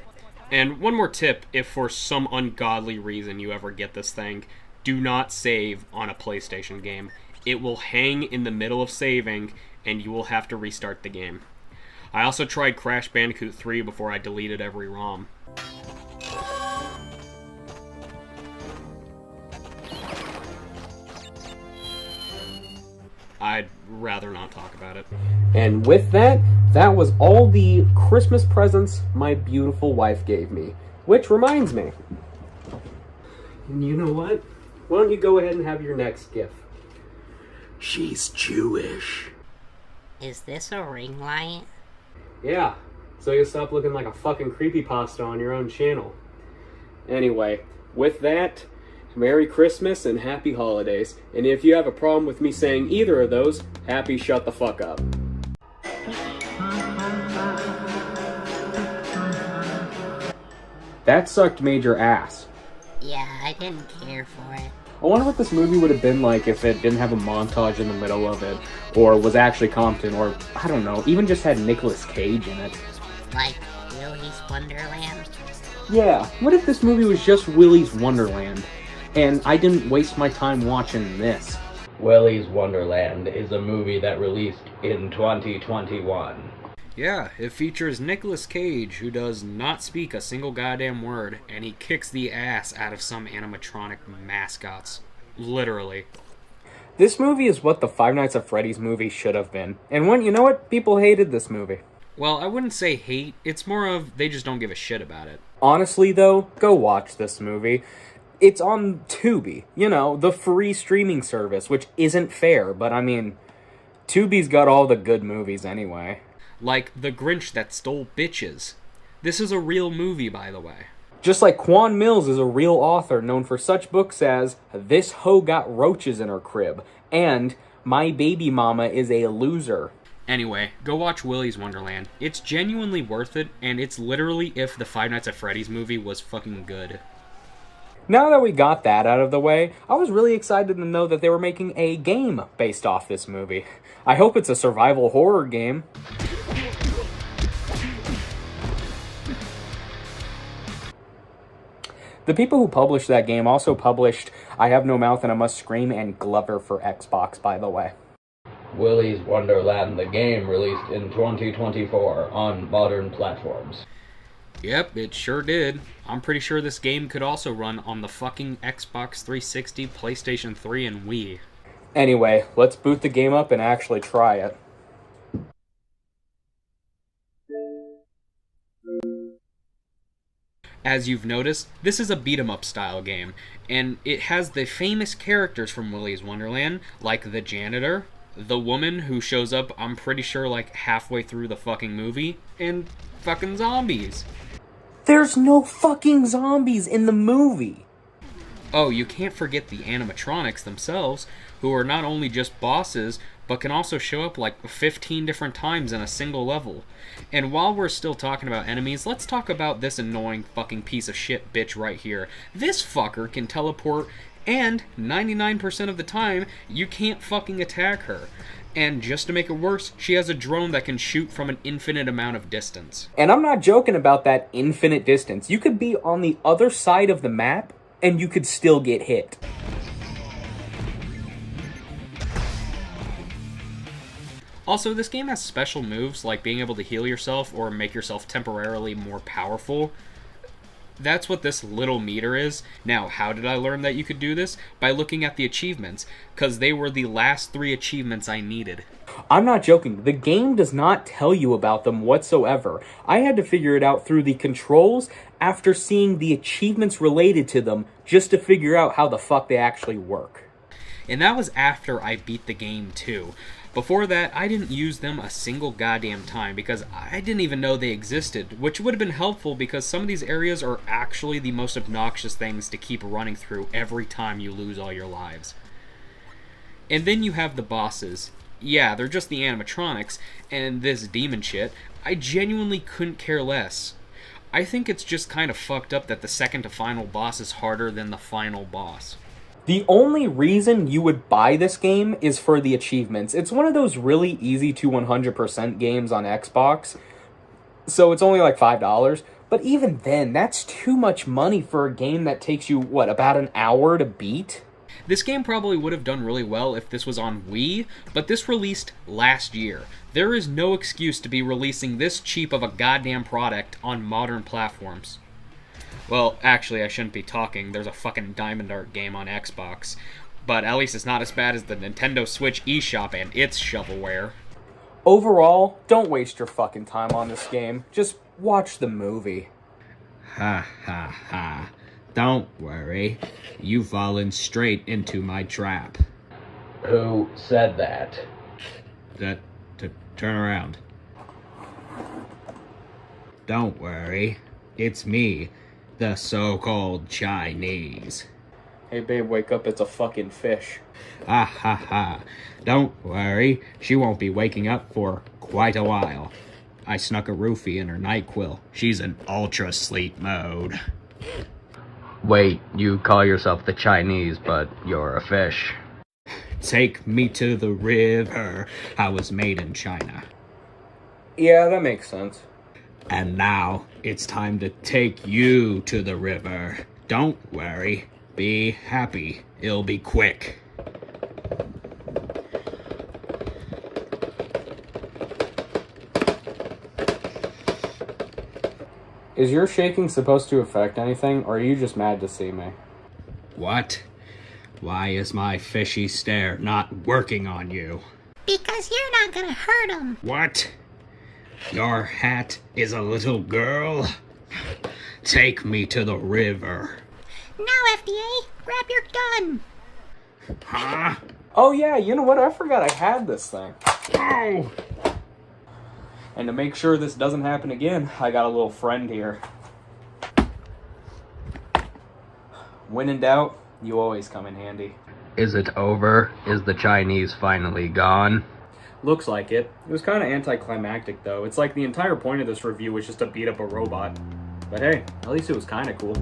And one more tip, if for some ungodly reason you ever get this thing, do not save on a PlayStation game. It will hang in the middle of saving, and you will have to restart the game. I also tried Crash Bandicoot 3 before I deleted every ROM. I'd rather not talk about it. And with that, that was all the Christmas presents my beautiful wife gave me. Which reminds me. And you know what? Why don't you go ahead and have your next gift? She's Jewish. Is this a ring light? Yeah, so you stop looking like a fucking creepypasta on your own channel. Anyway, with that, Merry Christmas and Happy Holidays. And if you have a problem with me saying either of those, happy shut the fuck up. That sucked major ass. Yeah, I didn't care for it. I wonder what this movie would have been like if it didn't have a montage in the middle of it, or was actually competent, or, I don't know, even just had Nicolas Cage in it. Like Willy's Wonderland? Yeah, what if this movie was just Willy's Wonderland, and I didn't waste my time watching this? Willy's Wonderland is a movie that released in 2021. Yeah, it features Nicolas Cage, who does not speak a single goddamn word, and he kicks the ass out of some animatronic mascots. Literally. This movie is what the Five Nights at Freddy's movie should have been. And you know what? People hated this movie. Well, I wouldn't say hate, it's more of they just don't give a shit about it. Honestly, though, go watch this movie. It's on Tubi, you know, the free streaming service, which isn't fair, but I mean, Tubi's got all the good movies anyway. Like The Grinch That Stole Bitches. This is a real movie, by the way. Just like Quan Mills is a real author known for such books as This Hoe Got Roaches in Her Crib and My Baby Mama is a Loser. Anyway, go watch Willy's Wonderland. It's genuinely worth it, and it's literally if the Five Nights at Freddy's movie was fucking good. Now that we got that out of the way, I was really excited to know that they were making a game based off this movie. I hope it's a survival horror game. The people who published that game also published I Have No Mouth and I Must Scream and Glover for Xbox, by the way. Willy's Wonderland, the game, released in 2024 on modern platforms. Yep, it sure did. I'm pretty sure this game could also run on the fucking Xbox 360, PlayStation 3, and Wii. Anyway, let's boot the game up and actually try it. As you've noticed, this is a beat-em-up style game, and it has the famous characters from Willy's Wonderland, like the janitor, the woman who shows up, I'm pretty sure, like halfway through the fucking movie, and fucking zombies. There's no fucking zombies in the movie! Oh, you can't forget the animatronics themselves, who are not only just bosses, but can also show up like 15 different times in a single level. And while we're still talking about enemies, let's talk about this annoying fucking piece of shit bitch right here. This fucker can teleport, and 99% of the time, you can't fucking attack her. And just to make it worse, she has a drone that can shoot from an infinite amount of distance. And I'm not joking about that infinite distance. You could be on the other side of the map, and you could still get hit. Also, this game has special moves, like being able to heal yourself or make yourself temporarily more powerful. That's what this little meter is. Now, how did I learn that you could do this? By looking at the achievements, because they were the last 3 achievements I needed. I'm not joking. The game does not tell you about them whatsoever. I had to figure it out through the controls after seeing the achievements related to them just to figure out how the fuck they actually work. And that was after I beat the game too. Before that, I didn't use them a single goddamn time because I didn't even know they existed, which would have been helpful because some of these areas are actually the most obnoxious things to keep running through every time you lose all your lives. And then you have the bosses. Yeah, they're just the animatronics, and this demon shit. I genuinely couldn't care less. I think it's just kind of fucked up that the second to final boss is harder than the final boss. The only reason you would buy this game is for the achievements. It's one of those really easy to 100% games on Xbox, so it's only like $5. But even then, that's too much money for a game that takes you, what, about an hour to beat? This game probably would have done really well if this was on Wii, but this released last year. There is no excuse to be releasing this cheap of a goddamn product on modern platforms. Well, actually, I shouldn't be talking. There's a fucking Diamond Art game on Xbox. But at least it's not as bad as the Nintendo Switch eShop and its shovelware. Overall, don't waste your fucking time on this game. Just watch the movie. Ha ha ha. Don't worry. You've fallen straight into my trap. Who said that? Turn around. Don't worry. It's me, the so-called Chinese. Hey babe, wake up, it's a fucking fish. Ha ha ha. Don't worry. She won't be waking up for quite a while. I snuck a roofie in her NyQuil. She's in ultra sleep mode. Wait, you call yourself the Chinese, but you're a fish. Take me to the river. I was made in China. Yeah, that makes sense. And now it's time to take you to the river. Don't worry. Be happy. It'll be quick. Is your shaking supposed to affect anything, or are you just mad to see me? What? Why is my fishy stare not working on you? Because you're not gonna hurt him. What? Your hat is a little girl? Take me to the river. Now, FDA, grab your gun. Huh? Oh yeah, you know what? I forgot I had this thing. Oh! And to make sure this doesn't happen again, I got a little friend here. When in doubt, you always come in handy. Is it over? Is the Chinese finally gone? Looks like it. It was kind of anticlimactic though. It's like the entire point of this review was just to beat up a robot. But hey, at least it was kind of cool.